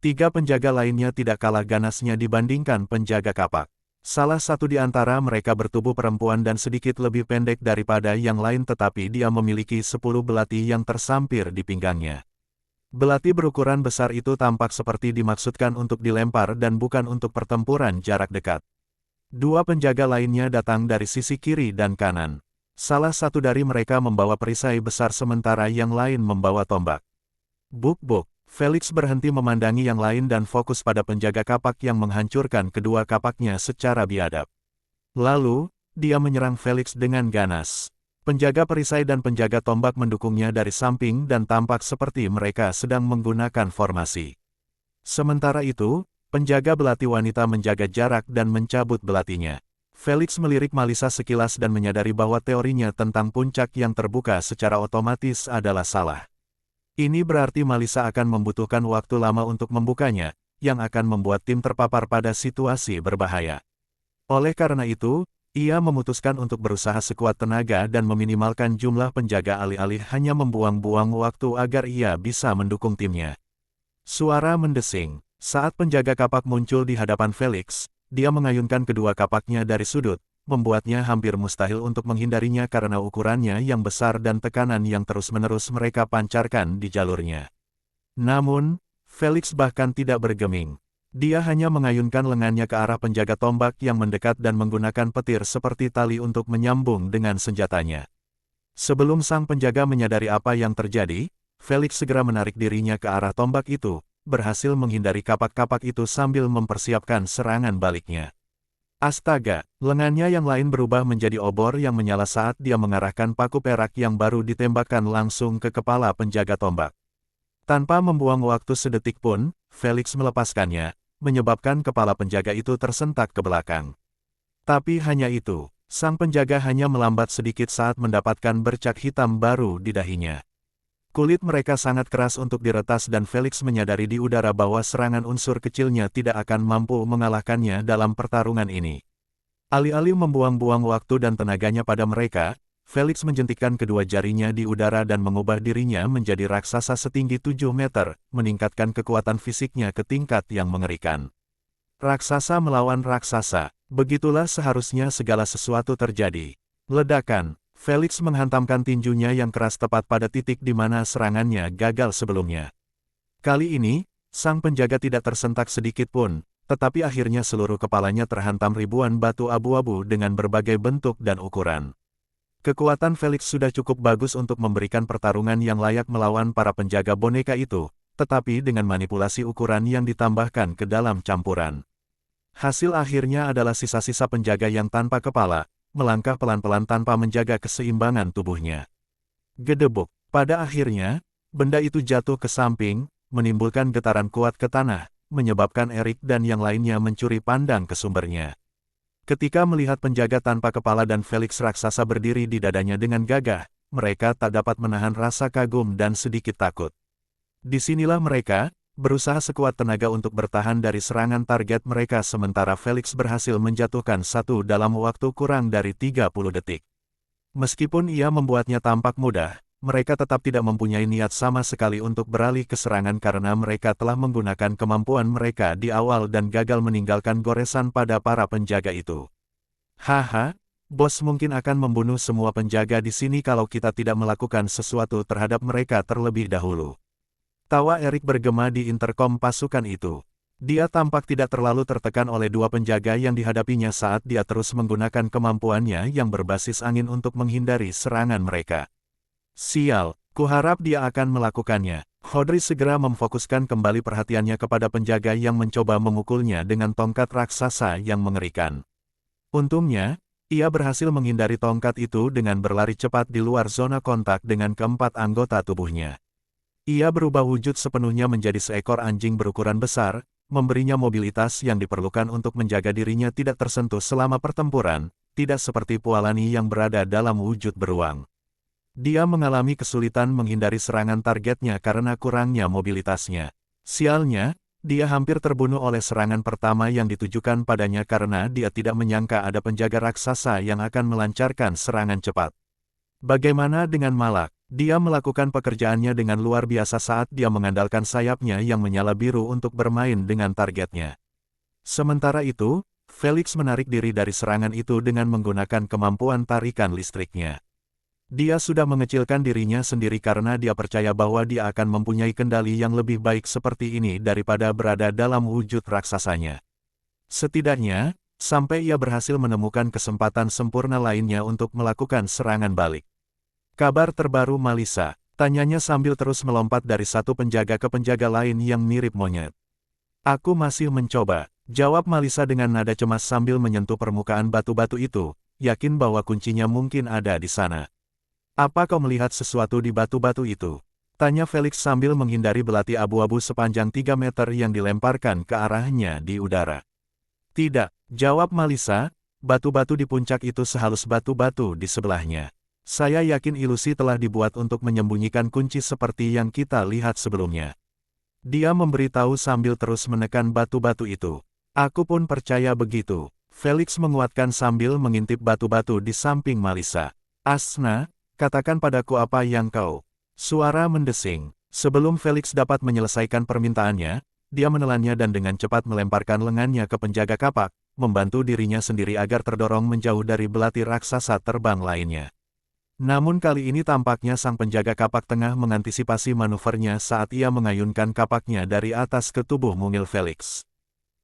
Tiga penjaga lainnya tidak kalah ganasnya dibandingkan penjaga kapak. Salah satu di antara mereka bertubuh perempuan dan sedikit lebih pendek daripada yang lain, tetapi dia memiliki 10 belati yang tersampir di pinggangnya. Belati berukuran besar itu tampak seperti dimaksudkan untuk dilempar dan bukan untuk pertempuran jarak dekat. Dua penjaga lainnya datang dari sisi kiri dan kanan. Salah satu dari mereka membawa perisai besar sementara yang lain membawa tombak. Buk-buk. Felix berhenti memandangi yang lain dan fokus pada penjaga kapak yang menghancurkan kedua kapaknya secara biadab. Lalu, dia menyerang Felix dengan ganas. Penjaga perisai dan penjaga tombak mendukungnya dari samping dan tampak seperti mereka sedang menggunakan formasi. Sementara itu, penjaga belati wanita menjaga jarak dan mencabut belatinya. Felix melirik Malisa sekilas dan menyadari bahwa teorinya tentang puncak yang terbuka secara otomatis adalah salah. Ini berarti Malisa akan membutuhkan waktu lama untuk membukanya, yang akan membuat tim terpapar pada situasi berbahaya. Oleh karena itu, ia memutuskan untuk berusaha sekuat tenaga dan meminimalkan jumlah penjaga alih-alih hanya membuang-buang waktu agar ia bisa mendukung timnya. Suara mendesing. Saat penjaga kapak muncul di hadapan Felix, dia mengayunkan kedua kapaknya dari sudut, membuatnya hampir mustahil untuk menghindarinya karena ukurannya yang besar dan tekanan yang terus-menerus mereka pancarkan di jalurnya. Namun, Felix bahkan tidak bergeming. Dia hanya mengayunkan lengannya ke arah penjaga tombak yang mendekat dan menggunakan petir seperti tali untuk menyambung dengan senjatanya. Sebelum sang penjaga menyadari apa yang terjadi, Felix segera menarik dirinya ke arah tombak itu, berhasil menghindari kapak-kapak itu sambil mempersiapkan serangan baliknya. Astaga, lengannya yang lain berubah menjadi obor yang menyala saat dia mengarahkan paku perak yang baru ditembakkan langsung ke kepala penjaga tombak. Tanpa membuang waktu sedetik pun, Felix melepaskannya, menyebabkan kepala penjaga itu tersentak ke belakang. Tapi hanya itu, sang penjaga hanya melambat sedikit saat mendapatkan bercak hitam baru di dahinya. Kulit mereka sangat keras untuk diretas dan Felix menyadari di udara bahwa serangan unsur kecilnya tidak akan mampu mengalahkannya dalam pertarungan ini. Alih-alih membuang-buang waktu dan tenaganya pada mereka, Felix menjentikkan kedua jarinya di udara dan mengubah dirinya menjadi raksasa setinggi 7 meter, meningkatkan kekuatan fisiknya ke tingkat yang mengerikan. Raksasa melawan raksasa, begitulah seharusnya segala sesuatu terjadi. Ledakan. Felix menghantamkan tinjunya yang keras tepat pada titik di mana serangannya gagal sebelumnya. Kali ini, sang penjaga tidak tersentak sedikit pun, tetapi akhirnya seluruh kepalanya terhantam ribuan batu abu-abu dengan berbagai bentuk dan ukuran. Kekuatan Felix sudah cukup bagus untuk memberikan pertarungan yang layak melawan para penjaga boneka itu, tetapi dengan manipulasi ukuran yang ditambahkan ke dalam campuran. Hasil akhirnya adalah sisa-sisa penjaga yang tanpa kepala, melangkah pelan-pelan tanpa menjaga keseimbangan tubuhnya. Gedebuk. Pada akhirnya, benda itu jatuh ke samping, menimbulkan getaran kuat ke tanah, menyebabkan Erik dan yang lainnya mencuri pandang ke sumbernya. Ketika melihat penjaga tanpa kepala dan Felix raksasa berdiri di dadanya dengan gagah, mereka tak dapat menahan rasa kagum dan sedikit takut. Disinilah mereka berusaha sekuat tenaga untuk bertahan dari serangan target mereka sementara Felix berhasil menjatuhkan satu dalam waktu kurang dari 30 detik. Meskipun ia membuatnya tampak mudah, mereka tetap tidak mempunyai niat sama sekali untuk beralih ke serangan karena mereka telah menggunakan kemampuan mereka di awal dan gagal meninggalkan goresan pada para penjaga itu. Haha, bos mungkin akan membunuh semua penjaga di sini kalau kita tidak melakukan sesuatu terhadap mereka terlebih dahulu. Tawa Erik bergema di interkom pasukan itu. Dia tampak tidak terlalu tertekan oleh dua penjaga yang dihadapinya saat dia terus menggunakan kemampuannya yang berbasis angin untuk menghindari serangan mereka. Sial, kuharap dia akan melakukannya. Hodri segera memfokuskan kembali perhatiannya kepada penjaga yang mencoba memukulnya dengan tongkat raksasa yang mengerikan. Untungnya, ia berhasil menghindari tongkat itu dengan berlari cepat di luar zona kontak dengan keempat anggota tubuhnya. Ia berubah wujud sepenuhnya menjadi seekor anjing berukuran besar, memberinya mobilitas yang diperlukan untuk menjaga dirinya tidak tersentuh selama pertempuran, tidak seperti Pualani yang berada dalam wujud beruang. Dia mengalami kesulitan menghindari serangan targetnya karena kurangnya mobilitasnya. Sialnya, dia hampir terbunuh oleh serangan pertama yang ditujukan padanya karena dia tidak menyangka ada penjaga raksasa yang akan melancarkan serangan cepat. Bagaimana dengan Malak? Dia melakukan pekerjaannya dengan luar biasa saat dia mengandalkan sayapnya yang menyala biru untuk bermain dengan targetnya. Sementara itu, Felix menarik diri dari serangan itu dengan menggunakan kemampuan tarikan listriknya. Dia sudah mengecilkan dirinya sendiri karena dia percaya bahwa dia akan mempunyai kendali yang lebih baik seperti ini daripada berada dalam wujud raksasanya. Setidaknya, sampai ia berhasil menemukan kesempatan sempurna lainnya untuk melakukan serangan balik. Kabar terbaru Malisa, tanyanya sambil terus melompat dari satu penjaga ke penjaga lain yang mirip monyet. Aku masih mencoba, jawab Malisa dengan nada cemas sambil menyentuh permukaan batu-batu itu, yakin bahwa kuncinya mungkin ada di sana. Apa kau melihat sesuatu di batu-batu itu? Tanya Felix sambil menghindari belati abu-abu sepanjang 3 meter yang dilemparkan ke arahnya di udara. Tidak, jawab Malisa, batu-batu di puncak itu sehalus batu-batu di sebelahnya. Saya yakin ilusi telah dibuat untuk menyembunyikan kunci seperti yang kita lihat sebelumnya. Dia memberitahu sambil terus menekan batu-batu itu. Aku pun percaya begitu. Felix menguatkan sambil mengintip batu-batu di samping Malisa. Asna, katakan padaku apa yang kau... Suara mendesing. Sebelum Felix dapat menyelesaikan permintaannya, dia menelannya dan dengan cepat melemparkan lengannya ke penjaga kapak, membantu dirinya sendiri agar terdorong menjauh dari belati raksasa terbang lainnya. Namun kali ini tampaknya sang penjaga kapak tengah mengantisipasi manuvernya saat ia mengayunkan kapaknya dari atas ke tubuh mungil Felix.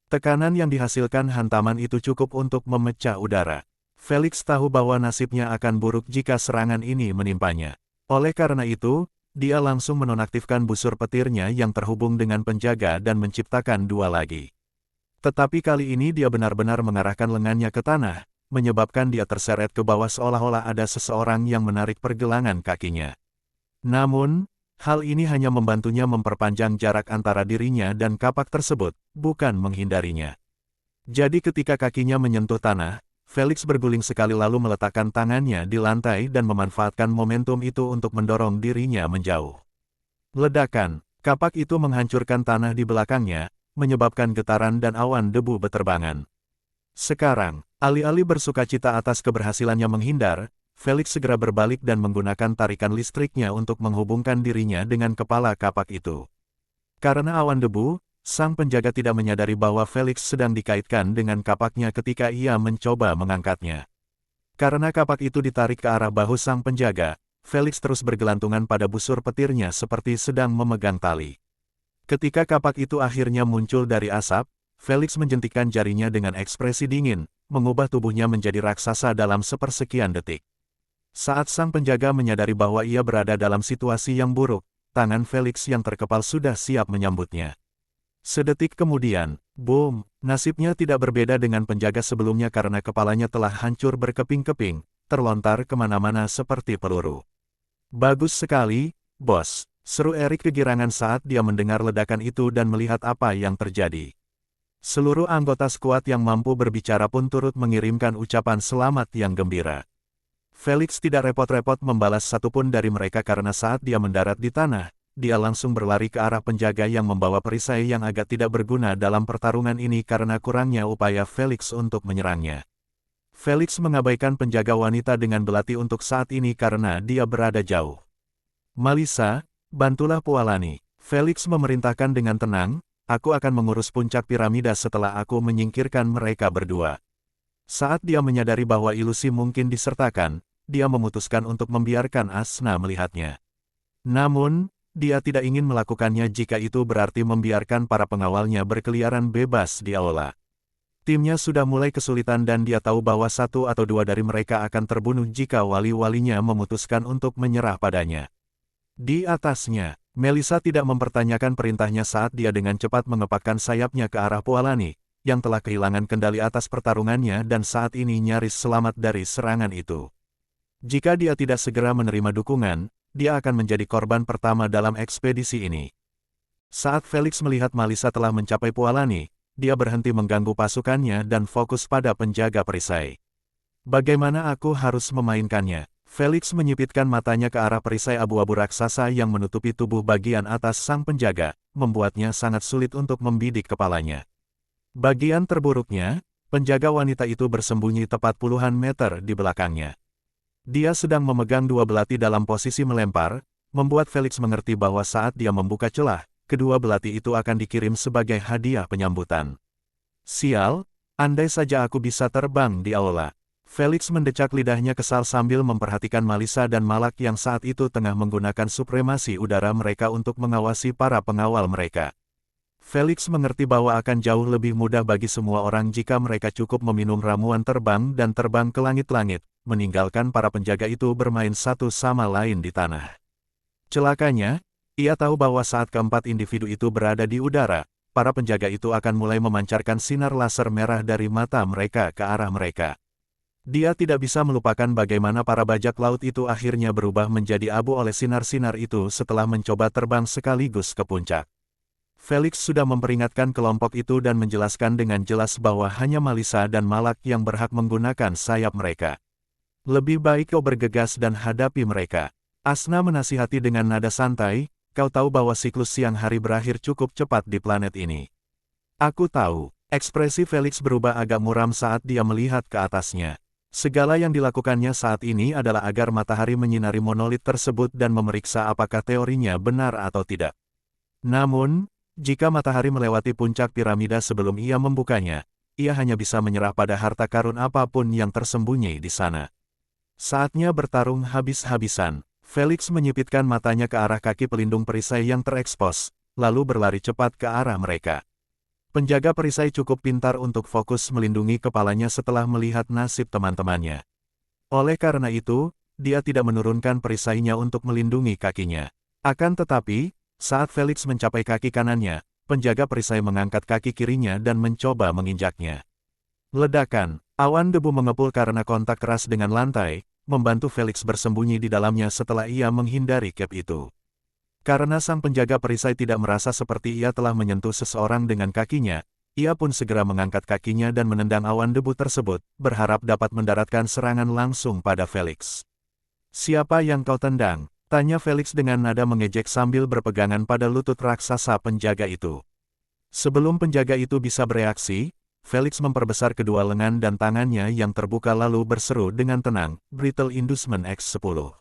Tekanan yang dihasilkan hantaman itu cukup untuk memecah udara. Felix tahu bahwa nasibnya akan buruk jika serangan ini menimpanya. Oleh karena itu, dia langsung menonaktifkan busur petirnya yang terhubung dengan penjaga dan menciptakan 2 lagi. Tetapi kali ini dia benar-benar mengarahkan lengannya ke tanah, menyebabkan dia terseret ke bawah seolah-olah ada seseorang yang menarik pergelangan kakinya. Namun, hal ini hanya membantunya memperpanjang jarak antara dirinya dan kapak tersebut, bukan menghindarinya. Jadi ketika kakinya menyentuh tanah, Felix berguling sekali lalu meletakkan tangannya di lantai dan memanfaatkan momentum itu untuk mendorong dirinya menjauh. Ledakan, kapak itu menghancurkan tanah di belakangnya, menyebabkan getaran dan awan debu beterbangan. Sekarang, alih-alih bersukacita atas keberhasilannya menghindar, Felix segera berbalik dan menggunakan tarikan listriknya untuk menghubungkan dirinya dengan kepala kapak itu. Karena awan debu, sang penjaga tidak menyadari bahwa Felix sedang dikaitkan dengan kapaknya ketika ia mencoba mengangkatnya. Karena kapak itu ditarik ke arah bahu sang penjaga, Felix terus bergelantungan pada busur petirnya seperti sedang memegang tali. Ketika kapak itu akhirnya muncul dari asap, Felix menjentikkan jarinya dengan ekspresi dingin, mengubah tubuhnya menjadi raksasa dalam sepersekian detik. Saat sang penjaga menyadari bahwa ia berada dalam situasi yang buruk, tangan Felix yang terkepal sudah siap menyambutnya. Sedetik kemudian, boom, nasibnya tidak berbeda dengan penjaga sebelumnya karena kepalanya telah hancur berkeping-keping, terlontar kemana-mana seperti peluru. Bagus sekali, bos, seru Erik kegirangan saat dia mendengar ledakan itu dan melihat apa yang terjadi. Seluruh anggota skuad yang mampu berbicara pun turut mengirimkan ucapan selamat yang gembira. Felix tidak repot-repot membalas satupun dari mereka karena saat dia mendarat di tanah, dia langsung berlari ke arah penjaga yang membawa perisai yang agak tidak berguna dalam pertarungan ini karena kurangnya upaya Felix untuk menyerangnya. Felix mengabaikan penjaga wanita dengan belati untuk saat ini karena dia berada jauh. Malisa, bantulah Pualani. Felix memerintahkan dengan tenang, aku akan mengurus puncak piramida setelah aku menyingkirkan mereka berdua. Saat dia menyadari bahwa ilusi mungkin disertakan, dia memutuskan untuk membiarkan Asna melihatnya. Namun, dia tidak ingin melakukannya jika itu berarti membiarkan para pengawalnya berkeliaran bebas di aula. Timnya sudah mulai kesulitan dan dia tahu bahwa 1 atau 2 dari mereka akan terbunuh jika wali-walinya memutuskan untuk menyerah padanya. Di atasnya, Melissa tidak mempertanyakan perintahnya saat dia dengan cepat mengepakkan sayapnya ke arah Pualani, yang telah kehilangan kendali atas pertarungannya dan saat ini nyaris selamat dari serangan itu. Jika dia tidak segera menerima dukungan, dia akan menjadi korban pertama dalam ekspedisi ini. Saat Felix melihat Melissa telah mencapai Pualani, dia berhenti mengganggu pasukannya dan fokus pada penjaga perisai. Bagaimana aku harus memainkannya? Felix menyipitkan matanya ke arah perisai abu-abu raksasa yang menutupi tubuh bagian atas sang penjaga, membuatnya sangat sulit untuk membidik kepalanya. Bagian terburuknya, penjaga wanita itu bersembunyi tepat puluhan meter di belakangnya. Dia sedang memegang dua belati dalam posisi melempar, membuat Felix mengerti bahwa saat dia membuka celah, kedua belati itu akan dikirim sebagai hadiah penyambutan. Sial, andai saja aku bisa terbang di aula. Felix mendecak lidahnya kesal sambil memperhatikan Malisa dan Malak yang saat itu tengah menggunakan supremasi udara mereka untuk mengawasi para pengawal mereka. Felix mengerti bahwa akan jauh lebih mudah bagi semua orang jika mereka cukup meminum ramuan terbang dan terbang ke langit-langit, meninggalkan para penjaga itu bermain satu sama lain di tanah. Celakanya, ia tahu bahwa saat keempat individu itu berada di udara, para penjaga itu akan mulai memancarkan sinar laser merah dari mata mereka ke arah mereka. Dia tidak bisa melupakan bagaimana para bajak laut itu akhirnya berubah menjadi abu oleh sinar-sinar itu setelah mencoba terbang sekaligus ke puncak. Felix sudah memperingatkan kelompok itu dan menjelaskan dengan jelas bahwa hanya Malisa dan Malak yang berhak menggunakan sayap mereka. Lebih baik kau bergegas dan hadapi mereka. Asna menasihati dengan nada santai, kau tahu bahwa siklus siang hari berakhir cukup cepat di planet ini. Aku tahu, ekspresi Felix berubah agak muram saat dia melihat ke atasnya. Segala yang dilakukannya saat ini adalah agar matahari menyinari monolit tersebut dan memeriksa apakah teorinya benar atau tidak. Namun, jika matahari melewati puncak piramida sebelum ia membukanya, ia hanya bisa menyerah pada harta karun apapun yang tersembunyi di sana. Saatnya bertarung habis-habisan. Felix menyipitkan matanya ke arah kaki pelindung perisai yang terekspos, lalu berlari cepat ke arah mereka. Penjaga perisai cukup pintar untuk fokus melindungi kepalanya setelah melihat nasib teman-temannya. Oleh karena itu, dia tidak menurunkan perisainya untuk melindungi kakinya. Akan tetapi, saat Felix mencapai kaki kanannya, penjaga perisai mengangkat kaki kirinya dan mencoba menginjaknya. Ledakan, awan debu mengepul karena kontak keras dengan lantai, membantu Felix bersembunyi di dalamnya setelah ia menghindari cap itu. Karena sang penjaga perisai tidak merasa seperti ia telah menyentuh seseorang dengan kakinya, ia pun segera mengangkat kakinya dan menendang awan debu tersebut, berharap dapat mendaratkan serangan langsung pada Felix. "Siapa yang kau tendang?" tanya Felix dengan nada mengejek sambil berpegangan pada lutut raksasa penjaga itu. Sebelum penjaga itu bisa bereaksi, Felix memperbesar kedua lengan dan tangannya yang terbuka lalu berseru dengan tenang, "Brittle Inducement X10."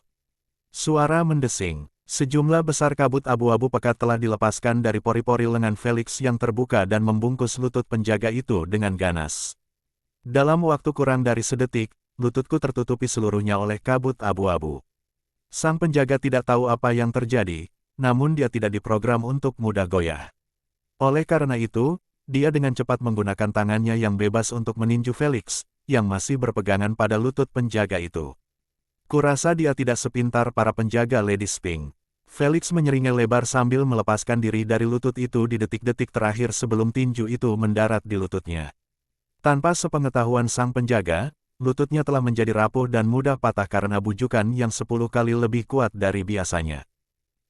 Suara mendesing. Sejumlah besar kabut abu-abu pekat telah dilepaskan dari pori-pori lengan Felix yang terbuka dan membungkus lutut penjaga itu dengan ganas. Dalam waktu kurang dari sedetik, lututku tertutupi seluruhnya oleh kabut abu-abu. Sang penjaga tidak tahu apa yang terjadi, namun dia tidak diprogram untuk mudah goyah. Oleh karena itu, dia dengan cepat menggunakan tangannya yang bebas untuk meninju Felix, yang masih berpegangan pada lutut penjaga itu. Kurasa dia tidak sepintar para penjaga Lady Sphinx. Felix menyeringai lebar sambil melepaskan diri dari lutut itu di detik-detik terakhir sebelum tinju itu mendarat di lututnya. Tanpa sepengetahuan sang penjaga, lututnya telah menjadi rapuh dan mudah patah karena bujukan yang 10 kali lebih kuat dari biasanya.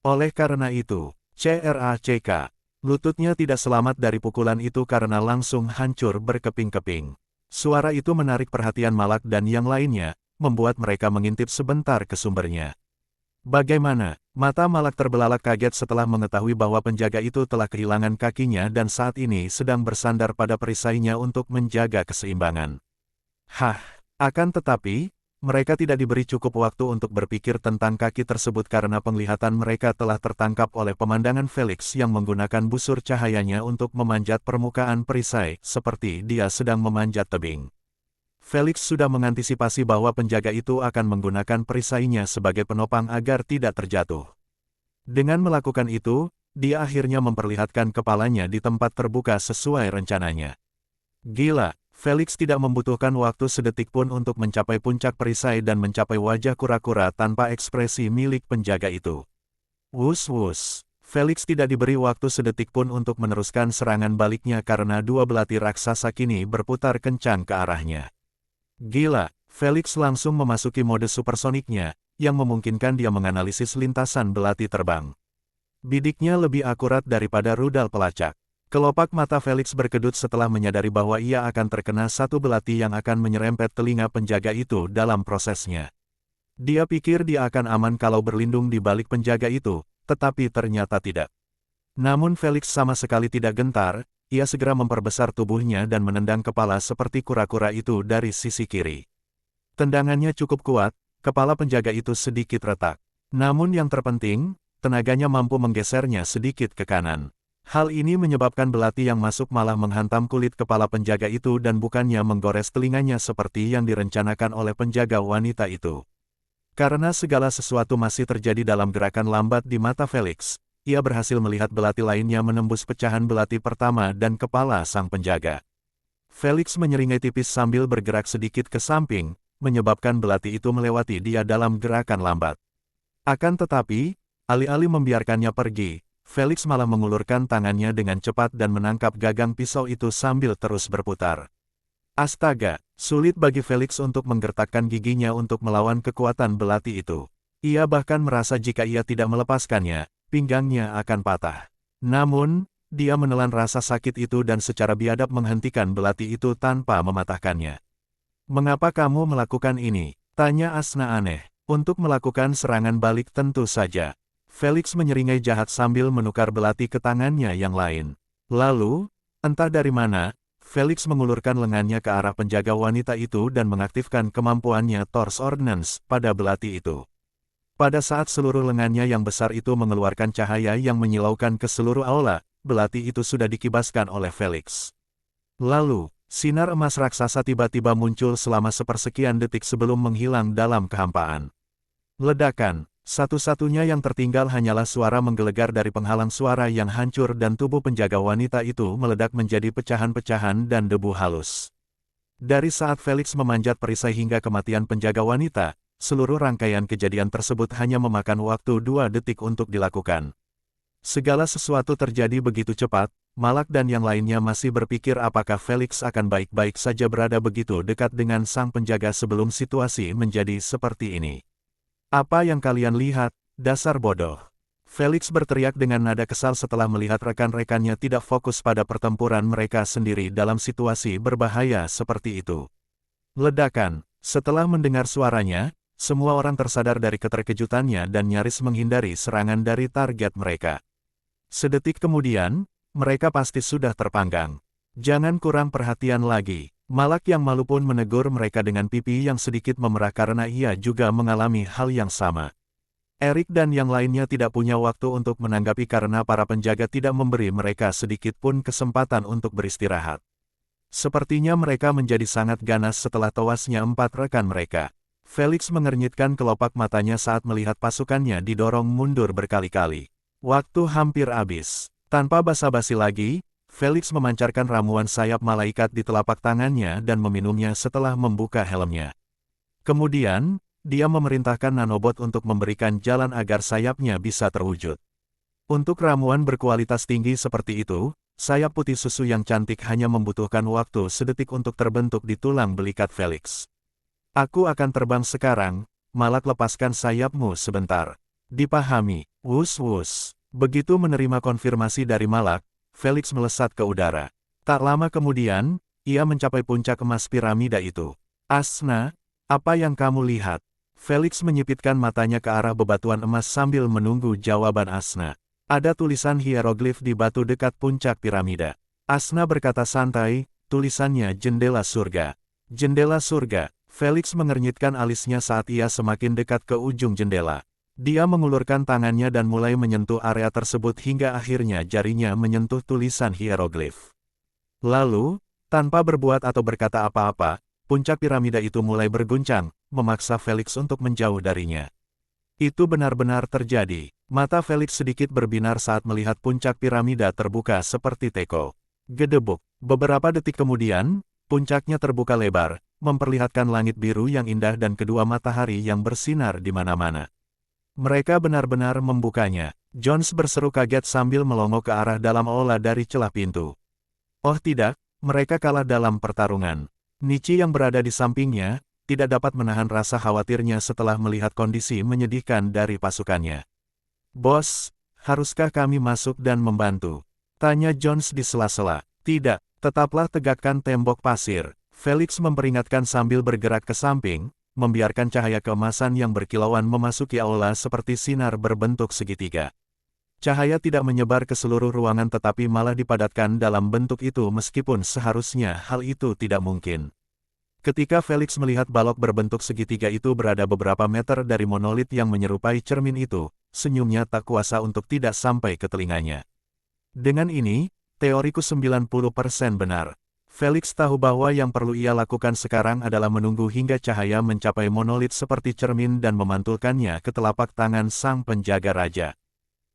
Oleh karena itu, CRACK, lututnya tidak selamat dari pukulan itu karena langsung hancur berkeping-keping. Suara itu menarik perhatian Malak dan yang lainnya, membuat mereka mengintip sebentar ke sumbernya. Bagaimana? Mata Malak terbelalak kaget setelah mengetahui bahwa penjaga itu telah kehilangan kakinya dan saat ini sedang bersandar pada perisainya untuk menjaga keseimbangan. Akan tetapi, mereka tidak diberi cukup waktu untuk berpikir tentang kaki tersebut karena penglihatan mereka telah tertangkap oleh pemandangan Felix yang menggunakan busur cahayanya untuk memanjat permukaan perisai, seperti dia sedang memanjat tebing. Felix sudah mengantisipasi bahwa penjaga itu akan menggunakan perisainya sebagai penopang agar tidak terjatuh. Dengan melakukan itu, dia akhirnya memperlihatkan kepalanya di tempat terbuka sesuai rencananya. Gila, Felix tidak membutuhkan waktu sedetik pun untuk mencapai puncak perisai dan mencapai wajah kura-kura tanpa ekspresi milik penjaga itu. Wus-wus. Felix tidak diberi waktu sedetik pun untuk meneruskan serangan baliknya karena dua belati raksasa kini berputar kencang ke arahnya. Gila, Felix langsung memasuki mode supersoniknya, yang memungkinkan dia menganalisis lintasan belati terbang. Bidiknya lebih akurat daripada rudal pelacak. Kelopak mata Felix berkedut setelah menyadari bahwa ia akan terkena satu belati yang akan menyerempet telinga penjaga itu dalam prosesnya. Dia pikir dia akan aman kalau berlindung di balik penjaga itu, tetapi ternyata tidak. Namun Felix sama sekali tidak gentar. Ia segera memperbesar tubuhnya dan menendang kepala seperti kura-kura itu dari sisi kiri. Tendangannya cukup kuat, kepala penjaga itu sedikit retak. Namun yang terpenting, tenaganya mampu menggesernya sedikit ke kanan. Hal ini menyebabkan belati yang masuk malah menghantam kulit kepala penjaga itu dan bukannya menggores telinganya seperti yang direncanakan oleh penjaga wanita itu. Karena segala sesuatu masih terjadi dalam gerakan lambat di mata Felix, ia berhasil melihat belati lainnya menembus pecahan belati pertama dan kepala sang penjaga. Felix menyeringai tipis sambil bergerak sedikit ke samping, menyebabkan belati itu melewati dia dalam gerakan lambat. Akan tetapi, alih-alih membiarkannya pergi, Felix malah mengulurkan tangannya dengan cepat dan menangkap gagang pisau itu sambil terus berputar. Astaga, sulit bagi Felix untuk menggertakkan giginya untuk melawan kekuatan belati itu. Ia bahkan merasa jika ia tidak melepaskannya, pinggangnya akan patah. Namun, dia menelan rasa sakit itu dan secara biadab menghentikan belati itu tanpa mematahkannya. "Mengapa kamu melakukan ini?" tanya Asna aneh. "Untuk melakukan serangan balik tentu saja." Felix menyeringai jahat sambil menukar belati ke tangannya yang lain. Lalu, entah dari mana, Felix mengulurkan lengannya ke arah penjaga wanita itu dan mengaktifkan kemampuannya Thor's Ordnance pada belati itu. Pada saat seluruh lengannya yang besar itu mengeluarkan cahaya yang menyilaukan ke seluruh aula, belati itu sudah dikibaskan oleh Felix. Lalu, sinar emas raksasa tiba-tiba muncul selama sepersekian detik sebelum menghilang dalam kehampaan. Ledakan. Satu-satunya yang tertinggal hanyalah suara menggelegar dari penghalang suara yang hancur dan tubuh penjaga wanita itu meledak menjadi pecahan-pecahan dan debu halus. Dari saat Felix memanjat perisai hingga kematian penjaga wanita, seluruh rangkaian kejadian tersebut hanya memakan waktu 2 detik untuk dilakukan. Segala sesuatu terjadi begitu cepat, Malak dan yang lainnya masih berpikir apakah Felix akan baik-baik saja berada begitu dekat dengan sang penjaga sebelum situasi menjadi seperti ini. "Apa yang kalian lihat, dasar bodoh?" Felix berteriak dengan nada kesal setelah melihat rekan-rekannya tidak fokus pada pertempuran mereka sendiri dalam situasi berbahaya seperti itu. Ledakan. Setelah mendengar suaranya, semua orang tersadar dari keterkejutannya dan nyaris menghindari serangan dari target mereka. Sedetik kemudian, mereka pasti sudah terpanggang. "Jangan kurang perhatian lagi." Malak yang malu pun menegur mereka dengan pipi yang sedikit memerah karena ia juga mengalami hal yang sama. Eric dan yang lainnya tidak punya waktu untuk menanggapi karena para penjaga tidak memberi mereka sedikit pun kesempatan untuk beristirahat. Sepertinya mereka menjadi sangat ganas setelah tewasnya 4 rekan mereka. Felix mengernyitkan kelopak matanya saat melihat pasukannya didorong mundur berkali-kali. Waktu hampir habis. Tanpa basa-basi lagi, Felix memancarkan ramuan sayap malaikat di telapak tangannya dan meminumnya setelah membuka helmnya. Kemudian, dia memerintahkan nanobot untuk memberikan jalan agar sayapnya bisa terwujud. Untuk ramuan berkualitas tinggi seperti itu, sayap putih susu yang cantik hanya membutuhkan waktu sedetik untuk terbentuk di tulang belikat Felix. "Aku akan terbang sekarang, Malak, lepaskan sayapmu sebentar." "Dipahami." Wus-wus. Begitu menerima konfirmasi dari Malak, Felix melesat ke udara. Tak lama kemudian, ia mencapai puncak emas piramida itu. "Asna, apa yang kamu lihat?" Felix menyipitkan matanya ke arah bebatuan emas sambil menunggu jawaban Asna. "Ada tulisan hieroglif di batu dekat puncak piramida." Asna berkata santai, tulisannya "Jendela Surga." "Jendela Surga." Felix mengernyitkan alisnya saat ia semakin dekat ke ujung jendela. Dia mengulurkan tangannya dan mulai menyentuh area tersebut hingga akhirnya jarinya menyentuh tulisan hieroglif. Lalu, tanpa berbuat atau berkata apa-apa, puncak piramida itu mulai berguncang, memaksa Felix untuk menjauh darinya. Itu benar-benar terjadi. Mata Felix sedikit berbinar saat melihat puncak piramida terbuka seperti teko. Gedebuk. Beberapa detik kemudian, puncaknya terbuka lebar, memperlihatkan langit biru yang indah dan kedua matahari yang bersinar di mana-mana. Mereka benar-benar membukanya. Jones berseru kaget sambil melongo ke arah dalam aula dari celah pintu. Oh tidak, mereka kalah dalam pertarungan. Nichi yang berada di sampingnya, tidak dapat menahan rasa khawatirnya setelah melihat kondisi menyedihkan dari pasukannya. "Bos, haruskah kami masuk dan membantu?" tanya Jones di sela-sela. "Tidak, tetaplah tegakkan tembok pasir." Felix memperingatkan sambil bergerak ke samping, membiarkan cahaya keemasan yang berkilauan memasuki aula seperti sinar berbentuk segitiga. Cahaya tidak menyebar ke seluruh ruangan tetapi malah dipadatkan dalam bentuk itu meskipun seharusnya hal itu tidak mungkin. Ketika Felix melihat balok berbentuk segitiga itu berada beberapa meter dari monolit yang menyerupai cermin itu, senyumnya tak kuasa untuk tidak sampai ke telinganya. Dengan ini, teoriku 90% benar. Felix tahu bahwa yang perlu ia lakukan sekarang adalah menunggu hingga cahaya mencapai monolit seperti cermin dan memantulkannya ke telapak tangan sang penjaga raja.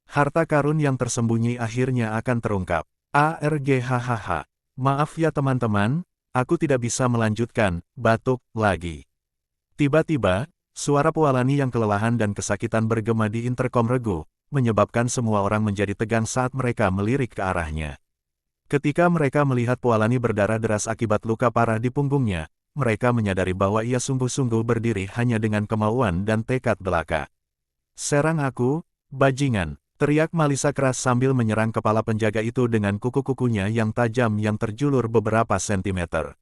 Harta karun yang tersembunyi akhirnya akan terungkap. Hahaha. Maaf ya teman-teman, aku tidak bisa melanjutkan, batuk lagi. Tiba-tiba, suara Pualani yang kelelahan dan kesakitan bergema di interkom regu, menyebabkan semua orang menjadi tegang saat mereka melirik ke arahnya. Ketika mereka melihat Pualani berdarah deras akibat luka parah di punggungnya, mereka menyadari bahwa ia sungguh-sungguh berdiri hanya dengan kemauan dan tekad belaka. "Serang aku, bajingan!" teriak Malisa keras sambil menyerang kepala penjaga itu dengan kuku-kukunya yang tajam yang terjulur beberapa sentimeter.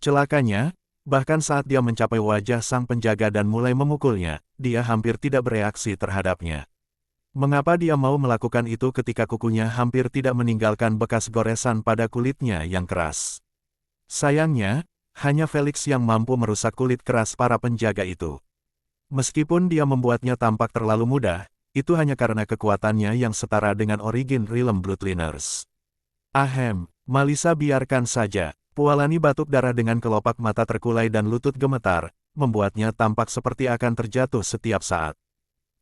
Celakanya, bahkan saat dia mencapai wajah sang penjaga dan mulai memukulnya, dia hampir tidak bereaksi terhadapnya. Mengapa dia mau melakukan itu ketika kukunya hampir tidak meninggalkan bekas goresan pada kulitnya yang keras? Sayangnya, hanya Felix yang mampu merusak kulit keras para penjaga itu. Meskipun dia membuatnya tampak terlalu mudah, itu hanya karena kekuatannya yang setara dengan Origin Realm Bloodliners. Malisa biarkan saja. Pualani batuk darah dengan kelopak mata terkulai dan lutut gemetar, membuatnya tampak seperti akan terjatuh setiap saat.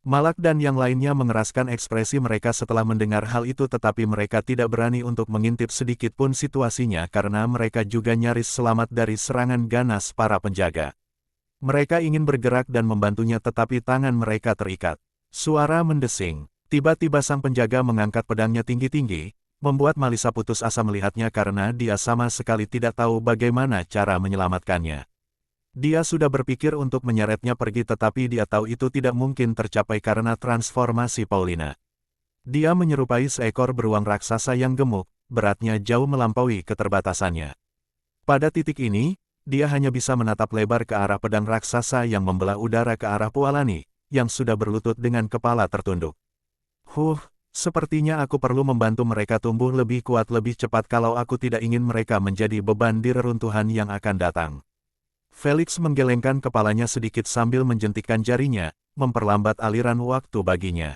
Malak dan yang lainnya mengeraskan ekspresi mereka setelah mendengar hal itu tetapi mereka tidak berani untuk mengintip sedikit pun situasinya karena mereka juga nyaris selamat dari serangan ganas para penjaga. Mereka ingin bergerak dan membantunya tetapi tangan mereka terikat. Suara mendesing. Tiba-tiba sang penjaga mengangkat pedangnya tinggi-tinggi, membuat Malisa putus asa melihatnya karena dia sama sekali tidak tahu bagaimana cara menyelamatkannya. Dia sudah berpikir untuk menyeretnya pergi tetapi dia tahu itu tidak mungkin tercapai karena transformasi Paulina. Dia menyerupai seekor beruang raksasa yang gemuk, beratnya jauh melampaui keterbatasannya. Pada titik ini, dia hanya bisa menatap lebar ke arah pedang raksasa yang membelah udara ke arah Pualani, yang sudah berlutut dengan kepala tertunduk. Sepertinya aku perlu membantu mereka tumbuh lebih kuat lebih cepat kalau aku tidak ingin mereka menjadi beban di reruntuhan yang akan datang. Felix menggelengkan kepalanya sedikit sambil menjentikkan jarinya, memperlambat aliran waktu baginya.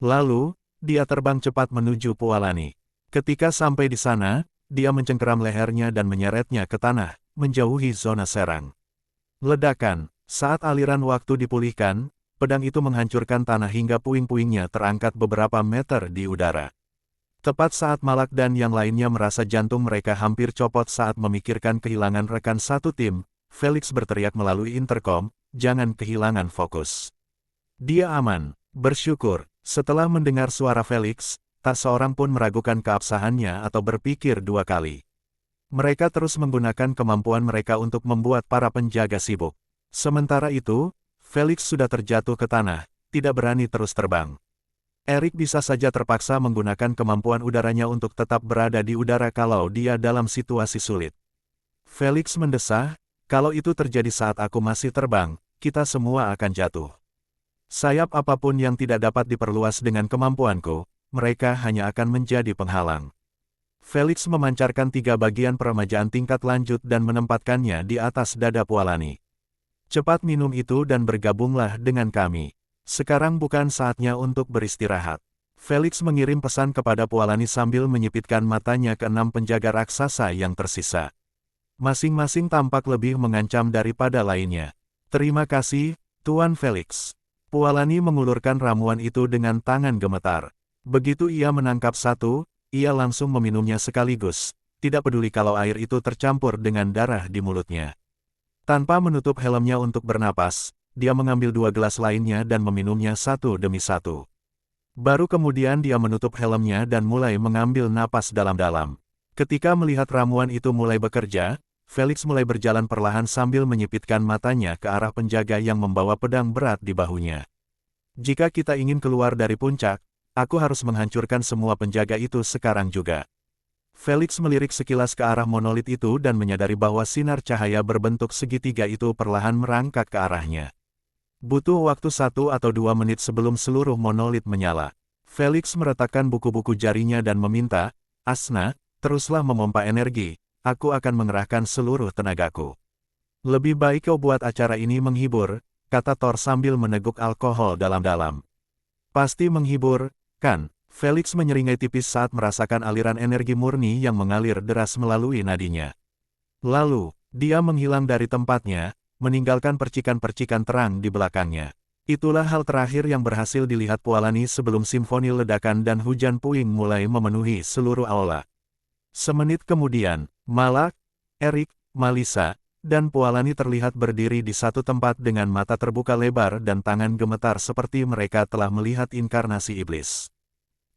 Lalu, dia terbang cepat menuju Pualani. Ketika sampai di sana, dia mencengkeram lehernya dan menyeretnya ke tanah, menjauhi zona serang. Ledakan, saat aliran waktu dipulihkan, pedang itu menghancurkan tanah hingga puing-puingnya terangkat beberapa meter di udara. Tepat saat Malak dan yang lainnya merasa jantung mereka hampir copot saat memikirkan kehilangan rekan satu tim, Felix berteriak melalui interkom, "Jangan kehilangan fokus." Dia aman, bersyukur. Setelah mendengar suara Felix, tak seorang pun meragukan keabsahannya atau berpikir dua kali. Mereka terus menggunakan kemampuan mereka untuk membuat para penjaga sibuk. Sementara itu, Felix sudah terjatuh ke tanah, tidak berani terus terbang. Erik bisa saja terpaksa menggunakan kemampuan udaranya untuk tetap berada di udara kalau dia dalam situasi sulit. Felix mendesah, "Kalau itu terjadi saat aku masih terbang, kita semua akan jatuh. Sayap apapun yang tidak dapat diperluas dengan kemampuanku, mereka hanya akan menjadi penghalang." Felix memancarkan 3 bagian peremajaan tingkat lanjut dan menempatkannya di atas dada Pualani. "Cepat minum itu dan bergabunglah dengan kami. Sekarang bukan saatnya untuk beristirahat." Felix mengirim pesan kepada Pualani sambil menyipitkan matanya ke 6 penjaga raksasa yang tersisa. Masing-masing tampak lebih mengancam daripada lainnya. "Terima kasih, Tuan Felix." Pualani mengulurkan ramuan itu dengan tangan gemetar. Begitu ia menangkap satu, ia langsung meminumnya sekaligus, tidak peduli kalau air itu tercampur dengan darah di mulutnya. Tanpa menutup helmnya untuk bernapas, dia mengambil 2 gelas lainnya dan meminumnya satu demi satu. Baru kemudian dia menutup helmnya dan mulai mengambil napas dalam-dalam. Ketika melihat ramuan itu mulai bekerja, Felix mulai berjalan perlahan sambil menyipitkan matanya ke arah penjaga yang membawa pedang berat di bahunya. "Jika kita ingin keluar dari puncak, aku harus menghancurkan semua penjaga itu sekarang juga." Felix melirik sekilas ke arah monolit itu dan menyadari bahwa sinar cahaya berbentuk segitiga itu perlahan merangkak ke arahnya. Butuh waktu 1 atau 2 menit sebelum seluruh monolit menyala. Felix meretakkan buku-buku jarinya dan meminta, "Asna, teruslah memompa energi. Aku akan mengerahkan seluruh tenagaku." Lebih baik kau buat acara ini menghibur, kata Thor sambil meneguk alkohol dalam-dalam. Pasti menghibur, kan? Felix menyeringai tipis saat merasakan aliran energi murni yang mengalir deras melalui nadinya. Lalu, dia menghilang dari tempatnya, meninggalkan percikan-percikan terang di belakangnya. Itulah hal terakhir yang berhasil dilihat Pualani sebelum simfoni ledakan dan hujan puing mulai memenuhi seluruh aula. Semenit kemudian, Malak, Erik, Malisa, dan Pualani terlihat berdiri di satu tempat dengan mata terbuka lebar dan tangan gemetar seperti mereka telah melihat inkarnasi iblis.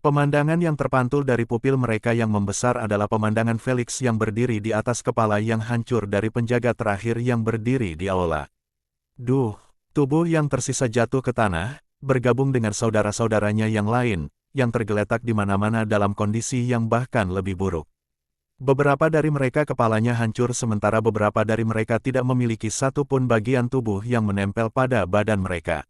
Pemandangan yang terpantul dari pupil mereka yang membesar adalah pemandangan Felix yang berdiri di atas kepala yang hancur dari penjaga terakhir yang berdiri di aula. Duh, tubuh yang tersisa jatuh ke tanah, bergabung dengan saudara-saudaranya yang lain, yang tergeletak di mana-mana dalam kondisi yang bahkan lebih buruk. Beberapa dari mereka kepalanya hancur sementara beberapa dari mereka tidak memiliki satu pun bagian tubuh yang menempel pada badan mereka.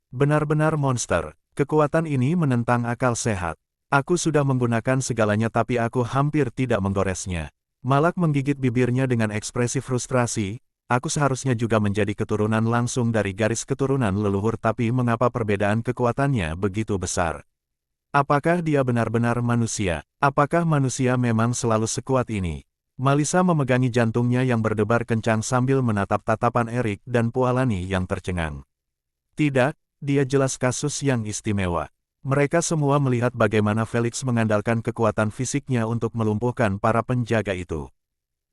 Benar-benar monster. Kekuatan ini menentang akal sehat. Aku sudah menggunakan segalanya tapi aku hampir tidak menggoresnya. Malak menggigit bibirnya dengan ekspresi frustrasi, aku seharusnya juga menjadi keturunan langsung dari garis keturunan leluhur tapi mengapa perbedaan kekuatannya begitu besar? Apakah dia benar-benar manusia? Apakah manusia memang selalu sekuat ini? Malisa memegangi jantungnya yang berdebar kencang sambil menatap tatapan Erik dan Pualani yang tercengang. Tidak. Dia jelas kasus yang istimewa. Mereka semua melihat bagaimana Felix mengandalkan kekuatan fisiknya untuk melumpuhkan para penjaga itu.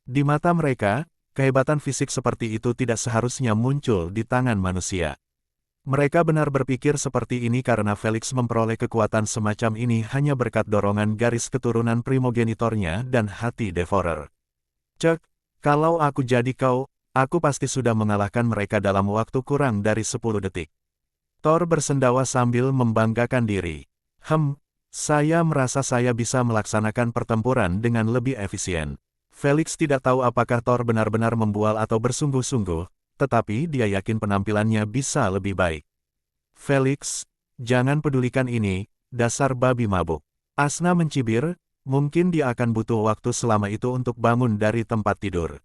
Di mata mereka, kehebatan fisik seperti itu tidak seharusnya muncul di tangan manusia. Mereka benar berpikir seperti ini karena Felix memperoleh kekuatan semacam ini hanya berkat dorongan garis keturunan primogenitornya dan hati Devourer. Cek, kalau aku jadi kau, aku pasti sudah mengalahkan mereka dalam waktu kurang dari 10 detik. Thor bersendawa sambil membanggakan diri. Saya merasa saya bisa melaksanakan pertempuran dengan lebih efisien. Felix tidak tahu apakah Thor benar-benar membual atau bersungguh-sungguh, tetapi dia yakin penampilannya bisa lebih baik. Felix, jangan pedulikan ini, dasar babi mabuk. Asna mencibir, mungkin dia akan butuh waktu selama itu untuk bangun dari tempat tidur.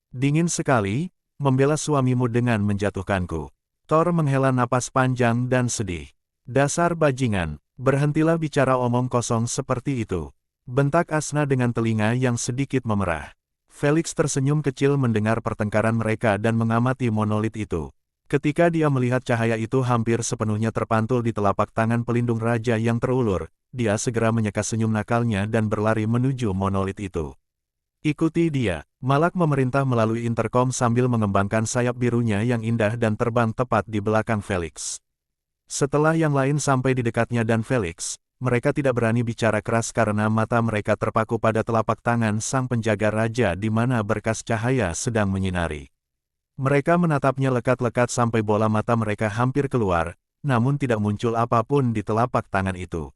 Dingin sekali, membela suamimu dengan menjatuhkanku. Thor menghela napas panjang dan sedih. Dasar bajingan, berhentilah bicara omong kosong seperti itu. Bentak Asna dengan telinga yang sedikit memerah. Felix tersenyum kecil mendengar pertengkaran mereka dan mengamati monolit itu. Ketika dia melihat cahaya itu hampir sepenuhnya terpantul di telapak tangan pelindung raja yang terulur, dia segera menyeka senyum nakalnya dan berlari menuju monolit itu. Ikuti dia, Malak memerintah melalui interkom sambil mengembangkan sayap birunya yang indah dan terbang tepat di belakang Felix. Setelah yang lain sampai di dekatnya dan Felix, mereka tidak berani bicara keras karena mata mereka terpaku pada telapak tangan sang penjaga raja di mana berkas cahaya sedang menyinari. Mereka menatapnya lekat-lekat sampai bola mata mereka hampir keluar, namun tidak muncul apapun di telapak tangan itu.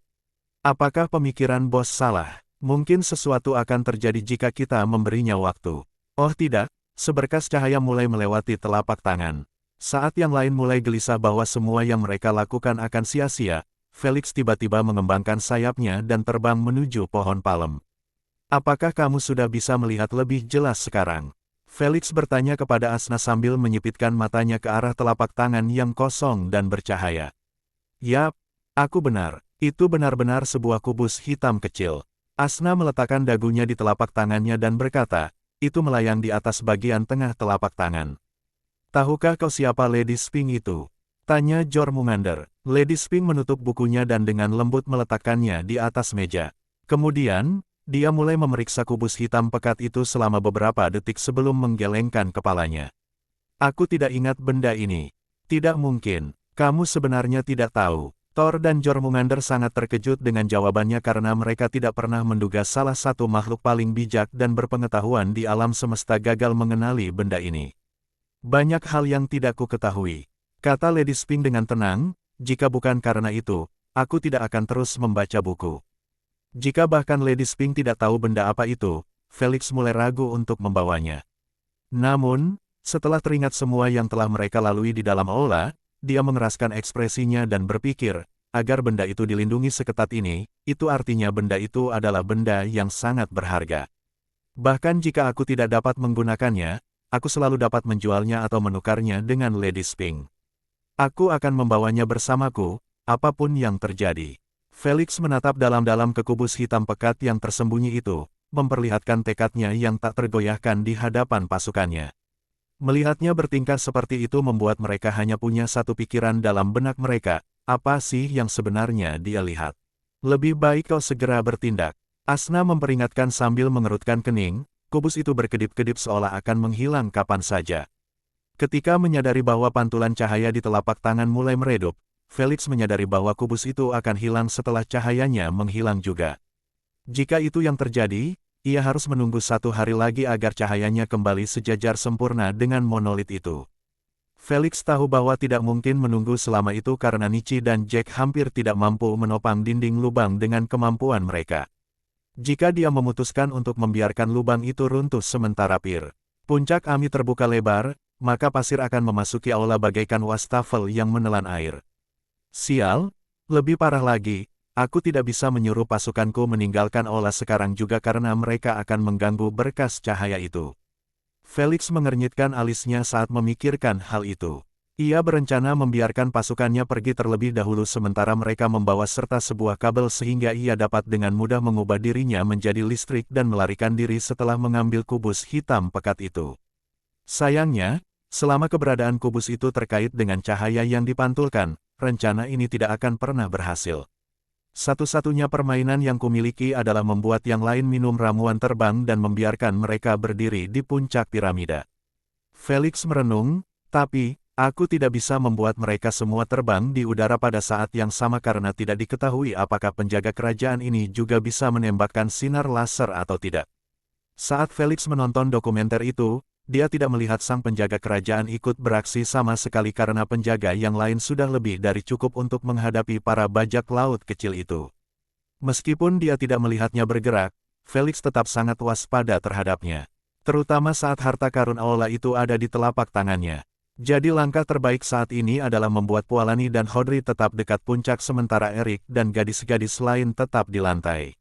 Apakah pemikiran bos salah? Mungkin sesuatu akan terjadi jika kita memberinya waktu. Oh tidak, seberkas cahaya mulai melewati telapak tangan. Saat yang lain mulai gelisah bahwa semua yang mereka lakukan akan sia-sia, Felix tiba-tiba mengembangkan sayapnya dan terbang menuju pohon palem. Apakah kamu sudah bisa melihat lebih jelas sekarang? Felix bertanya kepada Asna sambil menyipitkan matanya ke arah telapak tangan yang kosong dan bercahaya. Yap, aku benar. Itu benar-benar sebuah kubus hitam kecil. Asna meletakkan dagunya di telapak tangannya dan berkata, itu melayang di atas bagian tengah telapak tangan. Tahukah kau siapa Lady Sphinx itu? Tanya Jormungandr. Lady Sphinx menutup bukunya dan dengan lembut meletakkannya di atas meja. Kemudian, dia mulai memeriksa kubus hitam pekat itu selama beberapa detik sebelum menggelengkan kepalanya. Aku tidak ingat benda ini. Tidak mungkin, kamu sebenarnya tidak tahu. Thor dan Jormungandr sangat terkejut dengan jawabannya karena mereka tidak pernah menduga salah satu makhluk paling bijak dan berpengetahuan di alam semesta gagal mengenali benda ini. Banyak hal yang tidak ku ketahui, kata Lady Sphinx dengan tenang, jika bukan karena itu, aku tidak akan terus membaca buku. Jika bahkan Lady Sphinx tidak tahu benda apa itu, Felix mulai ragu untuk membawanya. Namun, setelah teringat semua yang telah mereka lalui di dalam aula, dia mengeraskan ekspresinya dan berpikir, agar benda itu dilindungi seketat ini, itu artinya benda itu adalah benda yang sangat berharga. Bahkan jika aku tidak dapat menggunakannya, aku selalu dapat menjualnya atau menukarnya dengan Lady Sphinx. Aku akan membawanya bersamaku, apapun yang terjadi. Felix menatap dalam-dalam ke kubus hitam pekat yang tersembunyi itu, memperlihatkan tekadnya yang tak tergoyahkan di hadapan pasukannya. Melihatnya bertingkah seperti itu membuat mereka hanya punya satu pikiran dalam benak mereka, apa sih yang sebenarnya dia lihat? Lebih baik kau segera bertindak. Asna memperingatkan sambil mengerutkan kening, kubus itu berkedip-kedip seolah akan menghilang kapan saja. Ketika menyadari bahwa pantulan cahaya di telapak tangan mulai meredup, Felix menyadari bahwa kubus itu akan hilang setelah cahayanya menghilang juga. Jika itu yang terjadi, ia harus menunggu 1 hari lagi agar cahayanya kembali sejajar sempurna dengan monolit itu. Felix tahu bahwa tidak mungkin menunggu selama itu karena Nichi dan Jack hampir tidak mampu menopang dinding lubang dengan kemampuan mereka. Jika dia memutuskan untuk membiarkan lubang itu runtuh sementara puncak Ami terbuka lebar, maka pasir akan memasuki aula bagaikan wastafel yang menelan air. Sial, lebih parah lagi. Aku tidak bisa menyuruh pasukanku meninggalkan aula sekarang juga karena mereka akan mengganggu berkas cahaya itu. Felix mengernyitkan alisnya saat memikirkan hal itu. Ia berencana membiarkan pasukannya pergi terlebih dahulu sementara mereka membawa serta sebuah kabel sehingga ia dapat dengan mudah mengubah dirinya menjadi listrik dan melarikan diri setelah mengambil kubus hitam pekat itu. Sayangnya, selama keberadaan kubus itu terkait dengan cahaya yang dipantulkan, rencana ini tidak akan pernah berhasil. Satu-satunya permainan yang kumiliki adalah membuat yang lain minum ramuan terbang dan membiarkan mereka berdiri di puncak piramida. Felix merenung, tapi, aku tidak bisa membuat mereka semua terbang di udara pada saat yang sama karena tidak diketahui apakah penjaga kerajaan ini juga bisa menembakkan sinar laser atau tidak. Saat Felix menonton dokumenter itu, dia tidak melihat sang penjaga kerajaan ikut beraksi sama sekali karena penjaga yang lain sudah lebih dari cukup untuk menghadapi para bajak laut kecil itu. Meskipun dia tidak melihatnya bergerak, Felix tetap sangat waspada terhadapnya. Terutama saat harta karun aula itu ada di telapak tangannya. Jadi langkah terbaik saat ini adalah membuat Pualani dan Hodri tetap dekat puncak sementara Erik dan gadis-gadis lain tetap di lantai.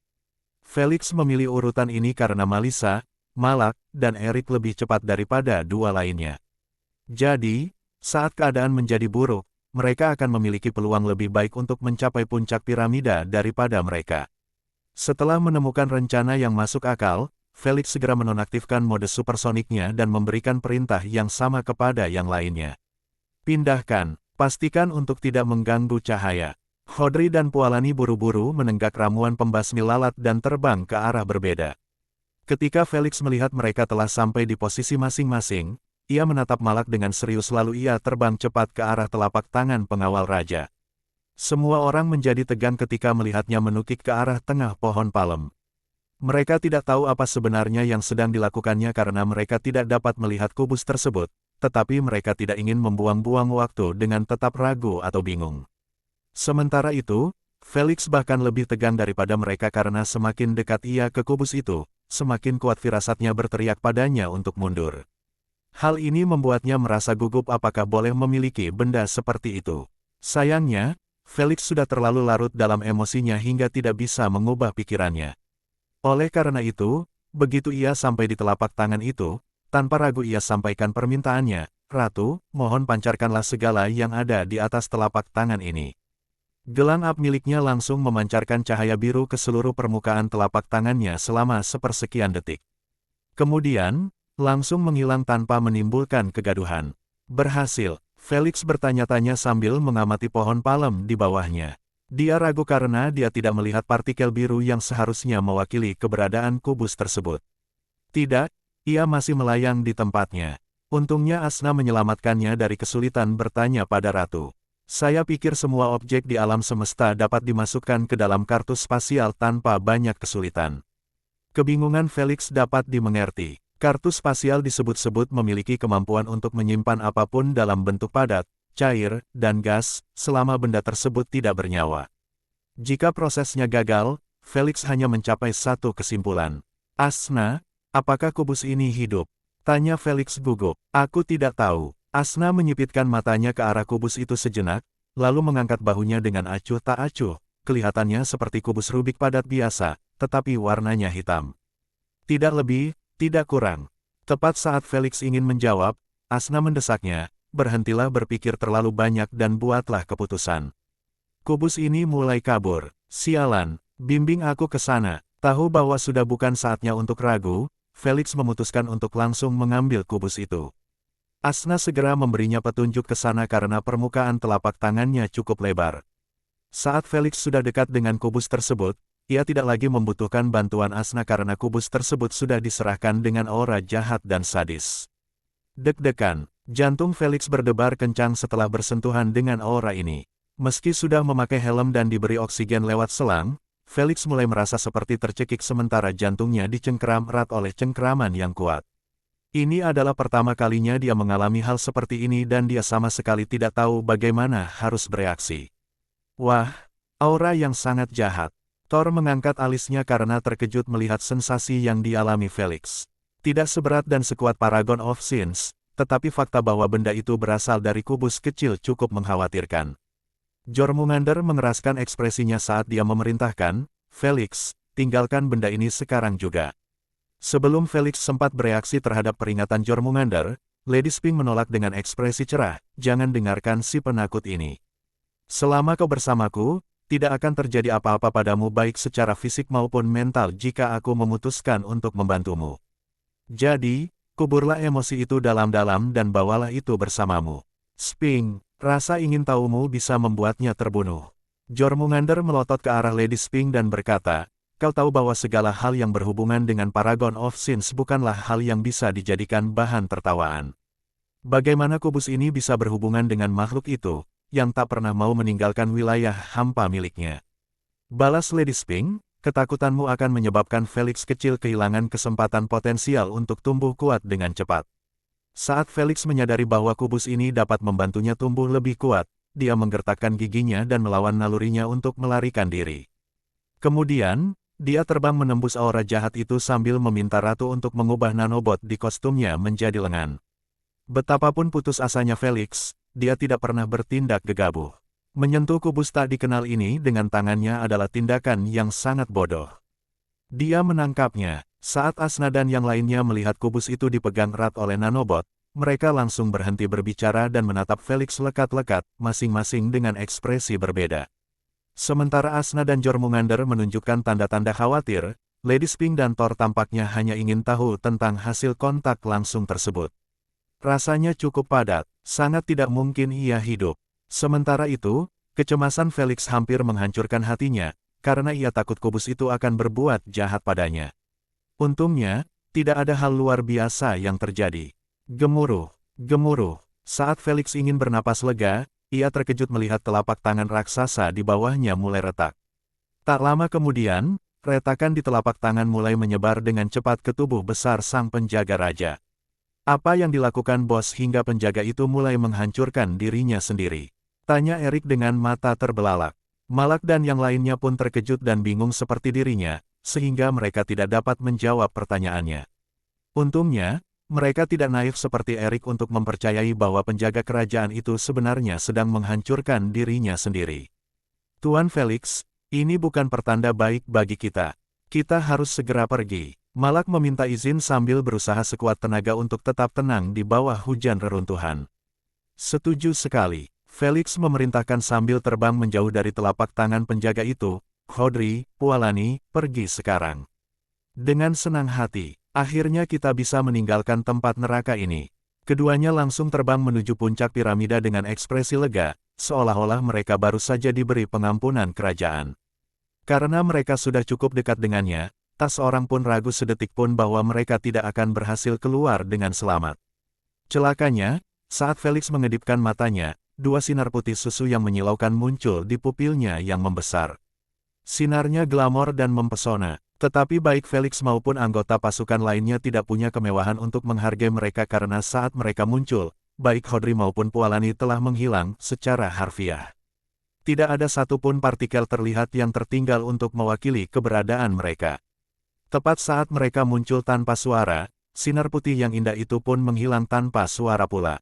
Felix memilih urutan ini karena Malisa, Malak, dan Erik lebih cepat daripada dua lainnya. Jadi, saat keadaan menjadi buruk, mereka akan memiliki peluang lebih baik untuk mencapai puncak piramida daripada mereka. Setelah menemukan rencana yang masuk akal, Felix segera menonaktifkan mode supersoniknya dan memberikan perintah yang sama kepada yang lainnya. Pindahkan, pastikan untuk tidak mengganggu cahaya. Hodri dan Pualani buru-buru menenggak ramuan pembasmi lalat dan terbang ke arah berbeda. Ketika Felix melihat mereka telah sampai di posisi masing-masing, ia menatap Malak dengan serius lalu ia terbang cepat ke arah telapak tangan pengawal raja. Semua orang menjadi tegang ketika melihatnya menukik ke arah tengah pohon palem. Mereka tidak tahu apa sebenarnya yang sedang dilakukannya karena mereka tidak dapat melihat kubus tersebut, tetapi mereka tidak ingin membuang-buang waktu dengan tetap ragu atau bingung. Sementara itu, Felix bahkan lebih tegang daripada mereka karena semakin dekat ia ke kubus itu, semakin kuat firasatnya berteriak padanya untuk mundur. Hal ini membuatnya merasa gugup apakah boleh memiliki benda seperti itu. Sayangnya, Felix sudah terlalu larut dalam emosinya hingga tidak bisa mengubah pikirannya. Oleh karena itu, begitu ia sampai di telapak tangan itu, tanpa ragu ia sampaikan permintaannya, "Ratu, mohon pancarkanlah segala yang ada di atas telapak tangan ini." Gelang ab miliknya langsung memancarkan cahaya biru ke seluruh permukaan telapak tangannya selama sepersekian detik. Kemudian, langsung menghilang tanpa menimbulkan kegaduhan. Berhasil, Felix bertanya-tanya sambil mengamati pohon palem di bawahnya. Dia ragu karena dia tidak melihat partikel biru yang seharusnya mewakili keberadaan kubus tersebut. Tidak, ia masih melayang di tempatnya. Untungnya Asna menyelamatkannya dari kesulitan bertanya pada Ratu. Saya pikir semua objek di alam semesta dapat dimasukkan ke dalam kartus spasial tanpa banyak kesulitan. Kebingungan Felix dapat dimengerti. Kartus spasial disebut-sebut memiliki kemampuan untuk menyimpan apapun dalam bentuk padat, cair, dan gas, selama benda tersebut tidak bernyawa. Jika prosesnya gagal, Felix hanya mencapai satu kesimpulan. Asna, apakah kubus ini hidup? Tanya Felix gugup. Aku tidak tahu. Asna menyipitkan matanya ke arah kubus itu sejenak, lalu mengangkat bahunya dengan acuh tak acuh, kelihatannya seperti kubus Rubik padat biasa, tetapi warnanya hitam. Tidak lebih, tidak kurang. Tepat saat Felix ingin menjawab, Asna mendesaknya, berhentilah berpikir terlalu banyak dan buatlah keputusan. Kubus ini mulai kabur. Sialan, bimbing aku ke sana. Tahu bahwa sudah bukan saatnya untuk ragu, Felix memutuskan untuk langsung mengambil kubus itu. Asna segera memberinya petunjuk ke sana karena permukaan telapak tangannya cukup lebar. Saat Felix sudah dekat dengan kubus tersebut, ia tidak lagi membutuhkan bantuan Asna karena kubus tersebut sudah diserahkan dengan aura jahat dan sadis. Deg-degan, jantung Felix berdebar kencang setelah bersentuhan dengan aura ini. Meski sudah memakai helm dan diberi oksigen lewat selang, Felix mulai merasa seperti tercekik sementara jantungnya dicengkeram erat oleh cengkeraman yang kuat. Ini adalah pertama kalinya dia mengalami hal seperti ini dan dia sama sekali tidak tahu bagaimana harus bereaksi. Wah, aura yang sangat jahat. Thor mengangkat alisnya karena terkejut melihat sensasi yang dialami Felix. Tidak seberat dan sekuat Paragon of Sins, tetapi fakta bahwa benda itu berasal dari kubus kecil cukup mengkhawatirkan. Jormungandr mengeraskan ekspresinya saat dia memerintahkan, Felix, tinggalkan benda ini sekarang juga. Sebelum Felix sempat bereaksi terhadap peringatan Jormungandr, Lady Sphinx menolak dengan ekspresi cerah, jangan dengarkan si penakut ini. Selama kau bersamaku, tidak akan terjadi apa-apa padamu baik secara fisik maupun mental jika aku memutuskan untuk membantumu. Jadi, kuburlah emosi itu dalam-dalam dan bawalah itu bersamamu. Sphinx, rasa ingin tahumu bisa membuatnya terbunuh. Jormungandr melotot ke arah Lady Sphinx dan berkata, kau tahu bahwa segala hal yang berhubungan dengan Paragon of Sins bukanlah hal yang bisa dijadikan bahan tertawaan. Bagaimana kubus ini bisa berhubungan dengan makhluk itu, yang tak pernah mau meninggalkan wilayah hampa miliknya? Balas Lady Sphinx, ketakutanmu akan menyebabkan Felix kecil kehilangan kesempatan potensial untuk tumbuh kuat dengan cepat. Saat Felix menyadari bahwa kubus ini dapat membantunya tumbuh lebih kuat, dia menggertakkan giginya dan melawan nalurinya untuk melarikan diri. Kemudian, dia terbang menembus aura jahat itu sambil meminta ratu untuk mengubah nanobot di kostumnya menjadi lengan. Betapapun putus asanya Felix, dia tidak pernah bertindak gegabah. Menyentuh kubus tak dikenal ini dengan tangannya adalah tindakan yang sangat bodoh. Dia menangkapnya. Saat Asna dan yang lainnya melihat kubus itu dipegang erat oleh nanobot, mereka langsung berhenti berbicara dan menatap Felix lekat-lekat, masing-masing dengan ekspresi berbeda. Sementara Asna dan Jormungandr menunjukkan tanda-tanda khawatir, Lady Sphinx dan Thor tampaknya hanya ingin tahu tentang hasil kontak langsung tersebut. Rasanya cukup padat, sangat tidak mungkin ia hidup. Sementara itu, kecemasan Felix hampir menghancurkan hatinya, karena ia takut kubus itu akan berbuat jahat padanya. Untungnya, tidak ada hal luar biasa yang terjadi. Gemuruh, gemuruh. Saat Felix ingin bernapas lega, ia terkejut melihat telapak tangan raksasa di bawahnya mulai retak. Tak lama kemudian, retakan di telapak tangan mulai menyebar dengan cepat ke tubuh besar sang penjaga raja. Apa yang dilakukan bos hingga penjaga itu mulai menghancurkan dirinya sendiri? Tanya Erik dengan mata terbelalak. Malak dan yang lainnya pun terkejut dan bingung seperti dirinya, sehingga mereka tidak dapat menjawab pertanyaannya. Untungnya, mereka tidak naif seperti Erik untuk mempercayai bahwa penjaga kerajaan itu sebenarnya sedang menghancurkan dirinya sendiri. Tuan Felix, ini bukan pertanda baik bagi kita. Kita harus segera pergi. Malak meminta izin sambil berusaha sekuat tenaga untuk tetap tenang di bawah hujan reruntuhan. Setuju sekali. Felix memerintahkan sambil terbang menjauh dari telapak tangan penjaga itu. Khodri, Pualani, pergi sekarang. Dengan senang hati, akhirnya kita bisa meninggalkan tempat neraka ini. Keduanya langsung terbang menuju puncak piramida dengan ekspresi lega, seolah-olah mereka baru saja diberi pengampunan kerajaan. Karena mereka sudah cukup dekat dengannya, tak seorang pun ragu sedetik pun bahwa mereka tidak akan berhasil keluar dengan selamat. Celakanya, saat Felix mengedipkan matanya, dua sinar putih susu yang menyilaukan muncul di pupilnya yang membesar. Sinarnya glamor dan mempesona, tetapi baik Felix maupun anggota pasukan lainnya tidak punya kemewahan untuk menghargai mereka karena saat mereka muncul, baik Khodri maupun Pualani telah menghilang secara harfiah. Tidak ada satupun partikel terlihat yang tertinggal untuk mewakili keberadaan mereka. Tepat saat mereka muncul tanpa suara, sinar putih yang indah itu pun menghilang tanpa suara pula.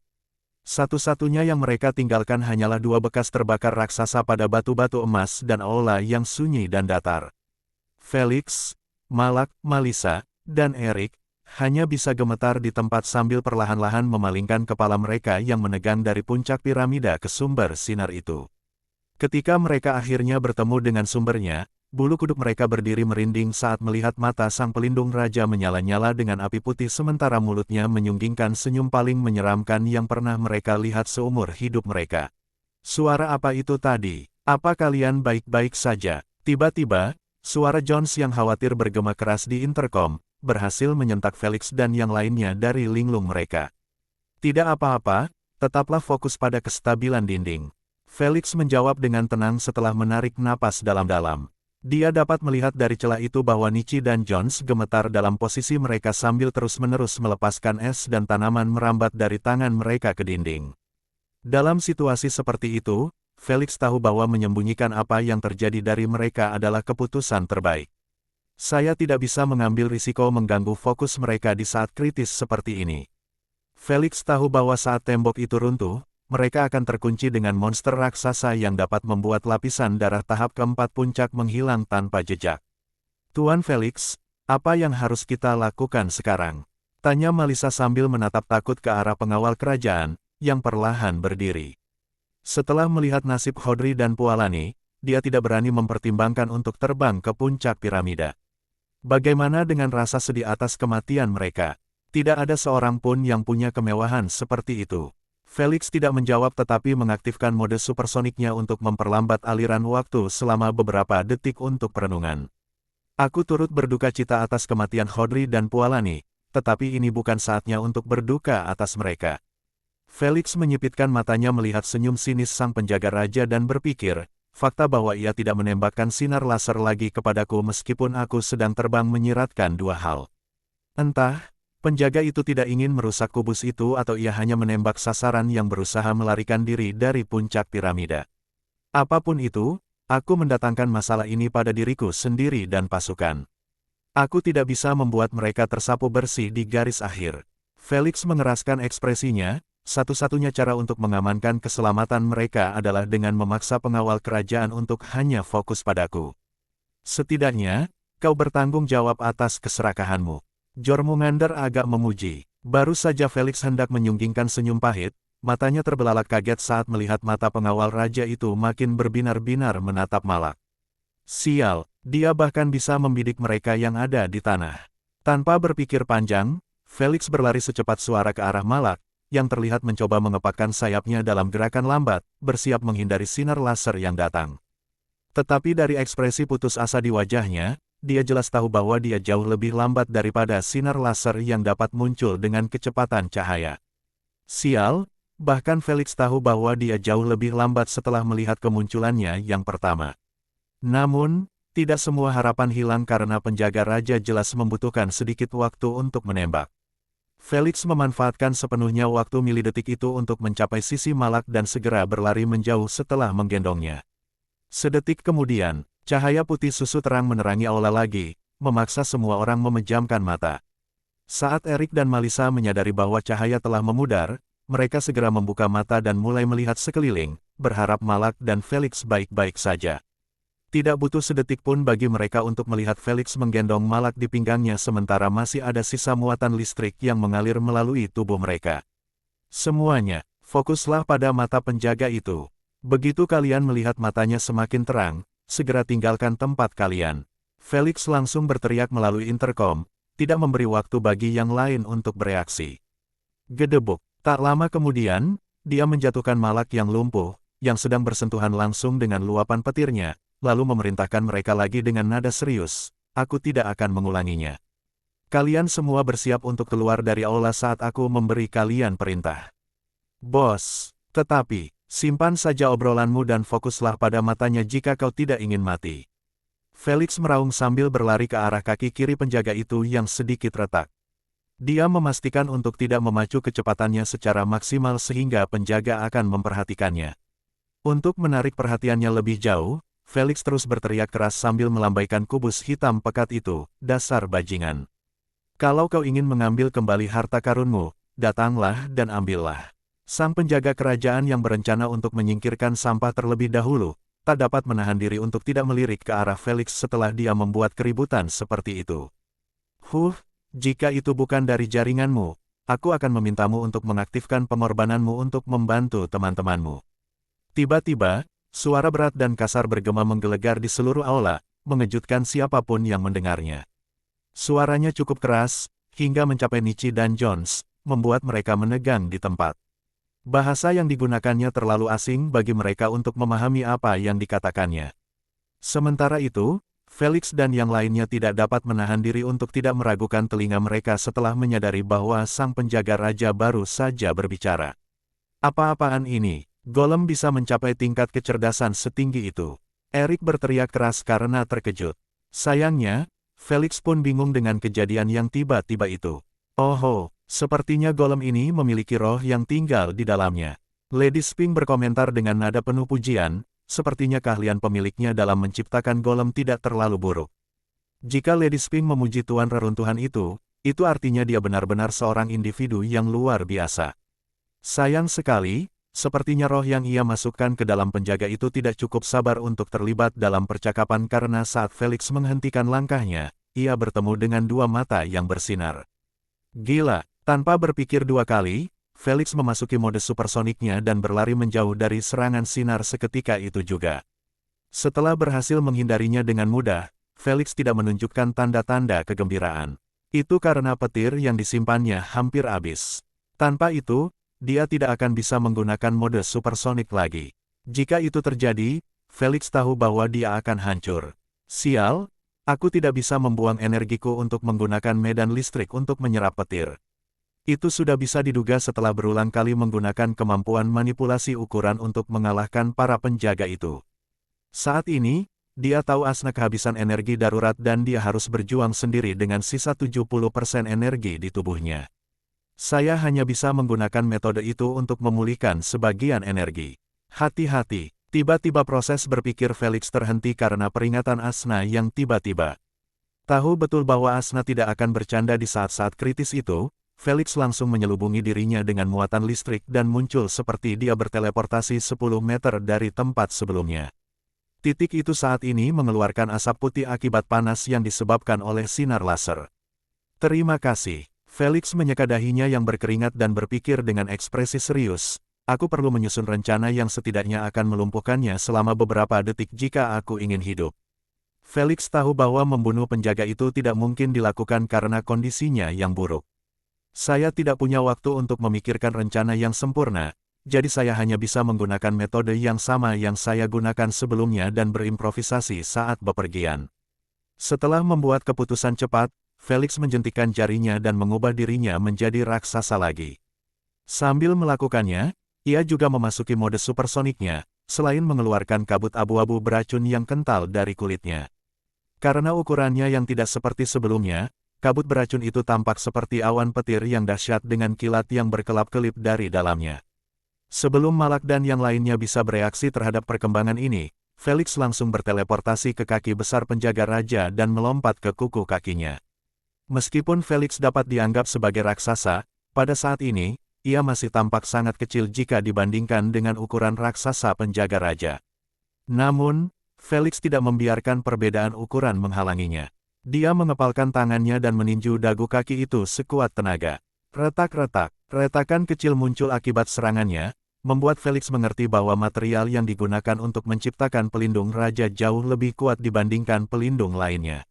Satu-satunya yang mereka tinggalkan hanyalah dua bekas terbakar raksasa pada batu-batu emas dan aula yang sunyi dan datar. Felix, Malak, Malisa, dan Erik, hanya bisa gemetar di tempat sambil perlahan-lahan memalingkan kepala mereka yang menegang dari puncak piramida ke sumber sinar itu. Ketika mereka akhirnya bertemu dengan sumbernya, bulu kuduk mereka berdiri merinding saat melihat mata sang pelindung raja menyala-nyala dengan api putih sementara mulutnya menyunggingkan senyum paling menyeramkan yang pernah mereka lihat seumur hidup mereka. Suara apa itu tadi? Apa kalian baik-baik saja? Tiba-tiba, suara Jones yang khawatir bergema keras di intercom, berhasil menyentak Felix dan yang lainnya dari linglung mereka. Tidak apa-apa, tetaplah fokus pada kestabilan dinding. Felix menjawab dengan tenang setelah menarik napas dalam-dalam. Dia dapat melihat dari celah itu bahwa Nichi dan Jones gemetar dalam posisi mereka sambil terus-menerus melepaskan es dan tanaman merambat dari tangan mereka ke dinding. Dalam situasi seperti itu, Felix tahu bahwa menyembunyikan apa yang terjadi dari mereka adalah keputusan terbaik. Saya tidak bisa mengambil risiko mengganggu fokus mereka di saat kritis seperti ini. Felix tahu bahwa saat tembok itu runtuh, mereka akan terkunci dengan monster raksasa yang dapat membuat lapisan darah tahap keempat puncak menghilang tanpa jejak. Tuan Felix, apa yang harus kita lakukan sekarang? Tanya Malisa sambil menatap takut ke arah pengawal kerajaan, yang perlahan berdiri. Setelah melihat nasib Hodri dan Pualani, dia tidak berani mempertimbangkan untuk terbang ke puncak piramida. Bagaimana dengan rasa sedih atas kematian mereka? Tidak ada seorang pun yang punya kemewahan seperti itu. Felix tidak menjawab tetapi mengaktifkan mode supersoniknya untuk memperlambat aliran waktu selama beberapa detik untuk perenungan. Aku turut berduka cita atas kematian Hodri dan Pualani, tetapi ini bukan saatnya untuk berduka atas mereka. Felix menyipitkan matanya melihat senyum sinis sang penjaga raja dan berpikir, fakta bahwa ia tidak menembakkan sinar laser lagi kepadaku meskipun aku sedang terbang menyiratkan dua hal. Entah, penjaga itu tidak ingin merusak kubus itu atau ia hanya menembak sasaran yang berusaha melarikan diri dari puncak piramida. Apapun itu, aku mendatangkan masalah ini pada diriku sendiri dan pasukan. Aku tidak bisa membuat mereka tersapu bersih di garis akhir. Felix mengeraskan ekspresinya. Satu-satunya cara untuk mengamankan keselamatan mereka adalah dengan memaksa pengawal kerajaan untuk hanya fokus padaku. Setidaknya, kau bertanggung jawab atas keserakahanmu. Jormungandr agak memuji. Baru saja Felix hendak menyunggingkan senyum pahit, matanya terbelalak kaget saat melihat mata pengawal raja itu makin berbinar-binar menatap Malak. Sial, dia bahkan bisa membidik mereka yang ada di tanah. Tanpa berpikir panjang, Felix berlari secepat suara ke arah Malak, yang terlihat mencoba mengepakkan sayapnya dalam gerakan lambat, bersiap menghindari sinar laser yang datang. Tetapi dari ekspresi putus asa di wajahnya, dia jelas tahu bahwa dia jauh lebih lambat daripada sinar laser yang dapat muncul dengan kecepatan cahaya. Sial, bahkan Felix tahu bahwa dia jauh lebih lambat setelah melihat kemunculannya yang pertama. Namun, tidak semua harapan hilang karena penjaga raja jelas membutuhkan sedikit waktu untuk menembak. Felix memanfaatkan sepenuhnya waktu milidetik itu untuk mencapai sisi Malak dan segera berlari menjauh setelah menggendongnya. Sedetik kemudian, cahaya putih susu terang menerangi aula lagi, memaksa semua orang memejamkan mata. Saat Erik dan Malisa menyadari bahwa cahaya telah memudar, mereka segera membuka mata dan mulai melihat sekeliling, berharap Malak dan Felix baik-baik saja. Tidak butuh sedetik pun bagi mereka untuk melihat Felix menggendong Malak di pinggangnya sementara masih ada sisa muatan listrik yang mengalir melalui tubuh mereka. Semuanya, fokuslah pada mata penjaga itu. Begitu kalian melihat matanya semakin terang, segera tinggalkan tempat kalian. Felix langsung berteriak melalui intercom, tidak memberi waktu bagi yang lain untuk bereaksi. Gedebuk, tak lama kemudian, dia menjatuhkan Malak yang lumpuh, yang sedang bersentuhan langsung dengan luapan petirnya, lalu memerintahkan mereka lagi dengan nada serius, aku tidak akan mengulanginya. Kalian semua bersiap untuk keluar dari aula saat aku memberi kalian perintah. Bos, tetapi, simpan saja obrolanmu dan fokuslah pada matanya jika kau tidak ingin mati. Felix meraung sambil berlari ke arah kaki kiri penjaga itu yang sedikit retak. Dia memastikan untuk tidak memacu kecepatannya secara maksimal sehingga penjaga akan memperhatikannya. Untuk menarik perhatiannya lebih jauh, Felix terus berteriak keras sambil melambaikan kubus hitam pekat itu, dasar bajingan. Kalau kau ingin mengambil kembali harta karunmu, datanglah dan ambillah. Sang penjaga kerajaan yang berencana untuk menyingkirkan sampah terlebih dahulu, tak dapat menahan diri untuk tidak melirik ke arah Felix setelah dia membuat keributan seperti itu. Jika itu bukan dari jaringanmu, aku akan memintamu untuk mengaktifkan pengorbananmu untuk membantu teman-temanmu. Tiba-tiba, suara berat dan kasar bergema menggelegar di seluruh aula, mengejutkan siapapun yang mendengarnya. Suaranya cukup keras, hingga mencapai Nichi dan Jones, membuat mereka menegang di tempat. Bahasa yang digunakannya terlalu asing bagi mereka untuk memahami apa yang dikatakannya. Sementara itu, Felix dan yang lainnya tidak dapat menahan diri untuk tidak meragukan telinga mereka setelah menyadari bahwa sang penjaga raja baru saja berbicara. Apa-apaan ini? Golem bisa mencapai tingkat kecerdasan setinggi itu. Erik berteriak keras karena terkejut. Sayangnya, Felix pun bingung dengan kejadian yang tiba-tiba itu. Oh, sepertinya golem ini memiliki roh yang tinggal di dalamnya. Lady Sphinx berkomentar dengan nada penuh pujian, sepertinya keahlian pemiliknya dalam menciptakan golem tidak terlalu buruk. Jika Lady Sphinx memuji Tuan Reruntuhan itu artinya dia benar-benar seorang individu yang luar biasa. Sayang sekali, sepertinya roh yang ia masukkan ke dalam penjaga itu tidak cukup sabar untuk terlibat dalam percakapan karena saat Felix menghentikan langkahnya, ia bertemu dengan dua mata yang bersinar. Gila, tanpa berpikir dua kali, Felix memasuki mode supersoniknya dan berlari menjauh dari serangan sinar seketika itu juga. Setelah berhasil menghindarinya dengan mudah, Felix tidak menunjukkan tanda-tanda kegembiraan. Itu karena petir yang disimpannya hampir habis. Tanpa itu, dia tidak akan bisa menggunakan mode supersonik lagi. Jika itu terjadi, Felix tahu bahwa dia akan hancur. Sial, aku tidak bisa membuang energiku untuk menggunakan medan listrik untuk menyerap petir. Itu sudah bisa diduga setelah berulang kali menggunakan kemampuan manipulasi ukuran untuk mengalahkan para penjaga itu. Saat ini, dia tahu Asna kehabisan energi darurat dan dia harus berjuang sendiri dengan sisa 70% energi di tubuhnya. Saya hanya bisa menggunakan metode itu untuk memulihkan sebagian energi. Hati-hati, tiba-tiba proses berpikir Felix terhenti karena peringatan Asna yang tiba-tiba. Tahu betul bahwa Asna tidak akan bercanda di saat-saat kritis itu, Felix langsung menyelubungi dirinya dengan muatan listrik dan muncul seperti dia berteleportasi 10 meter dari tempat sebelumnya. Titik itu saat ini mengeluarkan asap putih akibat panas yang disebabkan oleh sinar laser. Terima kasih. Felix menyeka dahinya yang berkeringat dan berpikir dengan ekspresi serius. Aku perlu menyusun rencana yang setidaknya akan melumpuhkannya selama beberapa detik jika aku ingin hidup. Felix tahu bahwa membunuh penjaga itu tidak mungkin dilakukan karena kondisinya yang buruk. Saya tidak punya waktu untuk memikirkan rencana yang sempurna, jadi saya hanya bisa menggunakan metode yang sama yang saya gunakan sebelumnya dan berimprovisasi saat bepergian. Setelah membuat keputusan cepat, Felix menjentikan jarinya dan mengubah dirinya menjadi raksasa lagi. Sambil melakukannya, ia juga memasuki mode supersoniknya, selain mengeluarkan kabut abu-abu beracun yang kental dari kulitnya. Karena ukurannya yang tidak seperti sebelumnya, kabut beracun itu tampak seperti awan petir yang dahsyat dengan kilat yang berkelap-kelip dari dalamnya. Sebelum Malak dan yang lainnya bisa bereaksi terhadap perkembangan ini, Felix langsung berteleportasi ke kaki besar penjaga raja dan melompat ke kuku kakinya. Meskipun Felix dapat dianggap sebagai raksasa, pada saat ini, ia masih tampak sangat kecil jika dibandingkan dengan ukuran raksasa penjaga raja. Namun, Felix tidak membiarkan perbedaan ukuran menghalanginya. Dia mengepalkan tangannya dan meninju dagu kaki itu sekuat tenaga. Retak-retak, retakan kecil muncul akibat serangannya, membuat Felix mengerti bahwa material yang digunakan untuk menciptakan pelindung raja jauh lebih kuat dibandingkan pelindung lainnya.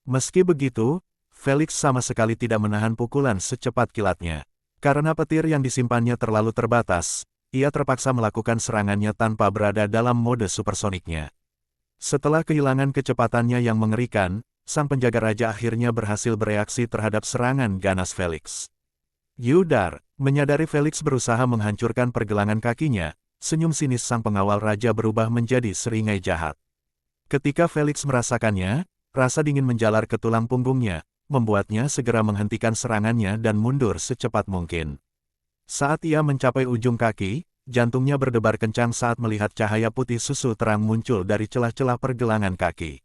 Meski begitu, Felix sama sekali tidak menahan pukulan secepat kilatnya. Karena petir yang disimpannya terlalu terbatas, ia terpaksa melakukan serangannya tanpa berada dalam mode supersoniknya. Setelah kehilangan kecepatannya yang mengerikan, sang penjaga raja akhirnya berhasil bereaksi terhadap serangan ganas Felix. Yudar, menyadari Felix berusaha menghancurkan pergelangan kakinya, senyum sinis sang pengawal raja berubah menjadi seringai jahat. Ketika Felix merasakannya, rasa dingin menjalar ke tulang punggungnya, membuatnya segera menghentikan serangannya dan mundur secepat mungkin. Saat ia mencapai ujung kaki, jantungnya berdebar kencang saat melihat cahaya putih susu terang muncul dari celah-celah pergelangan kaki.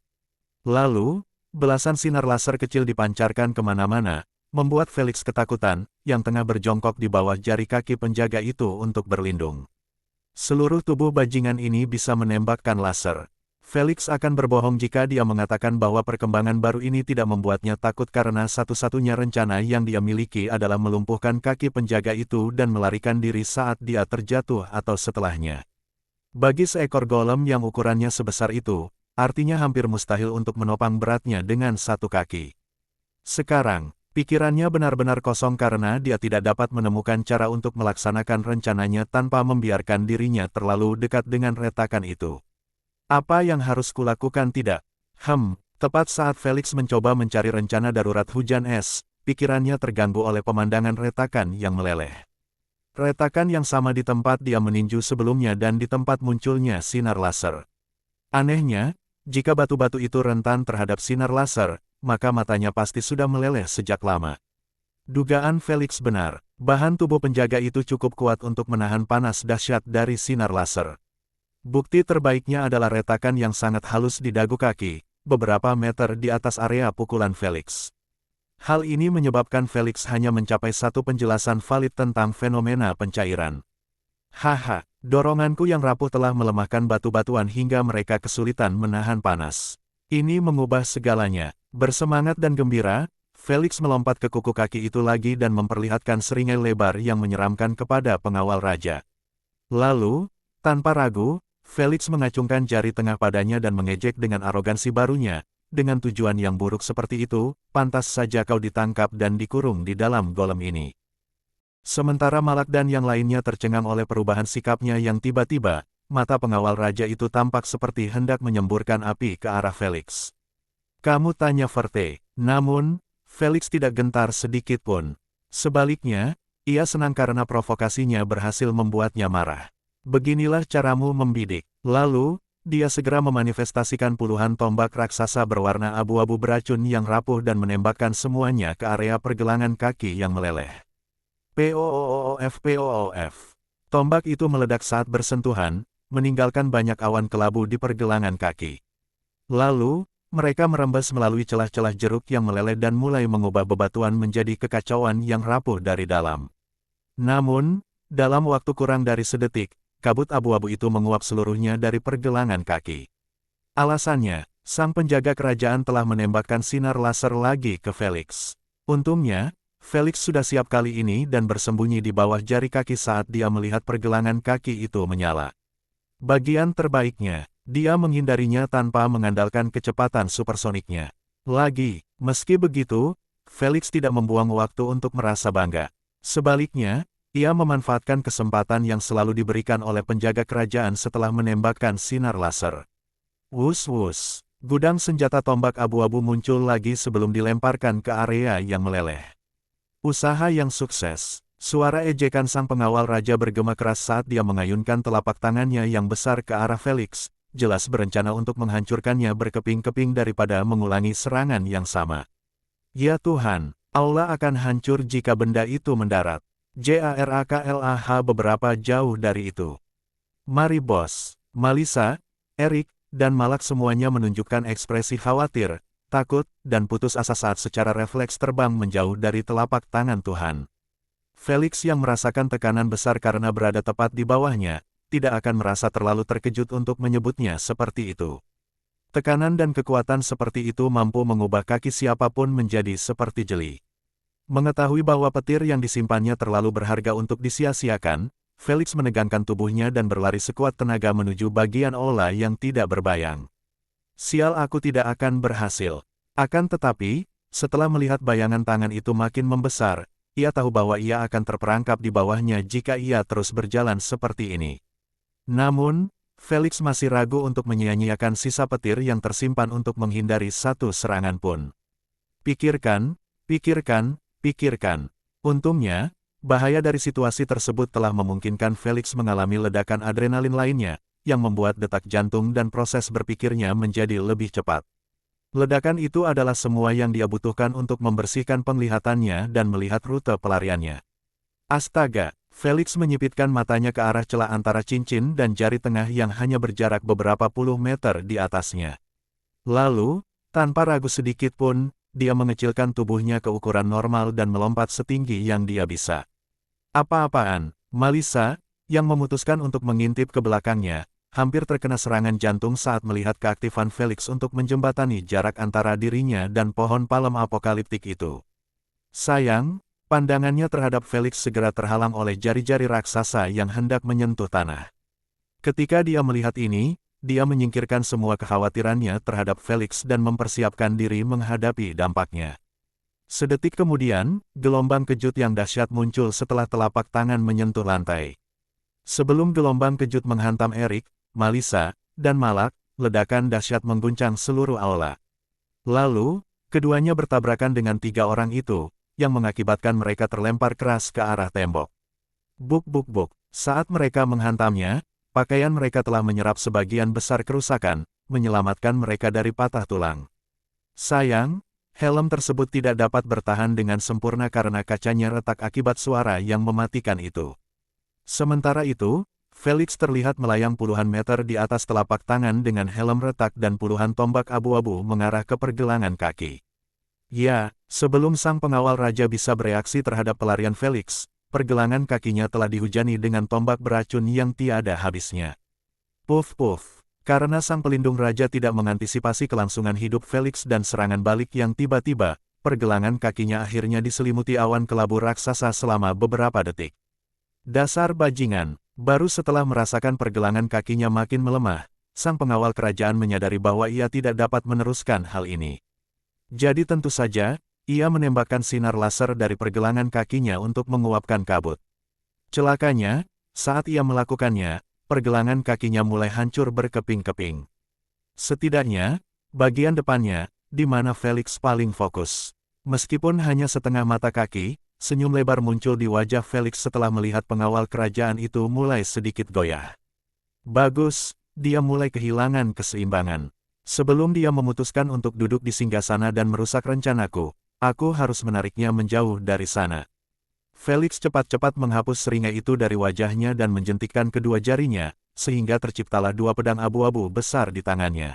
Lalu, belasan sinar laser kecil dipancarkan kemana-mana, membuat Felix ketakutan, yang tengah berjongkok di bawah jari kaki penjaga itu untuk berlindung. Seluruh tubuh bajingan ini bisa menembakkan laser. Felix akan berbohong jika dia mengatakan bahwa perkembangan baru ini tidak membuatnya takut karena satu-satunya rencana yang dia miliki adalah melumpuhkan kaki penjaga itu dan melarikan diri saat dia terjatuh atau setelahnya. Bagi seekor golem yang ukurannya sebesar itu, artinya hampir mustahil untuk menopang beratnya dengan satu kaki. Sekarang, pikirannya benar-benar kosong karena dia tidak dapat menemukan cara untuk melaksanakan rencananya tanpa membiarkan dirinya terlalu dekat dengan retakan itu. Apa yang harus kulakukan tidak? Tepat saat Felix mencoba mencari rencana darurat hujan es, pikirannya terganggu oleh pemandangan retakan yang meleleh. Retakan yang sama di tempat dia meninju sebelumnya dan di tempat munculnya sinar laser. Anehnya, jika batu-batu itu rentan terhadap sinar laser, maka matanya pasti sudah meleleh sejak lama. Dugaan Felix benar, bahan tubuh penjaga itu cukup kuat untuk menahan panas dahsyat dari sinar laser. Bukti terbaiknya adalah retakan yang sangat halus di dagu kaki, beberapa meter di atas area pukulan Felix. Hal ini menyebabkan Felix hanya mencapai satu penjelasan valid tentang fenomena pencairan. Haha, doronganku yang rapuh telah melemahkan batu-batuan hingga mereka kesulitan menahan panas. Ini mengubah segalanya. Bersemangat dan gembira, Felix melompat ke kuku kaki itu lagi dan memperlihatkan seringai lebar yang menyeramkan kepada pengawal raja. Lalu, tanpa ragu, Felix mengacungkan jari tengah padanya dan mengejek dengan arogansi barunya. Dengan tujuan yang buruk seperti itu, pantas saja kau ditangkap dan dikurung di dalam golem ini. Sementara Malak dan yang lainnya tercengang oleh perubahan sikapnya yang tiba-tiba, mata pengawal raja itu tampak seperti hendak menyemburkan api ke arah Felix. Kamu tanya Verte, namun, Felix tidak gentar sedikit pun. Sebaliknya, ia senang karena provokasinya berhasil membuatnya marah. Beginilah caramu membidik. Lalu, dia segera memanifestasikan puluhan tombak raksasa berwarna abu-abu beracun yang rapuh dan menembakkan semuanya ke area pergelangan kaki yang meleleh. Poof. Tombak itu meledak saat bersentuhan, meninggalkan banyak awan kelabu di pergelangan kaki. Lalu, mereka merembes melalui celah-celah jeruk yang meleleh dan mulai mengubah bebatuan menjadi kekacauan yang rapuh dari dalam. Namun, dalam waktu kurang dari sedetik, kabut abu-abu itu menguap seluruhnya dari pergelangan kaki. Alasannya, sang penjaga kerajaan telah menembakkan sinar laser lagi ke Felix. Untungnya, Felix sudah siap kali ini dan bersembunyi di bawah jari kaki saat dia melihat pergelangan kaki itu menyala. Bagian terbaiknya, dia menghindarinya tanpa mengandalkan kecepatan supersoniknya. Meski begitu, Felix tidak membuang waktu untuk merasa bangga. Sebaliknya, ia memanfaatkan kesempatan yang selalu diberikan oleh penjaga kerajaan setelah menembakkan sinar laser. Wus, gudang senjata tombak abu-abu muncul lagi sebelum dilemparkan ke area yang meleleh. Usaha yang sukses. Suara ejekan sang pengawal raja bergema keras saat dia mengayunkan telapak tangannya yang besar ke arah Felix, jelas berencana untuk menghancurkannya berkeping-keping daripada mengulangi serangan yang sama. Ya Tuhan, aula akan hancur jika benda itu mendarat. JARAKLAH beberapa jauh dari itu. Mari bos, Malisa, Erik, dan Malak semuanya menunjukkan ekspresi khawatir, takut, dan putus asa saat secara refleks terbang menjauh dari telapak tangan Tuhan. Felix yang merasakan tekanan besar karena berada tepat di bawahnya, tidak akan merasa terlalu terkejut untuk menyebutnya seperti itu. Tekanan dan kekuatan seperti itu mampu mengubah kaki siapapun menjadi seperti jeli. Mengetahui bahwa petir yang disimpannya terlalu berharga untuk disia-siakan, Felix menegangkan tubuhnya dan berlari sekuat tenaga menuju bagian aula yang tidak berbayang. Sial, aku tidak akan berhasil. Akan tetapi, setelah melihat bayangan tangan itu makin membesar, ia tahu bahwa ia akan terperangkap di bawahnya jika ia terus berjalan seperti ini. Namun, Felix masih ragu untuk menyia-nyiakan sisa petir yang tersimpan untuk menghindari satu serangan pun. Pikirkan. Untungnya, bahaya dari situasi tersebut telah memungkinkan Felix mengalami ledakan adrenalin lainnya, yang membuat detak jantung dan proses berpikirnya menjadi lebih cepat. Ledakan itu adalah semua yang dia butuhkan untuk membersihkan penglihatannya dan melihat rute pelariannya. Astaga, Felix menyipitkan matanya ke arah celah antara cincin dan jari tengah yang hanya berjarak beberapa puluh meter di atasnya. Lalu, tanpa ragu sedikit pun, dia mengecilkan tubuhnya ke ukuran normal dan melompat setinggi yang dia bisa. Apa-apaan, Malisa, yang memutuskan untuk mengintip ke belakangnya, hampir terkena serangan jantung saat melihat keaktifan Felix untuk menjembatani jarak antara dirinya dan pohon palem apokaliptik itu. Sayang, pandangannya terhadap Felix segera terhalang oleh jari-jari raksasa yang hendak menyentuh tanah. Ketika dia melihat ini, dia menyingkirkan semua kekhawatirannya terhadap Felix dan mempersiapkan diri menghadapi dampaknya. Sedetik kemudian, gelombang kejut yang dahsyat muncul setelah telapak tangan menyentuh lantai. Sebelum gelombang kejut menghantam Erik, Malisa, dan Malak, ledakan dahsyat mengguncang seluruh aula. Lalu, keduanya bertabrakan dengan 3 orang itu, yang mengakibatkan mereka terlempar keras ke arah tembok. Buk buk buk, saat mereka menghantamnya, pakaian mereka telah menyerap sebagian besar kerusakan, menyelamatkan mereka dari patah tulang. Sayang, helm tersebut tidak dapat bertahan dengan sempurna karena kacanya retak akibat suara yang mematikan itu. Sementara itu, Felix terlihat melayang puluhan meter di atas telapak tangan dengan helm retak dan puluhan tombak abu-abu mengarah ke pergelangan kaki. Ya, sebelum sang pengawal raja bisa bereaksi terhadap pelarian Felix, pergelangan kakinya telah dihujani dengan tombak beracun yang tiada habisnya. Puff puff. Karena sang pelindung raja tidak mengantisipasi kelangsungan hidup Felix dan serangan balik yang tiba-tiba, pergelangan kakinya akhirnya diselimuti awan kelabu raksasa selama beberapa detik. Dasar bajingan, baru setelah merasakan pergelangan kakinya makin melemah, sang pengawal kerajaan menyadari bahwa ia tidak dapat meneruskan hal ini. Jadi tentu saja, ia menembakkan sinar laser dari pergelangan kakinya untuk menguapkan kabut. Celakanya, saat ia melakukannya, pergelangan kakinya mulai hancur berkeping-keping. Setidaknya, bagian depannya, di mana Felix paling fokus. Meskipun hanya setengah mata kaki, senyum lebar muncul di wajah Felix setelah melihat pengawal kerajaan itu mulai sedikit goyah. Bagus, dia mulai kehilangan keseimbangan. Sebelum dia memutuskan untuk duduk di singgasana dan merusak rencanaku, aku harus menariknya menjauh dari sana. Felix cepat-cepat menghapus seringai itu dari wajahnya dan menjentikkan kedua jarinya, sehingga terciptalah 2 pedang abu-abu besar di tangannya.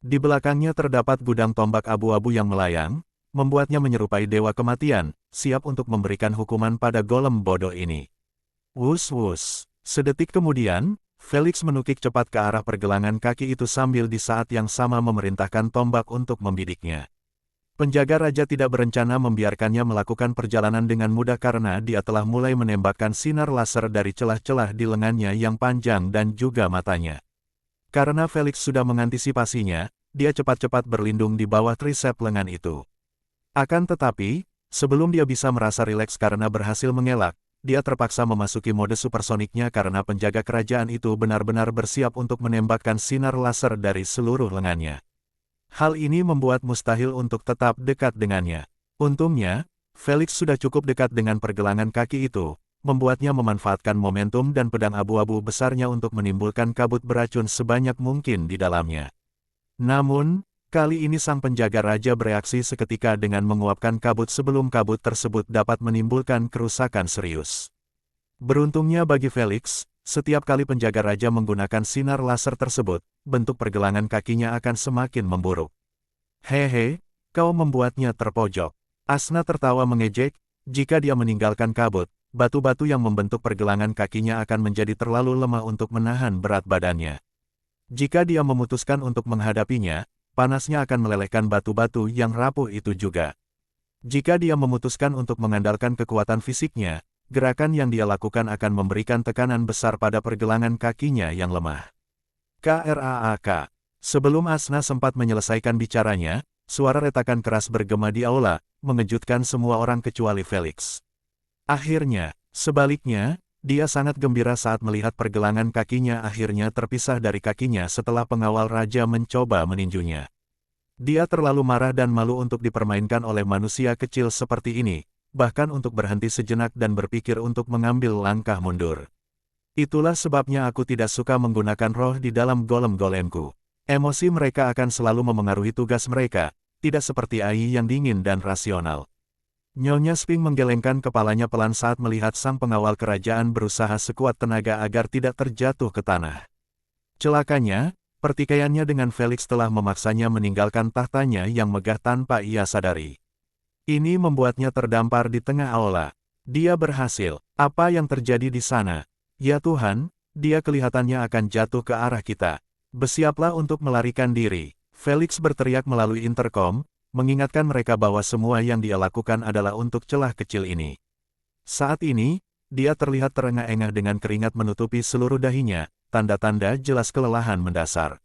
Di belakangnya terdapat gudang tombak abu-abu yang melayang, membuatnya menyerupai dewa kematian, siap untuk memberikan hukuman pada golem bodoh ini. Wus-wus. Sedetik kemudian, Felix menukik cepat ke arah pergelangan kaki itu sambil di saat yang sama memerintahkan tombak untuk membidiknya. Penjaga raja tidak berencana membiarkannya melakukan perjalanan dengan mudah karena dia telah mulai menembakkan sinar laser dari celah-celah di lengannya yang panjang dan juga matanya. Karena Felix sudah mengantisipasinya, dia cepat-cepat berlindung di bawah trisep lengan itu. Akan tetapi, sebelum dia bisa merasa rileks karena berhasil mengelak, dia terpaksa memasuki mode supersoniknya karena penjaga kerajaan itu benar-benar bersiap untuk menembakkan sinar laser dari seluruh lengannya. Hal ini membuat mustahil untuk tetap dekat dengannya. Untungnya, Felix sudah cukup dekat dengan pergelangan kaki itu, membuatnya memanfaatkan momentum dan pedang abu-abu besarnya untuk menimbulkan kabut beracun sebanyak mungkin di dalamnya. Namun, kali ini sang penjaga raja bereaksi seketika dengan menguapkan kabut sebelum kabut tersebut dapat menimbulkan kerusakan serius. Beruntungnya bagi Felix, setiap kali penjaga raja menggunakan sinar laser tersebut, bentuk pergelangan kakinya akan semakin memburuk. Hehe, kau membuatnya terpojok. Asna tertawa mengejek, jika dia meninggalkan kabut, batu-batu yang membentuk pergelangan kakinya akan menjadi terlalu lemah untuk menahan berat badannya. Jika dia memutuskan untuk menghadapinya, panasnya akan melelehkan batu-batu yang rapuh itu juga. Jika dia memutuskan untuk mengandalkan kekuatan fisiknya, gerakan yang dia lakukan akan memberikan tekanan besar pada pergelangan kakinya yang lemah. KRAAK. Sebelum Asna sempat menyelesaikan bicaranya, suara retakan keras bergema di aula, mengejutkan semua orang kecuali Felix. Akhirnya, sebaliknya, dia sangat gembira saat melihat pergelangan kakinya akhirnya terpisah dari kakinya setelah pengawal raja mencoba meninjunya. Dia terlalu marah dan malu untuk dipermainkan oleh manusia kecil seperti ini, bahkan untuk berhenti sejenak dan berpikir untuk mengambil langkah mundur. Itulah sebabnya aku tidak suka menggunakan roh di dalam golem-golemku. Emosi mereka akan selalu memengaruhi tugas mereka, tidak seperti Ai yang dingin dan rasional. Nyonya Sping menggelengkan kepalanya pelan saat melihat sang pengawal kerajaan berusaha sekuat tenaga agar tidak terjatuh ke tanah. Celakanya, pertikaiannya dengan Felix telah memaksanya meninggalkan tahtanya yang megah tanpa ia sadari. Ini membuatnya terdampar di tengah aula. Dia berhasil. Apa yang terjadi di sana? Ya Tuhan, Dia kelihatannya akan jatuh ke arah kita. Bersiaplah untuk melarikan diri. Felix berteriak melalui intercom, mengingatkan mereka bahwa semua yang dia lakukan adalah untuk celah kecil ini. Saat ini, dia terlihat terengah-engah dengan keringat menutupi seluruh dahinya, tanda-tanda jelas kelelahan mendasar.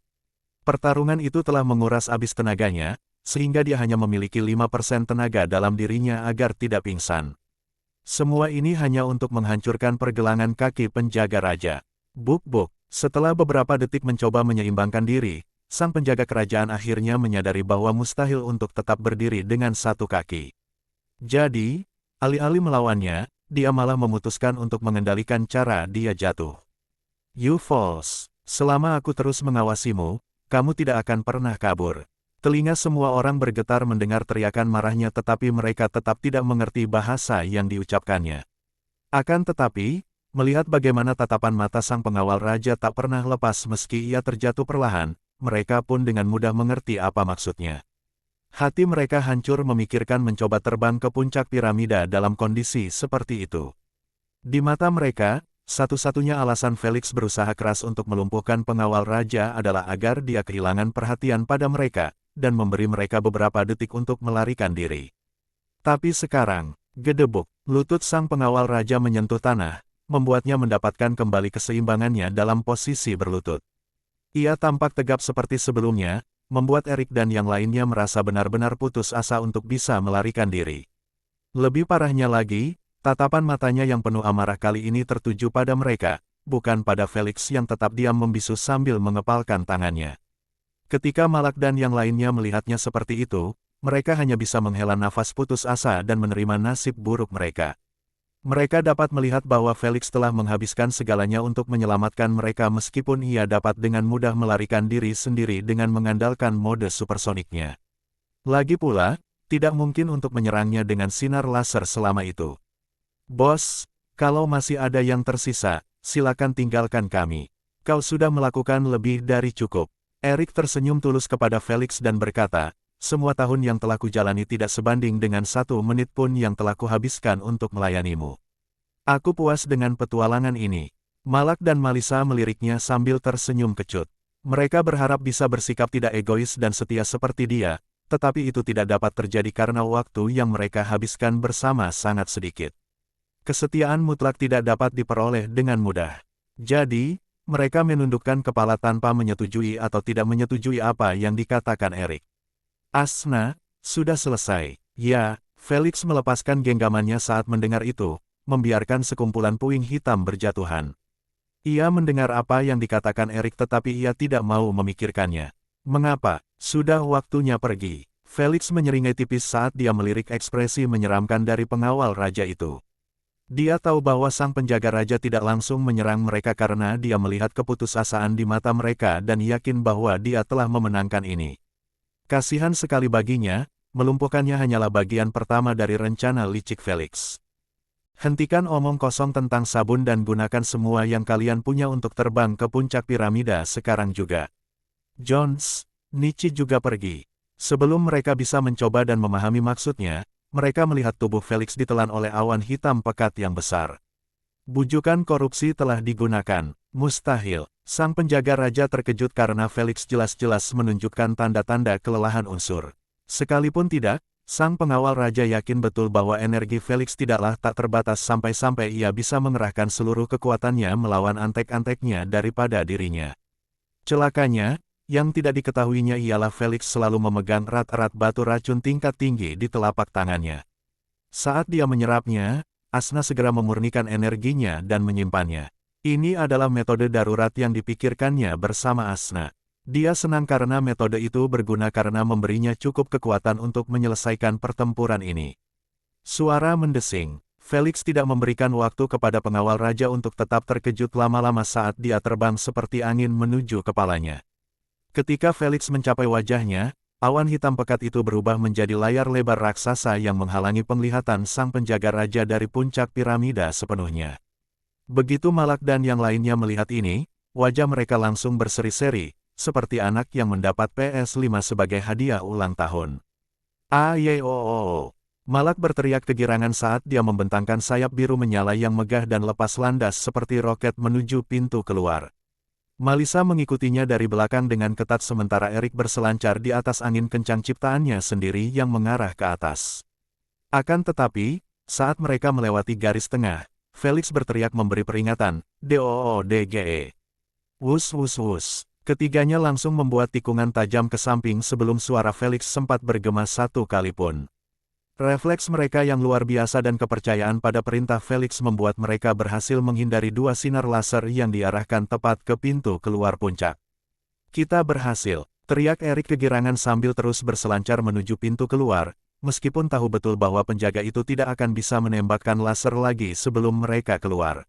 Pertarungan itu telah menguras habis tenaganya, sehingga dia hanya memiliki 5% tenaga dalam dirinya agar tidak pingsan. Semua ini hanya untuk menghancurkan pergelangan kaki penjaga raja. Buk-buk, setelah beberapa detik mencoba menyeimbangkan diri, sang penjaga kerajaan akhirnya menyadari bahwa mustahil untuk tetap berdiri dengan satu kaki. Jadi, alih-alih melawannya, dia malah memutuskan untuk mengendalikan cara dia jatuh. You false, selama aku terus mengawasimu, kamu tidak akan pernah kabur. Telinga semua orang bergetar mendengar teriakan marahnya tetapi mereka tetap tidak mengerti bahasa yang diucapkannya. Akan tetapi, melihat bagaimana tatapan mata sang pengawal raja tak pernah lepas meski ia terjatuh perlahan, mereka pun dengan mudah mengerti apa maksudnya. Hati mereka hancur memikirkan mencoba terbang ke puncak piramida dalam kondisi seperti itu. Di mata mereka, satu-satunya alasan Felix berusaha keras untuk melumpuhkan pengawal raja adalah agar dia kehilangan perhatian pada mereka, dan memberi mereka beberapa detik untuk melarikan diri. Tapi sekarang, gedebuk, lutut sang pengawal raja menyentuh tanah, membuatnya mendapatkan kembali keseimbangannya dalam posisi berlutut. Ia tampak tegap seperti sebelumnya, membuat Erik dan yang lainnya merasa benar-benar putus asa untuk bisa melarikan diri. Lebih parahnya lagi, tatapan matanya yang penuh amarah kali ini tertuju pada mereka, bukan pada Felix yang tetap diam membisu sambil mengepalkan tangannya. Ketika Malak dan yang lainnya melihatnya seperti itu, mereka hanya bisa menghela nafas putus asa dan menerima nasib buruk mereka. Mereka dapat melihat bahwa Felix telah menghabiskan segalanya untuk menyelamatkan mereka meskipun ia dapat dengan mudah melarikan diri sendiri dengan mengandalkan mode supersoniknya. Lagi pula, tidak mungkin untuk menyerangnya dengan sinar laser selama itu. Bos, kalau masih ada yang tersisa, silakan tinggalkan kami. Kau sudah melakukan lebih dari cukup. Erik tersenyum tulus kepada Felix dan berkata, semua tahun yang telah kujalani tidak sebanding dengan 1 menit pun yang telah kuhabiskan untuk melayanimu. Aku puas dengan petualangan ini. Malak dan Malisa meliriknya sambil tersenyum kecut. Mereka berharap bisa bersikap tidak egois dan setia seperti dia, tetapi itu tidak dapat terjadi karena waktu yang mereka habiskan bersama sangat sedikit. Kesetiaan mutlak tidak dapat diperoleh dengan mudah. Jadi, mereka menundukkan kepala tanpa menyetujui atau tidak menyetujui apa yang dikatakan Erik. Asna, sudah selesai. Ya, Felix melepaskan genggamannya saat mendengar itu, membiarkan sekumpulan puing hitam berjatuhan. Ia mendengar apa yang dikatakan Erik tetapi ia tidak mau memikirkannya. Mengapa? Sudah waktunya pergi. Felix menyeringai tipis saat dia melirik ekspresi menyeramkan dari pengawal raja itu. Dia tahu bahwa sang penjaga raja tidak langsung menyerang mereka karena dia melihat keputusasaan di mata mereka dan yakin bahwa dia telah memenangkan ini. Kasihan sekali baginya, melumpuhkannya hanyalah bagian pertama dari rencana licik Felix. Hentikan omong kosong tentang sabun dan gunakan semua yang kalian punya untuk terbang ke puncak piramida sekarang juga. Jones, Nichi juga pergi. Sebelum mereka bisa mencoba dan memahami maksudnya, mereka melihat tubuh Felix ditelan oleh awan hitam pekat yang besar. Bujukan korupsi telah digunakan. Mustahil. Sang penjaga raja terkejut karena Felix jelas-jelas menunjukkan tanda-tanda kelelahan unsur. Sekalipun tidak, sang pengawal raja yakin betul bahwa energi Felix tidaklah tak terbatas sampai-sampai ia bisa mengerahkan seluruh kekuatannya melawan antek-anteknya daripada dirinya. Celakanya, yang tidak diketahuinya ialah Felix selalu memegang erat-erat batu racun tingkat tinggi di telapak tangannya. Saat dia menyerapnya, Asna segera memurnikan energinya dan menyimpannya. Ini adalah metode darurat yang dipikirkannya bersama Asna. Dia senang karena metode itu berguna karena memberinya cukup kekuatan untuk menyelesaikan pertempuran ini. Suara mendesing. Felix tidak memberikan waktu kepada pengawal raja untuk tetap terkejut lama-lama saat dia terbang seperti angin menuju kepalanya. Ketika Felix mencapai wajahnya, awan hitam pekat itu berubah menjadi layar lebar raksasa yang menghalangi penglihatan sang penjaga raja dari puncak piramida sepenuhnya. Begitu Malak dan yang lainnya melihat ini, wajah mereka langsung berseri-seri, seperti anak yang mendapat PS5 sebagai hadiah ulang tahun. Ayo! Malak berteriak kegirangan saat dia membentangkan sayap biru menyala yang megah dan lepas landas seperti roket menuju pintu keluar. Malisa mengikutinya dari belakang dengan ketat sementara Erik berselancar di atas angin kencang ciptaannya sendiri yang mengarah ke atas. Akan tetapi, saat mereka melewati garis tengah, Felix berteriak memberi peringatan, DOODGE. Wus wus wus. Ketiganya langsung membuat tikungan tajam ke samping sebelum suara Felix sempat bergema satu kali pun. Refleks mereka yang luar biasa dan kepercayaan pada perintah Felix membuat mereka berhasil menghindari dua sinar laser yang diarahkan tepat ke pintu keluar puncak. Kita berhasil, teriak Erik kegirangan sambil terus berselancar menuju pintu keluar, meskipun tahu betul bahwa penjaga itu tidak akan bisa menembakkan laser lagi sebelum mereka keluar.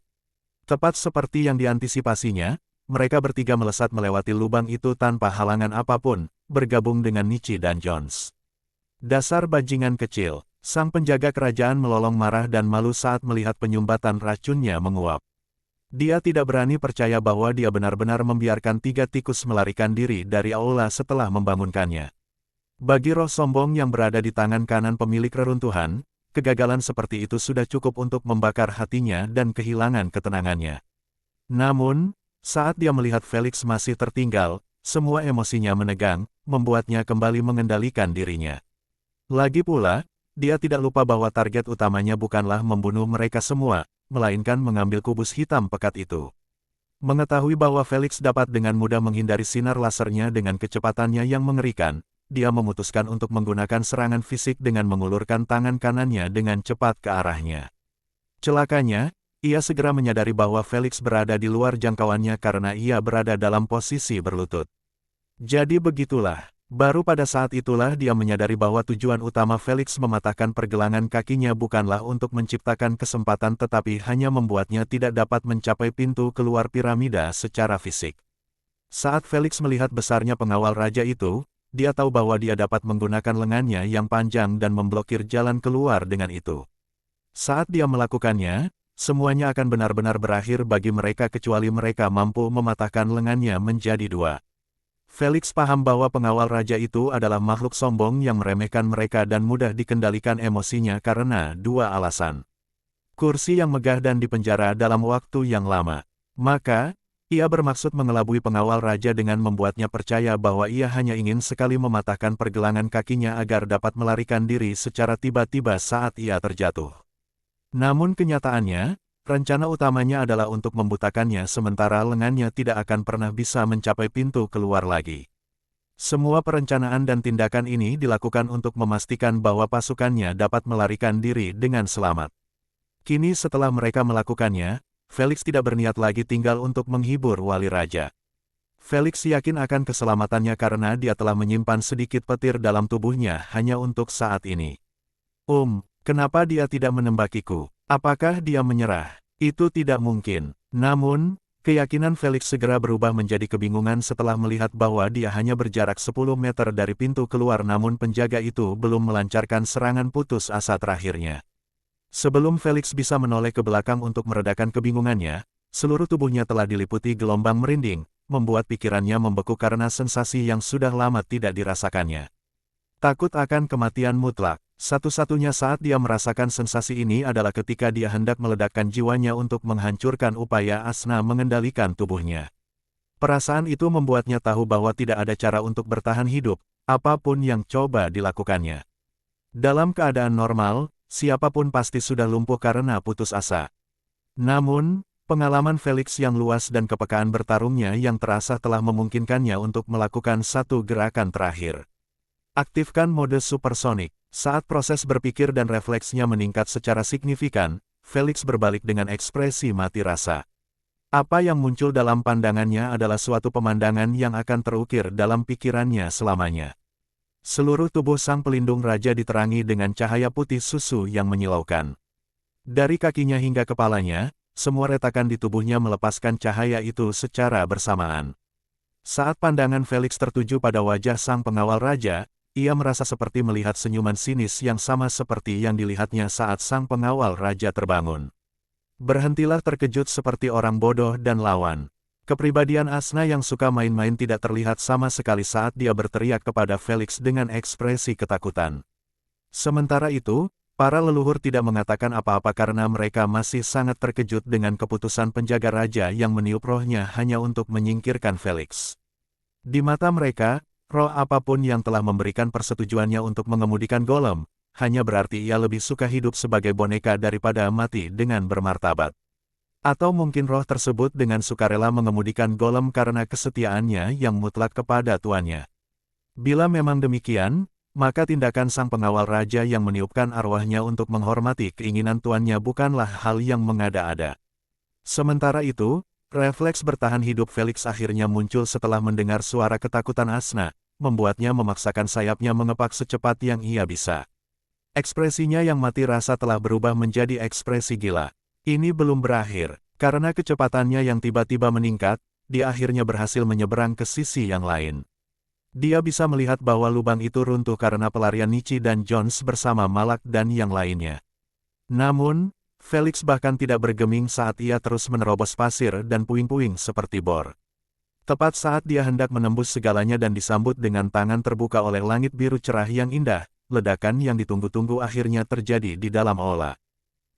Tepat seperti yang diantisipasinya, mereka bertiga melesat melewati lubang itu tanpa halangan apapun, bergabung dengan Nichi dan Jones. Dasar bajingan kecil, sang penjaga kerajaan melolong marah dan malu saat melihat penyumbatan racunnya menguap. Dia tidak berani percaya bahwa dia benar-benar membiarkan tiga tikus melarikan diri dari aula setelah membangunkannya. Bagi roh sombong yang berada di tangan kanan pemilik reruntuhan, kegagalan seperti itu sudah cukup untuk membakar hatinya dan kehilangan ketenangannya. Namun, saat dia melihat Felix masih tertinggal, semua emosinya menegang, membuatnya kembali mengendalikan dirinya. Lagi pula, dia tidak lupa bahwa target utamanya bukanlah membunuh mereka semua, melainkan mengambil kubus hitam pekat itu. Mengetahui bahwa Felix dapat dengan mudah menghindari sinar lasernya dengan kecepatannya yang mengerikan, dia memutuskan untuk menggunakan serangan fisik dengan mengulurkan tangan kanannya dengan cepat ke arahnya. Celakanya, ia segera menyadari bahwa Felix berada di luar jangkauannya karena ia berada dalam posisi berlutut. Jadi begitulah. Baru pada saat itulah dia menyadari bahwa tujuan utama Felix mematahkan pergelangan kakinya bukanlah untuk menciptakan kesempatan tetapi hanya membuatnya tidak dapat mencapai pintu keluar piramida secara fisik. Saat Felix melihat besarnya pengawal raja itu, dia tahu bahwa dia dapat menggunakan lengannya yang panjang dan memblokir jalan keluar dengan itu. Saat dia melakukannya, semuanya akan benar-benar berakhir bagi mereka kecuali mereka mampu mematahkan lengannya menjadi dua. Felix paham bahwa pengawal raja itu adalah makhluk sombong yang meremehkan mereka dan mudah dikendalikan emosinya karena dua alasan. Kursi yang megah dan dipenjara dalam waktu yang lama. Maka, ia bermaksud mengelabui pengawal raja dengan membuatnya percaya bahwa ia hanya ingin sekali mematahkan pergelangan kakinya agar dapat melarikan diri secara tiba-tiba saat ia terjatuh. Namun kenyataannya, rencana utamanya adalah untuk membutakannya sementara lengannya tidak akan pernah bisa mencapai pintu keluar lagi. Semua perencanaan dan tindakan ini dilakukan untuk memastikan bahwa pasukannya dapat melarikan diri dengan selamat. Kini setelah mereka melakukannya, Felix tidak berniat lagi tinggal untuk menghibur wali raja. Felix yakin akan keselamatannya karena dia telah menyimpan sedikit petir dalam tubuhnya hanya untuk saat ini. Kenapa dia tidak menembakiku? Apakah dia menyerah? Itu tidak mungkin. Namun, keyakinan Felix segera berubah menjadi kebingungan setelah melihat bahwa dia hanya berjarak 10 meter dari pintu keluar namun penjaga itu belum melancarkan serangan putus asa terakhirnya. Sebelum Felix bisa menoleh ke belakang untuk meredakan kebingungannya, seluruh tubuhnya telah diliputi gelombang merinding, membuat pikirannya membeku karena sensasi yang sudah lama tidak dirasakannya. Takut akan kematian mutlak. Satu-satunya saat dia merasakan sensasi ini adalah ketika dia hendak meledakkan jiwanya untuk menghancurkan upaya Asna mengendalikan tubuhnya. Perasaan itu membuatnya tahu bahwa tidak ada cara untuk bertahan hidup, apapun yang coba dilakukannya. Dalam keadaan normal, siapapun pasti sudah lumpuh karena putus asa. Namun, pengalaman Felix yang luas dan kepekaan bertarungnya yang terasa telah memungkinkannya untuk melakukan satu gerakan terakhir. Aktifkan mode supersonik. Saat proses berpikir dan refleksnya meningkat secara signifikan, Felix berbalik dengan ekspresi mati rasa. Apa yang muncul dalam pandangannya adalah suatu pemandangan yang akan terukir dalam pikirannya selamanya. Seluruh tubuh sang pelindung raja diterangi dengan cahaya putih susu yang menyilaukan. Dari kakinya hingga kepalanya, semua retakan di tubuhnya melepaskan cahaya itu secara bersamaan. Saat pandangan Felix tertuju pada wajah sang pengawal raja, ia merasa seperti melihat senyuman sinis yang sama seperti yang dilihatnya saat sang pengawal raja terbangun. Berhentilah terkejut seperti orang bodoh dan lawan. Kepribadian Asna yang suka main-main tidak terlihat sama sekali saat dia berteriak kepada Felix dengan ekspresi ketakutan. Sementara itu, Para leluhur tidak mengatakan apa-apa karena mereka masih sangat terkejut dengan keputusan penjaga raja yang meniup rohnya hanya untuk menyingkirkan Felix. Di mata mereka, roh apapun yang telah memberikan persetujuannya untuk mengemudikan golem, hanya berarti ia lebih suka hidup sebagai boneka daripada mati dengan bermartabat. Atau mungkin roh tersebut dengan sukarela mengemudikan golem karena kesetiaannya yang mutlak kepada tuannya. Bila memang demikian, maka tindakan sang pengawal raja yang meniupkan arwahnya untuk menghormati keinginan tuannya bukanlah hal yang mengada-ada. Sementara itu, refleks bertahan hidup Felix akhirnya muncul setelah mendengar suara ketakutan Asna, membuatnya memaksakan sayapnya mengepak secepat yang ia bisa. Ekspresinya yang mati rasa telah berubah menjadi ekspresi gila. Ini belum berakhir, karena kecepatannya yang tiba-tiba meningkat, dia akhirnya berhasil menyeberang ke sisi yang lain. Dia bisa melihat bahwa lubang itu runtuh karena pelarian Nichi dan Jones bersama Malak dan yang lainnya. Namun, Felix bahkan tidak bergeming saat ia terus menerobos pasir dan puing-puing seperti bor. Tepat saat dia hendak menembus segalanya dan disambut dengan tangan terbuka oleh langit biru cerah yang indah, ledakan yang ditunggu-tunggu akhirnya terjadi di dalam aula.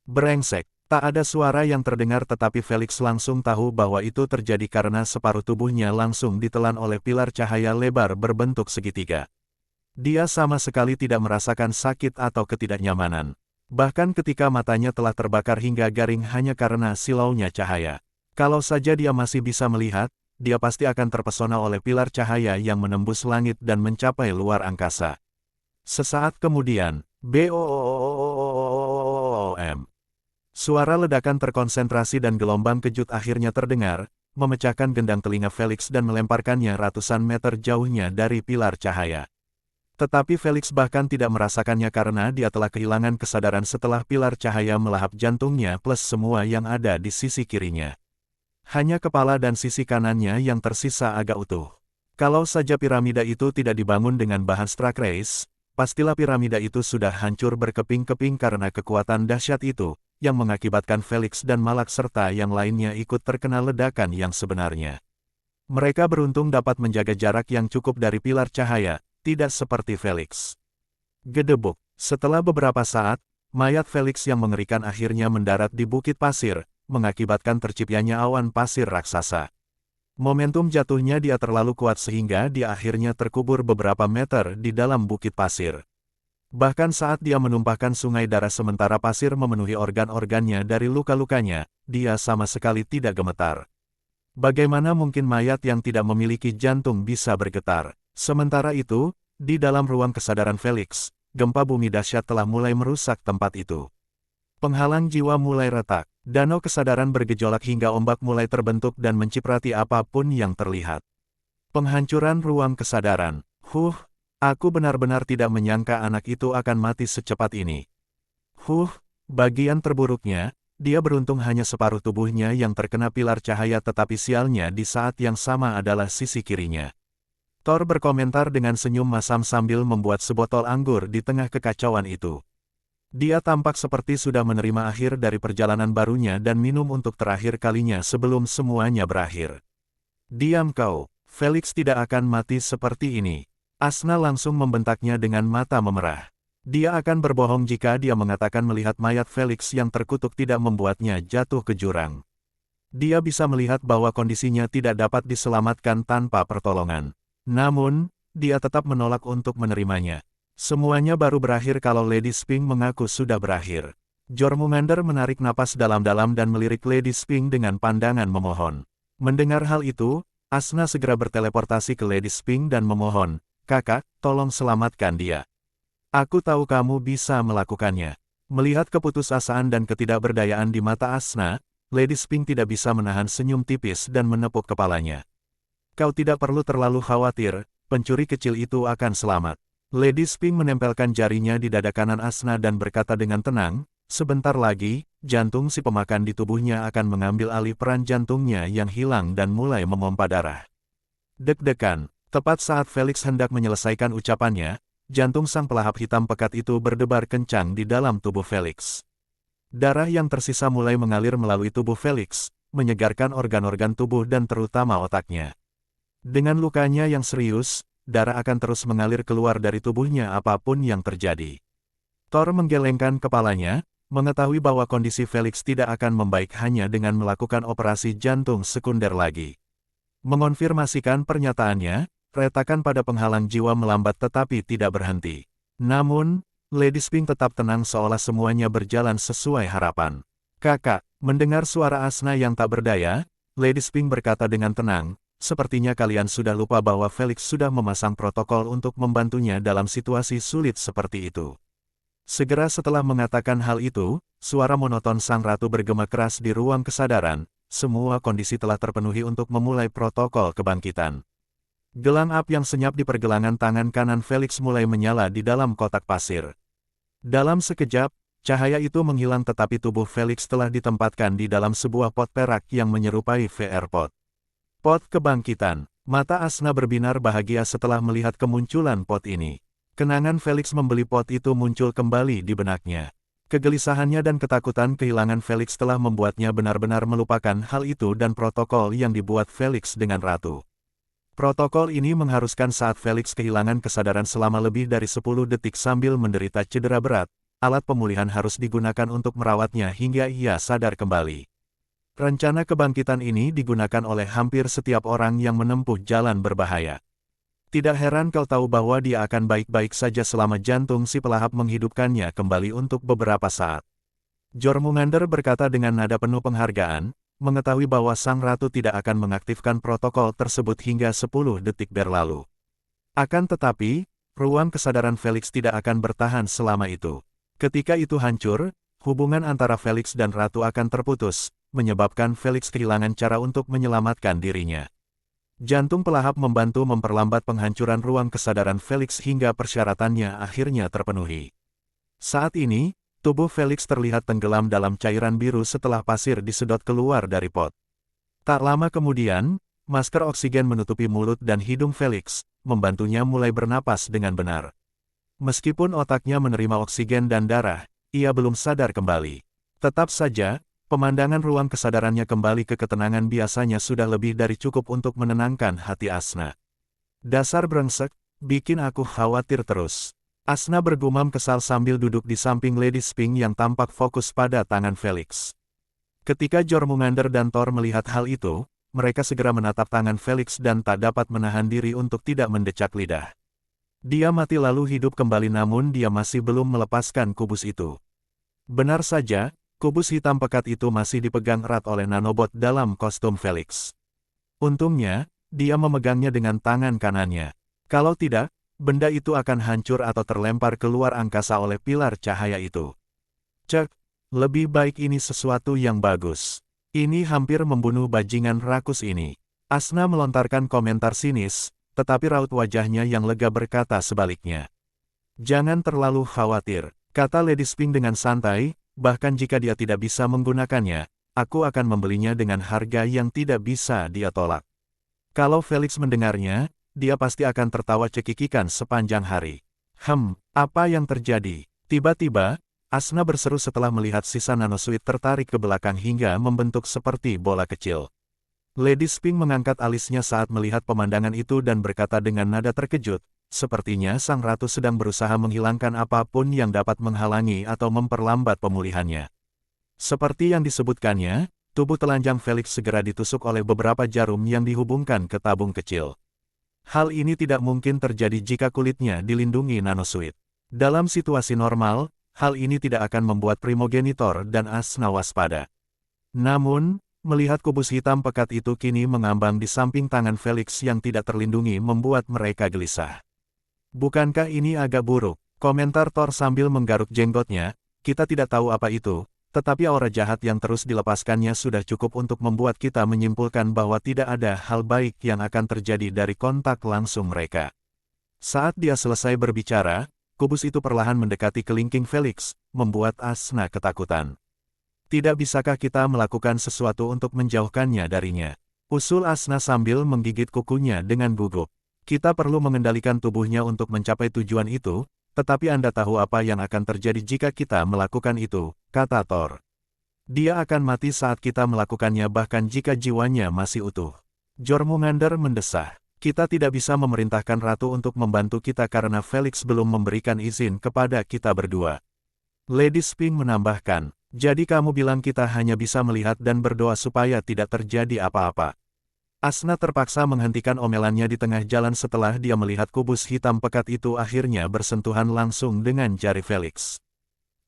Brengsek! Tak ada suara yang terdengar tetapi Felix langsung tahu bahwa itu terjadi karena separuh tubuhnya langsung ditelan oleh pilar cahaya lebar berbentuk segitiga. Dia sama sekali tidak merasakan sakit atau ketidaknyamanan. Bahkan ketika matanya telah terbakar hingga garing hanya karena silaunya cahaya. Kalau saja dia masih bisa melihat, dia pasti akan terpesona oleh pilar cahaya yang menembus langit dan mencapai luar angkasa. Sesaat kemudian, BOOM. Suara ledakan terkonsentrasi dan gelombang kejut akhirnya terdengar, memecahkan gendang telinga Felix dan melemparkannya ratusan meter jauhnya dari pilar cahaya. Tetapi Felix bahkan tidak merasakannya karena dia telah kehilangan kesadaran setelah pilar cahaya melahap jantungnya plus semua yang ada di sisi kirinya. Hanya kepala dan sisi kanannya yang tersisa agak utuh. Kalau saja piramida itu tidak dibangun dengan bahan Strakreis, pastilah piramida itu sudah hancur berkeping-keping karena kekuatan dahsyat itu, yang mengakibatkan Felix dan Malak serta yang lainnya ikut terkena ledakan yang sebenarnya. Mereka beruntung dapat menjaga jarak yang cukup dari pilar cahaya, tidak seperti Felix. Gedebuk. Setelah beberapa saat, mayat Felix yang mengerikan akhirnya mendarat di bukit pasir, mengakibatkan terciptanya awan pasir raksasa. Momentum jatuhnya dia terlalu kuat sehingga dia akhirnya terkubur beberapa meter di dalam bukit pasir. Bahkan saat dia menumpahkan sungai darah sementara pasir memenuhi organ-organnya dari luka-lukanya, dia sama sekali tidak gemetar. Bagaimana mungkin mayat yang tidak memiliki jantung bisa bergetar? Sementara itu, di dalam ruang kesadaran Felix, gempa bumi dahsyat telah mulai merusak tempat itu. Penghalang jiwa mulai retak, danau kesadaran bergejolak hingga ombak mulai terbentuk dan menciprati apapun yang terlihat. Penghancuran ruang kesadaran. Aku benar-benar tidak menyangka anak itu akan mati secepat ini. Bagian terburuknya, dia beruntung hanya separuh tubuhnya yang terkena pilar cahaya tetapi sialnya di saat yang sama adalah sisi kirinya. Thor berkomentar dengan senyum masam sambil membuat sebotol anggur di tengah kekacauan itu. Dia tampak seperti sudah menerima akhir dari perjalanan barunya dan minum untuk terakhir kalinya sebelum semuanya berakhir. Diam kau, Felix tidak akan mati seperti ini. Asna langsung membentaknya dengan mata memerah. Dia akan berbohong jika dia mengatakan melihat mayat Felix yang terkutuk tidak membuatnya jatuh ke jurang. Dia bisa melihat bahwa kondisinya tidak dapat diselamatkan tanpa pertolongan. Namun, dia tetap menolak untuk menerimanya. Semuanya baru berakhir kalau Lady Sphinx mengaku sudah berakhir. Jormungandr menarik napas dalam-dalam dan melirik Lady Sphinx dengan pandangan memohon. Mendengar hal itu, Asna segera berteleportasi ke Lady Sphinx dan memohon, "Kakak, tolong selamatkan dia. Aku tahu kamu bisa melakukannya." Melihat keputusasaan dan ketidakberdayaan di mata Asna, Lady Sphinx tidak bisa menahan senyum tipis dan menepuk kepalanya. "Kau tidak perlu terlalu khawatir, pencuri kecil itu akan selamat." Lady Sphinx menempelkan jarinya di dada kanan Asna dan berkata dengan tenang, "Sebentar lagi, jantung si pemakan di tubuhnya akan mengambil alih peran jantungnya yang hilang dan mulai memompa darah." Deg-degan. Tepat saat Felix hendak menyelesaikan ucapannya, jantung sang pelahap hitam pekat itu berdebar kencang di dalam tubuh Felix. Darah yang tersisa mulai mengalir melalui tubuh Felix, menyegarkan organ-organ tubuh dan terutama otaknya. Dengan lukanya yang serius, darah akan terus mengalir keluar dari tubuhnya apapun yang terjadi. Thor menggelengkan kepalanya, mengetahui bahwa kondisi Felix tidak akan membaik hanya dengan melakukan operasi jantung sekunder lagi. Mengonfirmasikan pernyataannya, retakan pada penghalang jiwa melambat tetapi tidak berhenti. Namun, Lady Sphinx tetap tenang seolah semuanya berjalan sesuai harapan. Kakak, mendengar suara Asna yang tak berdaya, Lady Sphinx berkata dengan tenang, sepertinya kalian sudah lupa bahwa Felix sudah memasang protokol untuk membantunya dalam situasi sulit seperti itu. Segera setelah mengatakan hal itu, suara monoton sang ratu bergema keras di ruang kesadaran, semua kondisi telah terpenuhi untuk memulai protokol kebangkitan. Gelang up yang senyap di pergelangan tangan kanan Felix mulai menyala di dalam kotak pasir. Dalam sekejap, cahaya itu menghilang tetapi tubuh Felix telah ditempatkan di dalam sebuah pot perak yang menyerupai VR pot. Pot kebangkitan. Mata Asna berbinar bahagia setelah melihat kemunculan pot ini. Kenangan Felix membeli pot itu muncul kembali di benaknya. Kegelisahannya dan ketakutan kehilangan Felix telah membuatnya benar-benar melupakan hal itu dan protokol yang dibuat Felix dengan ratu. Protokol ini mengharuskan saat Felix kehilangan kesadaran selama lebih dari 10 detik sambil menderita cedera berat, alat pemulihan harus digunakan untuk merawatnya hingga ia sadar kembali. Rencana kebangkitan ini digunakan oleh hampir setiap orang yang menempuh jalan berbahaya. Tidak heran kau tahu bahwa dia akan baik-baik saja selama jantung si pelahap menghidupkannya kembali untuk beberapa saat. Jormungandr berkata dengan nada penuh penghargaan, mengetahui bahwa sang ratu tidak akan mengaktifkan protokol tersebut hingga 10 detik berlalu. Akan tetapi, ruang kesadaran Felix tidak akan bertahan selama itu. Ketika itu hancur, hubungan antara Felix dan ratu akan terputus, menyebabkan Felix kehilangan cara untuk menyelamatkan dirinya. Jantung pelahap membantu memperlambat penghancuran ruang kesadaran Felix hingga persyaratannya akhirnya terpenuhi. Saat ini, tubuh Felix terlihat tenggelam dalam cairan biru setelah pasir disedot keluar dari pot. Tak lama kemudian, masker oksigen menutupi mulut dan hidung Felix, membantunya mulai bernapas dengan benar. Meskipun otaknya menerima oksigen dan darah, ia belum sadar kembali. Tetap saja, pemandangan ruang kesadarannya kembali ke ketenangan biasanya sudah lebih dari cukup untuk menenangkan hati Asna. Dasar brengsek, bikin aku khawatir terus. Asna bergumam kesal sambil duduk di samping Lady Sphinx yang tampak fokus pada tangan Felix. Ketika Jormungandr dan Thor melihat hal itu, mereka segera menatap tangan Felix dan tak dapat menahan diri untuk tidak mendecak lidah. Dia mati lalu hidup kembali namun dia masih belum melepaskan kubus itu. Benar saja, kubus hitam pekat itu masih dipegang erat oleh nanobot dalam kostum Felix. Untungnya, dia memegangnya dengan tangan kanannya. Kalau tidak, benda itu akan hancur atau terlempar keluar angkasa oleh pilar cahaya itu. Cek, lebih baik ini sesuatu yang bagus. Ini hampir membunuh bajingan rakus ini. Asna melontarkan komentar sinis, tetapi raut wajahnya yang lega berkata sebaliknya. Jangan terlalu khawatir, kata Lady Sphinx dengan santai. Bahkan jika dia tidak bisa menggunakannya, aku akan membelinya dengan harga yang tidak bisa dia tolak. Kalau Felix mendengarnya, dia pasti akan tertawa cekikikan sepanjang hari. Apa yang terjadi? Tiba-tiba, Asna berseru setelah melihat sisa nanosuit tertarik ke belakang hingga membentuk seperti bola kecil. Lady Sphinx mengangkat alisnya saat melihat pemandangan itu dan berkata dengan nada terkejut, sepertinya sang ratu sedang berusaha menghilangkan apapun yang dapat menghalangi atau memperlambat pemulihannya. Seperti yang disebutkannya, tubuh telanjang Felix segera ditusuk oleh beberapa jarum yang dihubungkan ke tabung kecil. Hal ini tidak mungkin terjadi jika kulitnya dilindungi nanosuit. Dalam situasi normal, hal ini tidak akan membuat Primogenitor dan Asna waspada. Namun, melihat kubus hitam pekat itu kini mengambang di samping tangan Felix yang tidak terlindungi membuat mereka gelisah. Bukankah ini agak buruk? Komentar Thor sambil menggaruk jenggotnya, kita tidak tahu apa itu, tetapi aura jahat yang terus dilepaskannya sudah cukup untuk membuat kita menyimpulkan bahwa tidak ada hal baik yang akan terjadi dari kontak langsung mereka. Saat dia selesai berbicara, kubus itu perlahan mendekati kelingking Felix, membuat Asna ketakutan. Tidak bisakah kita melakukan sesuatu untuk menjauhkannya darinya? Usul Asna sambil menggigit kukunya dengan gugup. Kita perlu mengendalikan tubuhnya untuk mencapai tujuan itu, tetapi Anda tahu apa yang akan terjadi jika kita melakukan itu, kata Thor. Dia akan mati saat kita melakukannya bahkan jika jiwanya masih utuh. Jormungandr mendesah. Kita tidak bisa memerintahkan ratu untuk membantu kita karena Felix belum memberikan izin kepada kita berdua. Lady Sphinx menambahkan, jadi kamu bilang kita hanya bisa melihat dan berdoa supaya tidak terjadi apa-apa. Asna terpaksa menghentikan omelannya di tengah jalan setelah dia melihat kubus hitam pekat itu akhirnya bersentuhan langsung dengan jari Felix.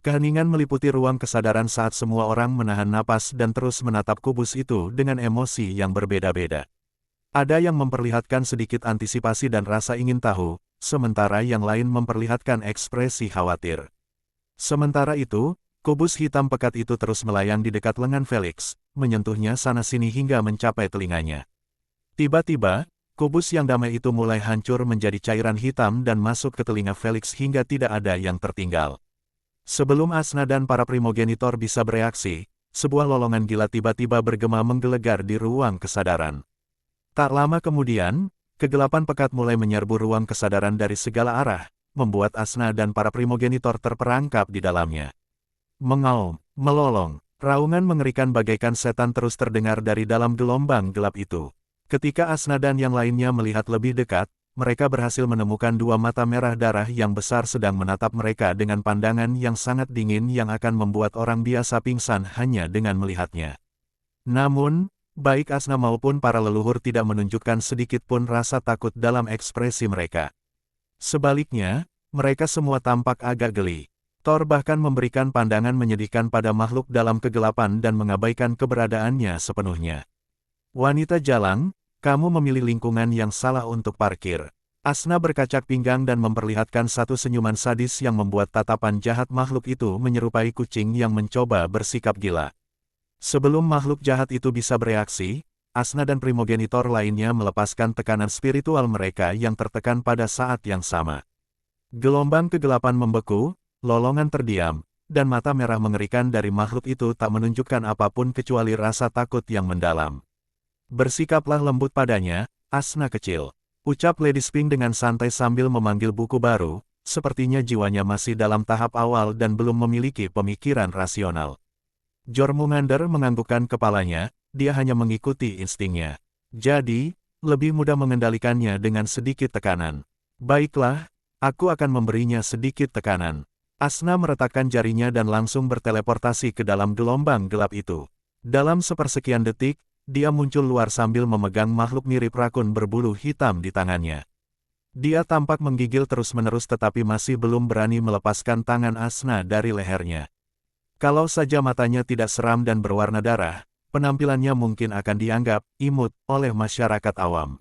Keheningan meliputi ruang kesadaran saat semua orang menahan napas dan terus menatap kubus itu dengan emosi yang berbeda-beda. Ada yang memperlihatkan sedikit antisipasi dan rasa ingin tahu, sementara yang lain memperlihatkan ekspresi khawatir. Sementara itu, kubus hitam pekat itu terus melayang di dekat lengan Felix, menyentuhnya sana-sini hingga mencapai telinganya. Tiba-tiba, kubus yang damai itu mulai hancur menjadi cairan hitam dan masuk ke telinga Felix hingga tidak ada yang tertinggal. Sebelum Asna dan para primogenitor bisa bereaksi, sebuah lolongan gila tiba-tiba bergema menggelegar di ruang kesadaran. Tak lama kemudian, kegelapan pekat mulai menyerbu ruang kesadaran dari segala arah, membuat Asna dan para primogenitor terperangkap di dalamnya. Mengaum, melolong, raungan mengerikan bagaikan setan terus terdengar dari dalam gelombang gelap itu. Ketika Asna dan yang lainnya melihat lebih dekat, mereka berhasil menemukan dua mata merah darah yang besar sedang menatap mereka dengan pandangan yang sangat dingin yang akan membuat orang biasa pingsan hanya dengan melihatnya. Namun, baik Asna maupun para leluhur tidak menunjukkan sedikit pun rasa takut dalam ekspresi mereka. Sebaliknya, mereka semua tampak agak geli. Thor bahkan memberikan pandangan menyedihkan pada makhluk dalam kegelapan dan mengabaikan keberadaannya sepenuhnya. Wanita jalang, kamu memilih lingkungan yang salah untuk parkir. Asna berkacak pinggang dan memperlihatkan satu senyuman sadis yang membuat tatapan jahat makhluk itu menyerupai kucing yang mencoba bersikap gila. Sebelum makhluk jahat itu bisa bereaksi, Asna dan primogenitor lainnya melepaskan tekanan spiritual mereka yang tertekan pada saat yang sama. Gelombang kegelapan membeku, lolongan terdiam, dan mata merah mengerikan dari makhluk itu tak menunjukkan apapun kecuali rasa takut yang mendalam. Bersikaplah lembut padanya, Asna kecil. Ucap Lady Sphinx dengan santai sambil memanggil buku baru, sepertinya jiwanya masih dalam tahap awal dan belum memiliki pemikiran rasional. Jormungandr menganggukkan kepalanya, dia hanya mengikuti instingnya. Jadi, lebih mudah mengendalikannya dengan sedikit tekanan. Baiklah, aku akan memberinya sedikit tekanan. Asna meretakkan jarinya dan langsung berteleportasi ke dalam gelombang gelap itu. Dalam sepersekian detik, dia muncul luar sambil memegang makhluk mirip rakun berbulu hitam di tangannya. Dia tampak menggigil terus-menerus tetapi masih belum berani melepaskan tangan Asna dari lehernya. Kalau saja matanya tidak seram dan berwarna darah, penampilannya mungkin akan dianggap imut oleh masyarakat awam.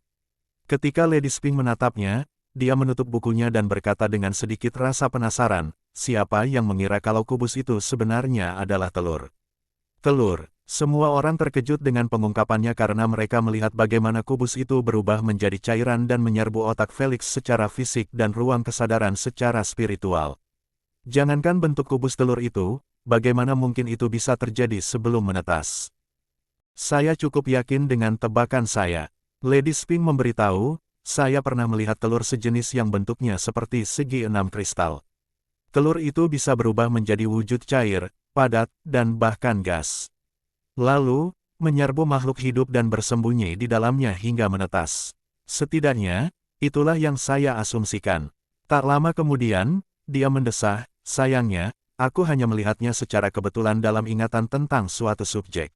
Ketika Lady Sphinx menatapnya, dia menutup bukunya dan berkata dengan sedikit rasa penasaran, siapa yang mengira kalau kubus itu sebenarnya adalah telur? Telur. Semua orang terkejut dengan pengungkapannya karena mereka melihat bagaimana kubus itu berubah menjadi cairan dan menyerbu otak Felix secara fisik dan ruang kesadaran secara spiritual. Jangankan bentuk kubus telur itu, bagaimana mungkin itu bisa terjadi sebelum menetas? Saya cukup yakin dengan tebakan saya. Lady Sphinx memberitahu, saya pernah melihat telur sejenis yang bentuknya seperti segi enam kristal. Telur itu bisa berubah menjadi wujud cair, padat, dan bahkan gas. Lalu, menyerbu makhluk hidup dan bersembunyi di dalamnya hingga menetas. Setidaknya, itulah yang saya asumsikan. Tak lama kemudian, dia mendesah, sayangnya, aku hanya melihatnya secara kebetulan dalam ingatan tentang suatu subjek.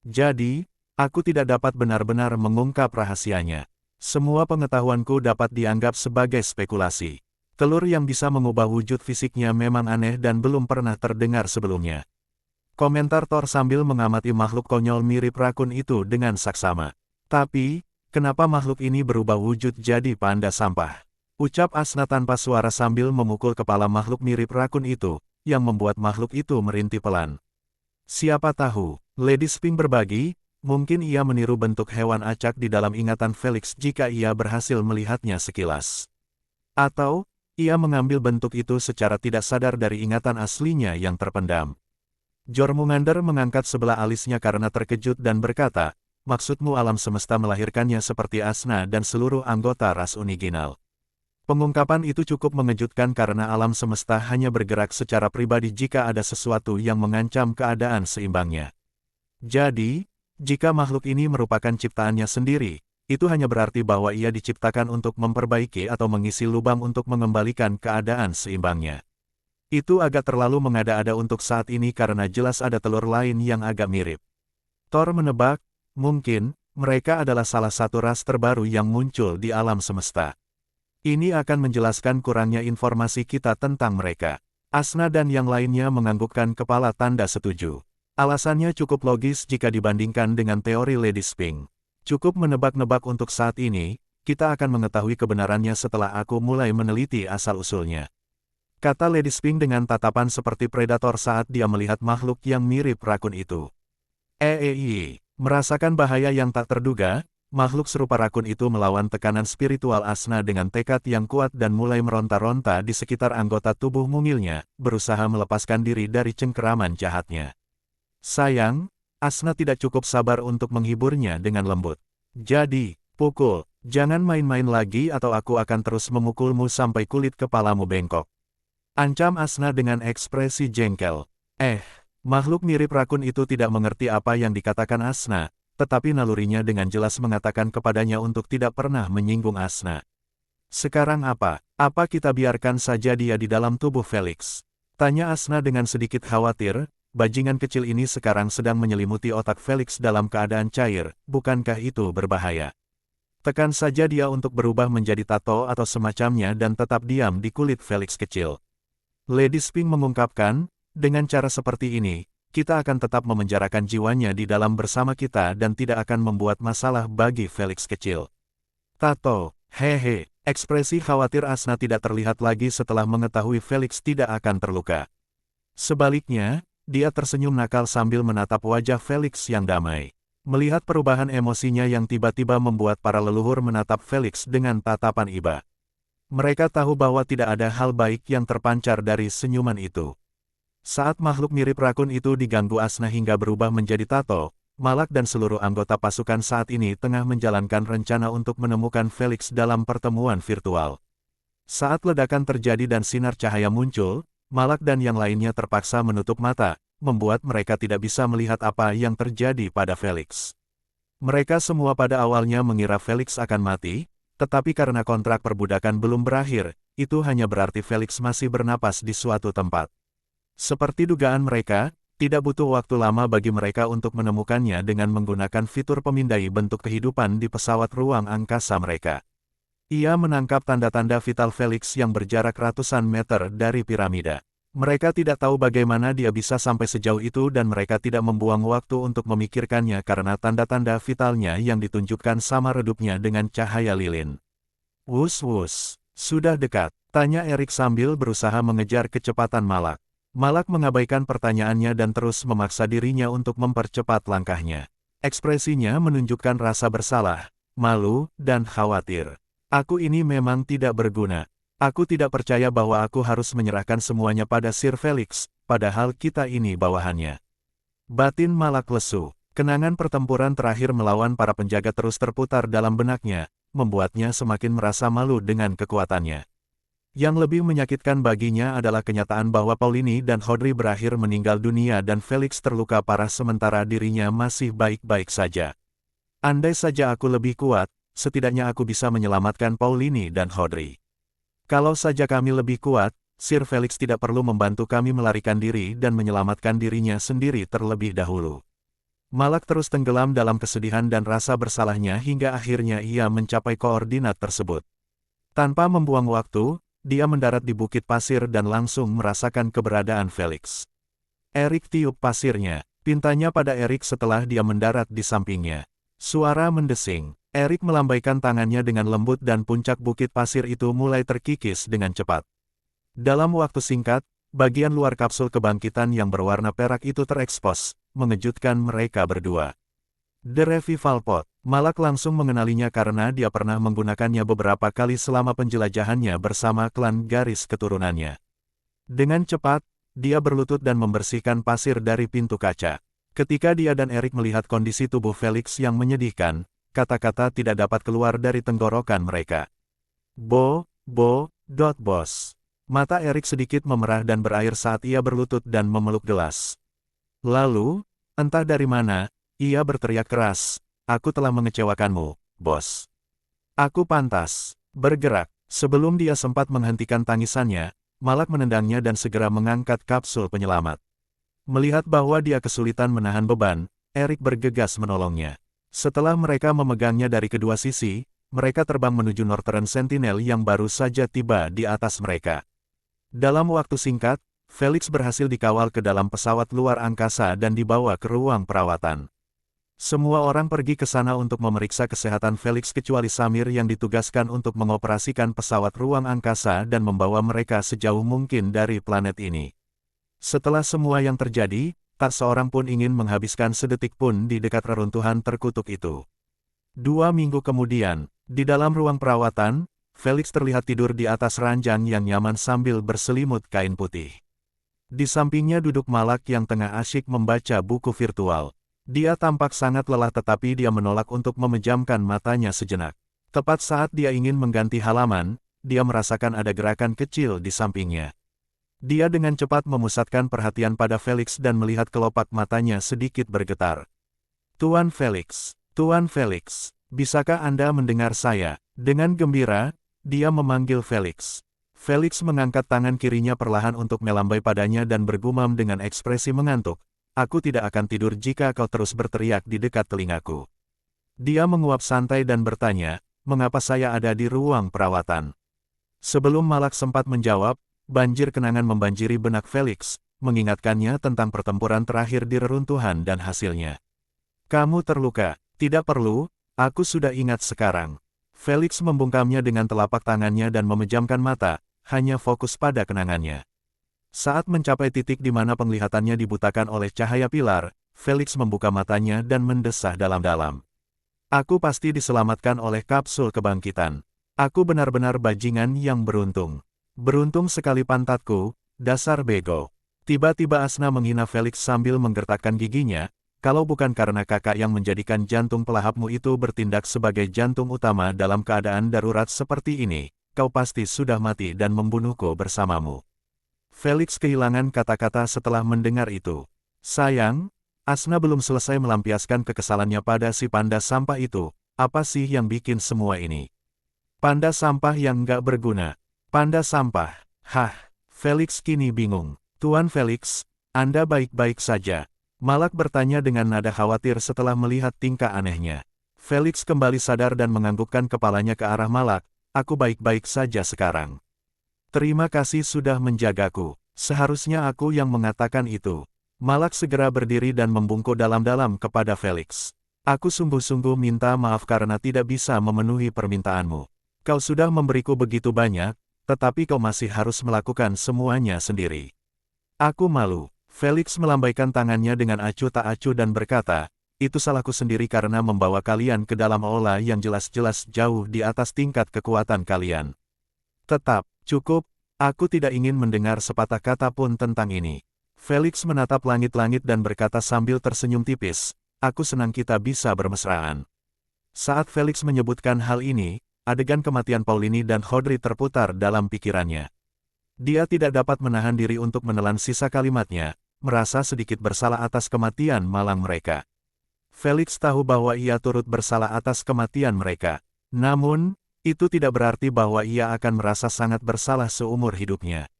Jadi, aku tidak dapat benar-benar mengungkap rahasianya. Semua pengetahuanku dapat dianggap sebagai spekulasi. Telur yang bisa mengubah wujud fisiknya memang aneh dan belum pernah terdengar sebelumnya. Komentar Thor sambil mengamati makhluk konyol mirip rakun itu dengan saksama. Tapi, kenapa makhluk ini berubah wujud jadi panda sampah? Ucap Asna tanpa suara sambil memukul kepala makhluk mirip rakun itu, yang membuat makhluk itu merintih pelan. Siapa tahu, Lady Sphinx berbagi, mungkin ia meniru bentuk hewan acak di dalam ingatan Felix jika ia berhasil melihatnya sekilas. Atau, ia mengambil bentuk itu secara tidak sadar dari ingatan aslinya yang terpendam. Jormungandr mengangkat sebelah alisnya karena terkejut dan berkata, maksudmu alam semesta melahirkannya seperti Asna dan seluruh anggota ras uniginal. Pengungkapan itu cukup mengejutkan karena alam semesta hanya bergerak secara pribadi jika ada sesuatu yang mengancam keadaan seimbangnya. Jadi, jika makhluk ini merupakan ciptaannya sendiri, itu hanya berarti bahwa ia diciptakan untuk memperbaiki atau mengisi lubang untuk mengembalikan keadaan seimbangnya. Itu agak terlalu mengada-ada untuk saat ini karena jelas ada telur lain yang agak mirip. Thor menebak, mungkin, mereka adalah salah satu ras terbaru yang muncul di alam semesta. Ini akan menjelaskan kurangnya informasi kita tentang mereka. Asna dan yang lainnya menganggukkan kepala tanda setuju. Alasannya cukup logis jika dibandingkan dengan teori Lady Sphinx. Cukup menebak-nebak untuk saat ini, kita akan mengetahui kebenarannya setelah aku mulai meneliti asal-usulnya. Kata Lady Sphinx dengan tatapan seperti predator saat dia melihat makhluk yang mirip rakun itu. Merasakan bahaya yang tak terduga, makhluk serupa rakun itu melawan tekanan spiritual Asna dengan tekad yang kuat dan mulai meronta-ronta di sekitar anggota tubuh mungilnya, berusaha melepaskan diri dari cengkeraman jahatnya. Sayang, Asna tidak cukup sabar untuk menghiburnya dengan lembut. Jadi, pukul, jangan main-main lagi atau aku akan terus memukulmu sampai kulit kepalamu bengkok. Ancam Asna dengan ekspresi jengkel. Makhluk mirip rakun itu tidak mengerti apa yang dikatakan Asna, tetapi nalurinya dengan jelas mengatakan kepadanya untuk tidak pernah menyinggung Asna. Sekarang apa? Apa kita biarkan saja dia di dalam tubuh Felix? Tanya Asna dengan sedikit khawatir, bajingan kecil ini sekarang sedang menyelimuti otak Felix dalam keadaan cair, bukankah itu berbahaya? Tekan saja dia untuk berubah menjadi tato atau semacamnya dan tetap diam di kulit Felix kecil. Lady Sphinx mengungkapkan, dengan cara seperti ini, kita akan tetap memenjarakan jiwanya di dalam bersama kita dan tidak akan membuat masalah bagi Felix kecil. Tato, hehe, ekspresi khawatir Asna tidak terlihat lagi setelah mengetahui Felix tidak akan terluka. Sebaliknya, dia tersenyum nakal sambil menatap wajah Felix yang damai. Melihat perubahan emosinya yang tiba-tiba membuat para leluhur menatap Felix dengan tatapan iba. Mereka tahu bahwa tidak ada hal baik yang terpancar dari senyuman itu. Saat makhluk mirip rakun itu diganggu Asna hingga berubah menjadi tato, Malak dan seluruh anggota pasukan saat ini tengah menjalankan rencana untuk menemukan Felix dalam pertemuan virtual. Saat ledakan terjadi dan sinar cahaya muncul, Malak dan yang lainnya terpaksa menutup mata, membuat mereka tidak bisa melihat apa yang terjadi pada Felix. Mereka semua pada awalnya mengira Felix akan mati, tetapi karena kontrak perbudakan belum berakhir, itu hanya berarti Felix masih bernapas di suatu tempat. Seperti dugaan mereka, tidak butuh waktu lama bagi mereka untuk menemukannya dengan menggunakan fitur pemindai bentuk kehidupan di pesawat ruang angkasa mereka. Ia menangkap tanda-tanda vital Felix yang berjarak ratusan meter dari piramida. Mereka tidak tahu bagaimana dia bisa sampai sejauh itu dan mereka tidak membuang waktu untuk memikirkannya karena tanda-tanda vitalnya yang ditunjukkan sama redupnya dengan cahaya lilin. Wus, sudah dekat, tanya Erik sambil berusaha mengejar kecepatan Malak. Malak mengabaikan pertanyaannya dan terus memaksa dirinya untuk mempercepat langkahnya. Ekspresinya menunjukkan rasa bersalah, malu, dan khawatir. Aku ini memang tidak berguna. Aku tidak percaya bahwa aku harus menyerahkan semuanya pada Sir Felix, padahal kita ini bawahannya. Batin Malak lesu. Kenangan pertempuran terakhir melawan para penjaga terus terputar dalam benaknya, membuatnya semakin merasa malu dengan kekuatannya. Yang lebih menyakitkan baginya adalah kenyataan bahwa Paulini dan Hodri berakhir meninggal dunia dan Felix terluka parah sementara dirinya masih baik-baik saja. Andai saja aku lebih kuat, setidaknya aku bisa menyelamatkan Paulini dan Hodri. Kalau saja kami lebih kuat, Sir Felix tidak perlu membantu kami melarikan diri dan menyelamatkan dirinya sendiri terlebih dahulu. Malak terus tenggelam dalam kesedihan dan rasa bersalahnya hingga akhirnya ia mencapai koordinat tersebut. Tanpa membuang waktu, dia mendarat di bukit pasir dan langsung merasakan keberadaan Felix. Erik tiup pasirnya, pintanya pada Erik setelah dia mendarat di sampingnya. Suara mendesing. Erik melambaikan tangannya dengan lembut dan puncak bukit pasir itu mulai terkikis dengan cepat. Dalam waktu singkat, bagian luar kapsul kebangkitan yang berwarna perak itu terekspos, mengejutkan mereka berdua. The Revival Pod. Malak langsung mengenalinya karena dia pernah menggunakannya beberapa kali selama penjelajahannya bersama klan garis keturunannya. Dengan cepat, dia berlutut dan membersihkan pasir dari pintu kaca. Ketika dia dan Erik melihat kondisi tubuh Felix yang menyedihkan, kata-kata tidak dapat keluar dari tenggorokan mereka. Bos. Mata Erik sedikit memerah dan berair saat ia berlutut dan memeluk gelas. Lalu, entah dari mana, ia berteriak keras, aku telah mengecewakanmu, bos. Aku pantas bergerak. Sebelum dia sempat menghentikan tangisannya, Malak menendangnya dan segera mengangkat kapsul penyelamat. Melihat bahwa dia kesulitan menahan beban, Eric bergegas menolongnya. Setelah mereka memegangnya dari kedua sisi, mereka terbang menuju Northern Sentinel yang baru saja tiba di atas mereka. Dalam waktu singkat, Felix berhasil dikawal ke dalam pesawat luar angkasa dan dibawa ke ruang perawatan. Semua orang pergi ke sana untuk memeriksa kesehatan Felix kecuali Samir yang ditugaskan untuk mengoperasikan pesawat ruang angkasa dan membawa mereka sejauh mungkin dari planet ini. Setelah semua yang terjadi, tak seorang pun ingin menghabiskan sedetik pun di dekat reruntuhan terkutuk itu. 2 minggu kemudian, di dalam ruang perawatan, Felix terlihat tidur di atas ranjang yang nyaman sambil berselimut kain putih. Di sampingnya duduk Malak yang tengah asyik membaca buku virtual. Dia tampak sangat lelah tetapi dia menolak untuk memejamkan matanya sejenak. Tepat saat dia ingin mengganti halaman, dia merasakan ada gerakan kecil di sampingnya. Dia dengan cepat memusatkan perhatian pada Felix dan melihat kelopak matanya sedikit bergetar. Tuan Felix, bisakah Anda mendengar saya? Dengan gembira, dia memanggil Felix. Felix mengangkat tangan kirinya perlahan untuk melambai padanya dan bergumam dengan ekspresi mengantuk. Aku tidak akan tidur jika kau terus berteriak di dekat telingaku. Dia menguap santai dan bertanya, mengapa saya ada di ruang perawatan? Sebelum Malak sempat menjawab, banjir kenangan membanjiri benak Felix, mengingatkannya tentang pertempuran terakhir di reruntuhan dan hasilnya. Kamu terluka, tidak perlu, aku sudah ingat sekarang. Felix membungkamnya dengan telapak tangannya dan memejamkan mata, hanya fokus pada kenangannya. Saat mencapai titik di mana penglihatannya dibutakan oleh cahaya pilar, Felix membuka matanya dan mendesah dalam-dalam. Aku pasti diselamatkan oleh kapsul kebangkitan. Aku benar-benar bajingan yang beruntung. Beruntung sekali pantatku, dasar bego. Tiba-tiba Asna menghina Felix sambil menggertakkan giginya, kalau bukan karena kakak yang menjadikan jantung pelahapmu itu bertindak sebagai jantung utama dalam keadaan darurat seperti ini, kau pasti sudah mati dan membunuhku bersamamu. Felix kehilangan kata-kata setelah mendengar itu. Sayang, Asna belum selesai melampiaskan kekesalannya pada si panda sampah itu. Apa sih yang bikin semua ini? Panda sampah yang nggak berguna. Panda sampah. Hah, Felix kini bingung. Tuan Felix, Anda baik-baik saja? Malak bertanya dengan nada khawatir setelah melihat tingkah anehnya. Felix kembali sadar dan menganggukkan kepalanya ke arah Malak. Aku baik-baik saja sekarang. Terima kasih sudah menjagaku. Seharusnya aku yang mengatakan itu. Malak segera berdiri dan membungkuk dalam-dalam kepada Felix. Aku sungguh-sungguh minta maaf karena tidak bisa memenuhi permintaanmu. Kau sudah memberiku begitu banyak, tetapi kau masih harus melakukan semuanya sendiri. Aku malu. Felix melambaikan tangannya dengan acuh tak acuh dan berkata, itu salahku sendiri karena membawa kalian ke dalam aula yang jelas-jelas jauh di atas tingkat kekuatan kalian. Cukup, aku tidak ingin mendengar sepatah kata pun tentang ini. Felix menatap langit-langit dan berkata sambil tersenyum tipis, aku senang kita bisa bermesraan. Saat Felix menyebutkan hal ini, adegan kematian Paulini dan Hodri terputar dalam pikirannya. Dia tidak dapat menahan diri untuk menelan sisa kalimatnya, merasa sedikit bersalah atas kematian malang mereka. Felix tahu bahwa ia turut bersalah atas kematian mereka. Namun, itu tidak berarti bahwa ia akan merasa sangat bersalah seumur hidupnya.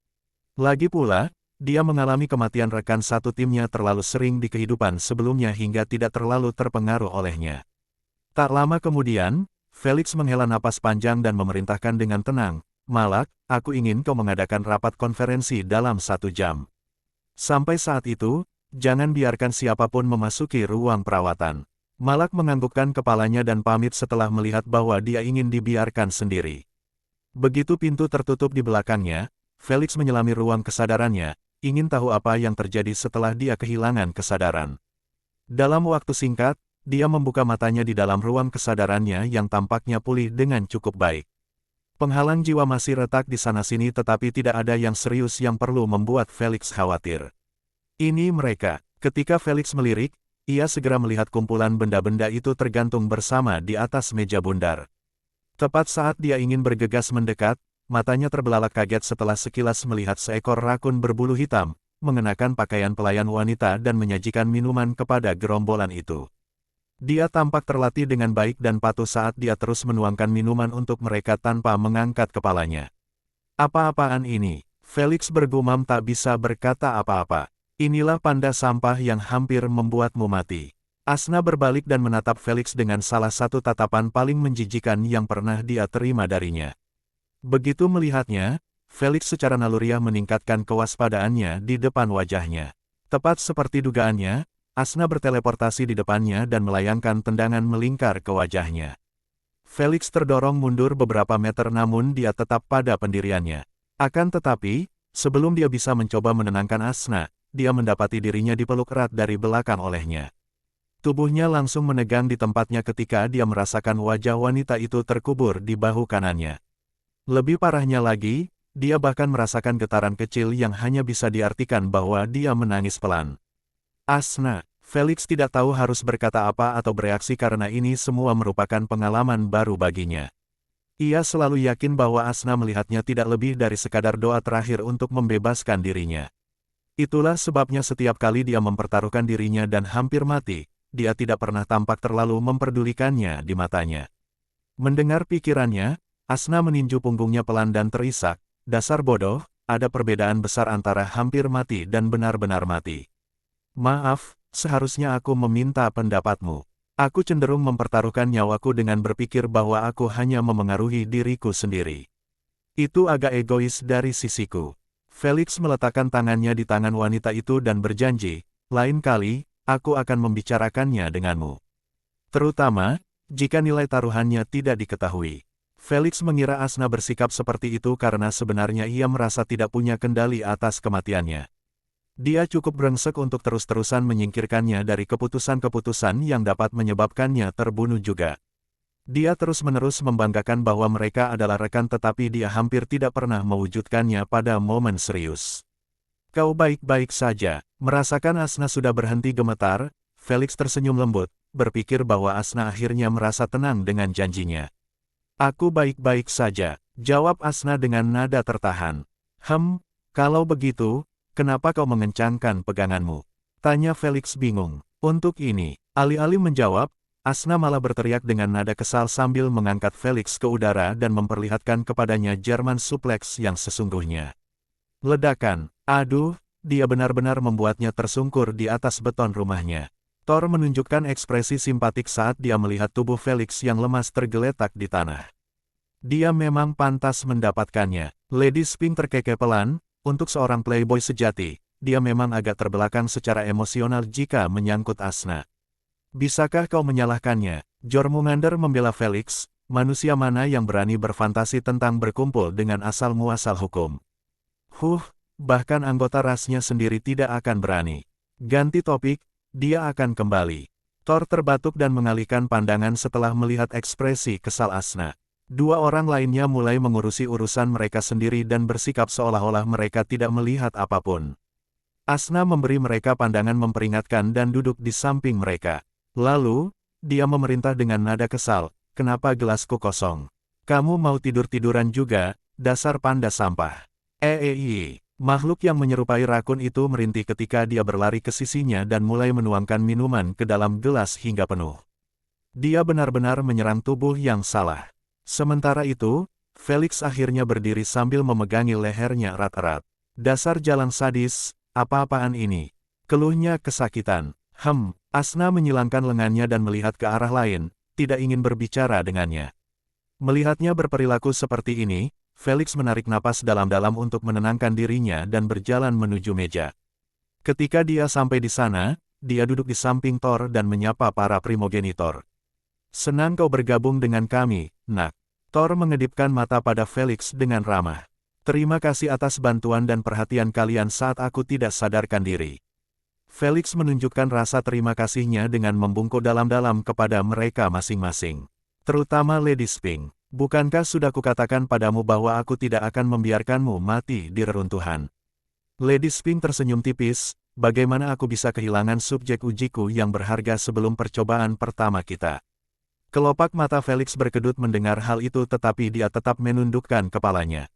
Lagi pula, dia mengalami kematian rekan satu timnya terlalu sering di kehidupan sebelumnya hingga tidak terlalu terpengaruh olehnya. Tak lama kemudian, Felix menghela napas panjang dan memerintahkan dengan tenang, Malak, aku ingin kau mengadakan rapat konferensi dalam 1 jam. Sampai saat itu, jangan biarkan siapapun memasuki ruang perawatan. Malak menganggukkan kepalanya dan pamit setelah melihat bahwa dia ingin dibiarkan sendiri. Begitu pintu tertutup di belakangnya, Felix menyelami ruang kesadarannya, ingin tahu apa yang terjadi setelah dia kehilangan kesadaran. Dalam waktu singkat, dia membuka matanya di dalam ruang kesadarannya yang tampaknya pulih dengan cukup baik. Penghalang jiwa masih retak di sana-sini tetapi tidak ada yang serius yang perlu membuat Felix khawatir. Ini mereka. Ketika Felix melirik, ia segera melihat kumpulan benda-benda itu tergantung bersama di atas meja bundar. Tepat saat dia ingin bergegas mendekat, matanya terbelalak kaget setelah sekilas melihat seekor rakun berbulu hitam, mengenakan pakaian pelayan wanita dan menyajikan minuman kepada gerombolan itu. Dia tampak terlatih dengan baik dan patuh saat dia terus menuangkan minuman untuk mereka tanpa mengangkat kepalanya. Apa-apaan ini? Felix bergumam tak bisa berkata apa-apa. Inilah panda sampah yang hampir membuatmu mati. Asna berbalik dan menatap Felix dengan salah satu tatapan paling menjijikan yang pernah dia terima darinya. Begitu melihatnya, Felix secara naluriah meningkatkan kewaspadaannya di depan wajahnya. Tepat seperti dugaannya, Asna berteleportasi di depannya dan melayangkan tendangan melingkar ke wajahnya. Felix terdorong mundur beberapa meter namun dia tetap pada pendiriannya. Akan tetapi, sebelum dia bisa mencoba menenangkan Asna, dia mendapati dirinya dipeluk erat dari belakang olehnya. Tubuhnya langsung menegang di tempatnya ketika dia merasakan wajah wanita itu terkubur di bahu kanannya. Lebih parahnya lagi, dia bahkan merasakan getaran kecil yang hanya bisa diartikan bahwa dia menangis pelan. Asna, Felix tidak tahu harus berkata apa atau bereaksi karena ini semua merupakan pengalaman baru baginya. Ia selalu yakin bahwa Asna melihatnya tidak lebih dari sekadar doa terakhir untuk membebaskan dirinya. Itulah sebabnya setiap kali dia mempertaruhkan dirinya dan hampir mati, dia tidak pernah tampak terlalu memperdulikannya di matanya. Mendengar pikirannya, Asna meninju punggungnya pelan dan terisak, dasar bodoh, ada perbedaan besar antara hampir mati dan benar-benar mati. Maaf, seharusnya aku meminta pendapatmu. Aku cenderung mempertaruhkan nyawaku dengan berpikir bahwa aku hanya memengaruhi diriku sendiri. Itu agak egois dari sisiku. Felix meletakkan tangannya di tangan wanita itu dan berjanji, lain kali, aku akan membicarakannya denganmu. Terutama, jika nilai taruhannya tidak diketahui. Felix mengira Asna bersikap seperti itu karena sebenarnya ia merasa tidak punya kendali atas kematiannya. Dia cukup brengsek untuk terus-terusan menyingkirkannya dari keputusan-keputusan yang dapat menyebabkannya terbunuh juga. Dia terus-menerus membanggakan bahwa mereka adalah rekan tetapi dia hampir tidak pernah mewujudkannya pada momen serius. Kau baik-baik saja. Merasakan Asna sudah berhenti gemetar, Felix tersenyum lembut, berpikir bahwa Asna akhirnya merasa tenang dengan janjinya. Aku baik-baik saja, jawab Asna dengan nada tertahan. Kalau begitu, kenapa kau mengencangkan peganganmu? Tanya Felix bingung. Untuk ini, alih-alih menjawab, Asna malah berteriak dengan nada kesal sambil mengangkat Felix ke udara dan memperlihatkan kepadanya German suplex yang sesungguhnya. Ledakan, aduh, dia benar-benar membuatnya tersungkur di atas beton rumahnya. Thor menunjukkan ekspresi simpatik saat dia melihat tubuh Felix yang lemas tergeletak di tanah. Dia memang pantas mendapatkannya. Lady Spink terkekeh pelan, untuk seorang playboy sejati, dia memang agak terbelakang secara emosional jika menyangkut Asna. Bisakah kau menyalahkannya? Jormungandr membela Felix, manusia mana yang berani berfantasi tentang berkumpul dengan asal-muasal hukum. Bahkan anggota rasnya sendiri tidak akan berani. Ganti topik, dia akan kembali. Thor terbatuk dan mengalihkan pandangan setelah melihat ekspresi kesal Asna. Dua orang lainnya mulai mengurusi urusan mereka sendiri dan bersikap seolah-olah mereka tidak melihat apapun. Asna memberi mereka pandangan memperingatkan dan duduk di samping mereka. Lalu, dia memerintah dengan nada kesal, kenapa gelasku kosong? Kamu mau tidur-tiduran juga, dasar panda sampah. Makhluk yang menyerupai rakun itu merintih ketika dia berlari ke sisinya dan mulai menuangkan minuman ke dalam gelas hingga penuh. Dia benar-benar menyerang tubuh yang salah. Sementara itu, Felix akhirnya berdiri sambil memegangi lehernya erat-erat. Dasar jalan sadis, apa-apaan ini? Keluhnya kesakitan. Asna menyilangkan lengannya dan melihat ke arah lain, tidak ingin berbicara dengannya. Melihatnya berperilaku seperti ini, Felix menarik napas dalam-dalam untuk menenangkan dirinya dan berjalan menuju meja. Ketika dia sampai di sana, dia duduk di samping Thor dan menyapa para primogenitor. Senang kau bergabung dengan kami, nak. Thor mengedipkan mata pada Felix dengan ramah. Terima kasih atas bantuan dan perhatian kalian saat aku tidak sadarkan diri. Felix menunjukkan rasa terima kasihnya dengan membungkuk dalam-dalam kepada mereka masing-masing. Terutama Lady Spink. Bukankah sudah kukatakan padamu bahwa aku tidak akan membiarkanmu mati di reruntuhan? Lady Spink tersenyum tipis, bagaimana aku bisa kehilangan subjek ujiku yang berharga sebelum percobaan pertama kita? Kelopak mata Felix berkedut mendengar hal itu tetapi dia tetap menundukkan kepalanya.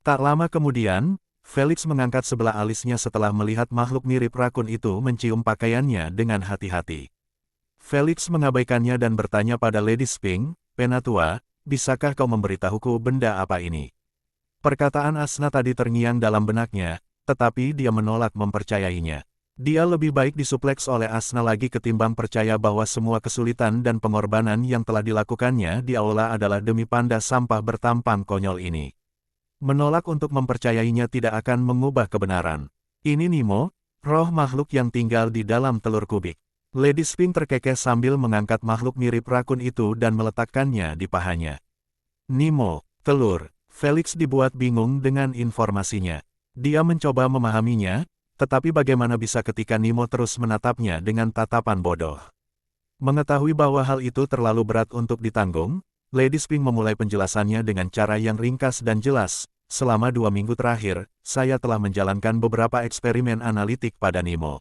Tak lama kemudian, Felix mengangkat sebelah alisnya setelah melihat makhluk mirip rakun itu mencium pakaiannya dengan hati-hati. Felix mengabaikannya dan bertanya pada Lady Spink, Penatua, bisakah kau memberitahuku benda apa ini? Perkataan Asna tadi terngiang dalam benaknya, tetapi dia menolak mempercayainya. Dia lebih baik disupleks oleh Asna lagi ketimbang percaya bahwa semua kesulitan dan pengorbanan yang telah dilakukannya di aula adalah demi panda sampah bertampang konyol ini. Menolak untuk mempercayainya tidak akan mengubah kebenaran. Ini Nemo, roh makhluk yang tinggal di dalam telur kubik. Lady Sphinx terkekeh sambil mengangkat makhluk mirip rakun itu dan meletakkannya di pahanya. Nemo, telur. Felix dibuat bingung dengan informasinya. Dia mencoba memahaminya, tetapi bagaimana bisa ketika Nemo terus menatapnya dengan tatapan bodoh. Mengetahui bahwa hal itu terlalu berat untuk ditanggung, Lady Sphinx memulai penjelasannya dengan cara yang ringkas dan jelas. Selama 2 minggu terakhir, saya telah menjalankan beberapa eksperimen analitik pada Nemo.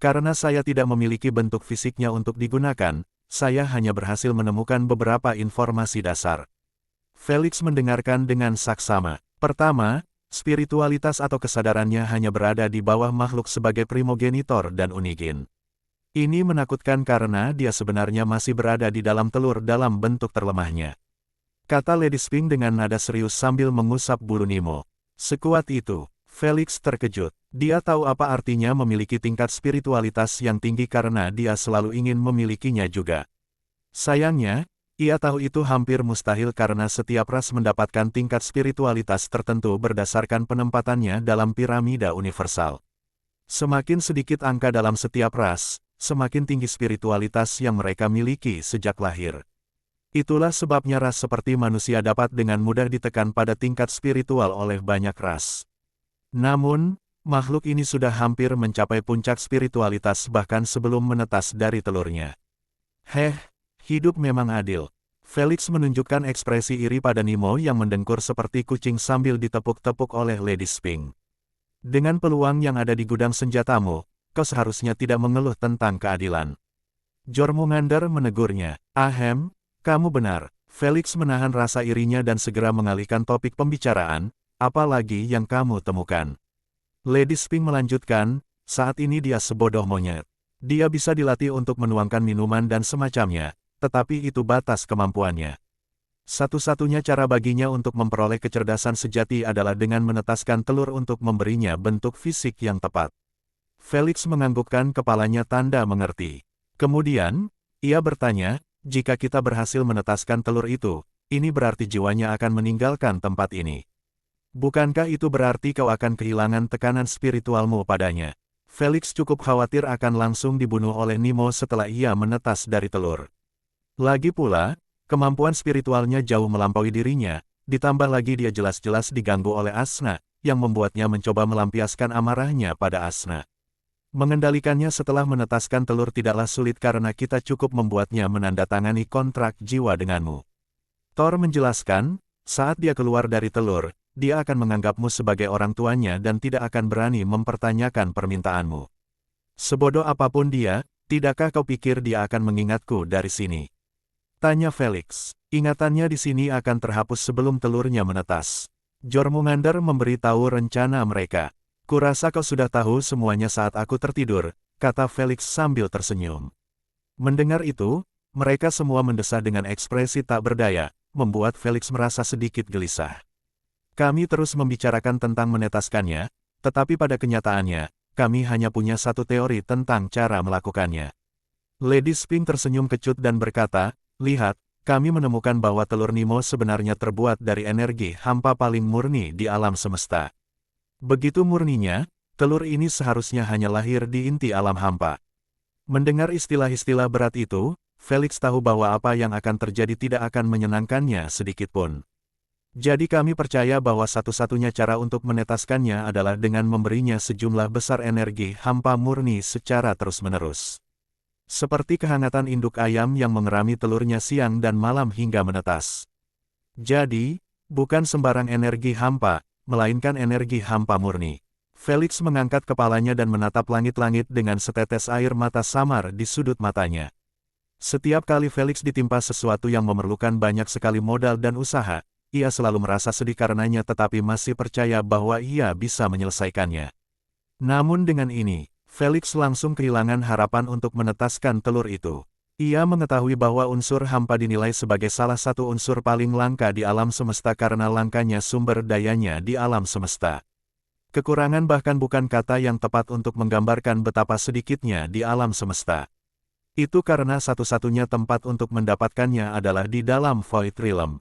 Karena saya tidak memiliki bentuk fisiknya untuk digunakan, saya hanya berhasil menemukan beberapa informasi dasar. Felix mendengarkan dengan saksama. Pertama, spiritualitas atau kesadarannya hanya berada di bawah makhluk sebagai primogenitor dan unigin. Ini menakutkan karena dia sebenarnya masih berada di dalam telur dalam bentuk terlemahnya. Kata Lady Sphinx dengan nada serius sambil mengusap bulu Nemo. Sekuat itu, Felix terkejut. Dia tahu apa artinya memiliki tingkat spiritualitas yang tinggi karena dia selalu ingin memilikinya juga. Sayangnya, ia tahu itu hampir mustahil karena setiap ras mendapatkan tingkat spiritualitas tertentu berdasarkan penempatannya dalam piramida universal. Semakin sedikit angka dalam setiap ras, semakin tinggi spiritualitas yang mereka miliki sejak lahir. Itulah sebabnya ras seperti manusia dapat dengan mudah ditekan pada tingkat spiritual oleh banyak ras. Namun, makhluk ini sudah hampir mencapai puncak spiritualitas bahkan sebelum menetas dari telurnya. Hidup memang adil. Felix menunjukkan ekspresi iri pada Nemo yang mendengkur seperti kucing sambil ditepuk-tepuk oleh Lady Sphinx. Dengan peluang yang ada di gudang senjatamu, kau seharusnya tidak mengeluh tentang keadilan. Jormungandr menegurnya. Ahem, kamu benar. Felix menahan rasa irinya dan segera mengalihkan topik pembicaraan, apalagi yang kamu temukan. Lady Sphinx melanjutkan, saat ini dia sebodoh monyet. Dia bisa dilatih untuk menuangkan minuman dan semacamnya, tetapi itu batas kemampuannya. Satu-satunya cara baginya untuk memperoleh kecerdasan sejati adalah dengan menetaskan telur untuk memberinya bentuk fisik yang tepat. Felix menganggukkan kepalanya tanda mengerti. Kemudian, ia bertanya, jika kita berhasil menetaskan telur itu, ini berarti jiwanya akan meninggalkan tempat ini. Bukankah itu berarti kau akan kehilangan tekanan spiritualmu padanya? Felix cukup khawatir akan langsung dibunuh oleh Nemo setelah ia menetas dari telur. Lagi pula, kemampuan spiritualnya jauh melampaui dirinya, ditambah lagi dia jelas-jelas diganggu oleh Asna, yang membuatnya mencoba melampiaskan amarahnya pada Asna. Mengendalikannya setelah menetaskan telur tidaklah sulit karena kita cukup membuatnya menandatangani kontrak jiwa denganmu. Thor menjelaskan, saat dia keluar dari telur, dia akan menganggapmu sebagai orang tuanya dan tidak akan berani mempertanyakan permintaanmu. Sebodoh apapun dia, tidakkah kau pikir dia akan mengingatku dari sini? Tanya Felix. Ingatannya di sini akan terhapus sebelum telurnya menetas. Jormungandr memberitahu rencana mereka. Kurasa kau sudah tahu semuanya saat aku tertidur, kata Felix sambil tersenyum. Mendengar itu, mereka semua mendesah dengan ekspresi tak berdaya, membuat Felix merasa sedikit gelisah. Kami terus membicarakan tentang menetaskannya, tetapi pada kenyataannya, kami hanya punya satu teori tentang cara melakukannya. Lady Sphinx tersenyum kecut dan berkata, lihat, kami menemukan bahwa telur Nemo sebenarnya terbuat dari energi hampa paling murni di alam semesta. Begitu murninya, telur ini seharusnya hanya lahir di inti alam hampa. Mendengar istilah-istilah berat itu, Felix tahu bahwa apa yang akan terjadi tidak akan menyenangkannya sedikitpun. Jadi kami percaya bahwa satu-satunya cara untuk menetaskannya adalah dengan memberinya sejumlah besar energi hampa murni secara terus-menerus. Seperti kehangatan induk ayam yang mengerami telurnya siang dan malam hingga menetas. Jadi, bukan sembarang energi hampa, melainkan energi hampa murni. Felix mengangkat kepalanya dan menatap langit-langit dengan setetes air mata samar di sudut matanya. Setiap kali Felix ditimpa sesuatu yang memerlukan banyak sekali modal dan usaha, ia selalu merasa sedih karenanya tetapi masih percaya bahwa ia bisa menyelesaikannya. Namun dengan ini, Felix langsung kehilangan harapan untuk menetaskan telur itu. Ia mengetahui bahwa unsur hampa dinilai sebagai salah satu unsur paling langka di alam semesta karena langkanya sumber dayanya di alam semesta. Kekurangan bahkan bukan kata yang tepat untuk menggambarkan betapa sedikitnya di alam semesta. Itu karena satu-satunya tempat untuk mendapatkannya adalah di dalam Void Realm.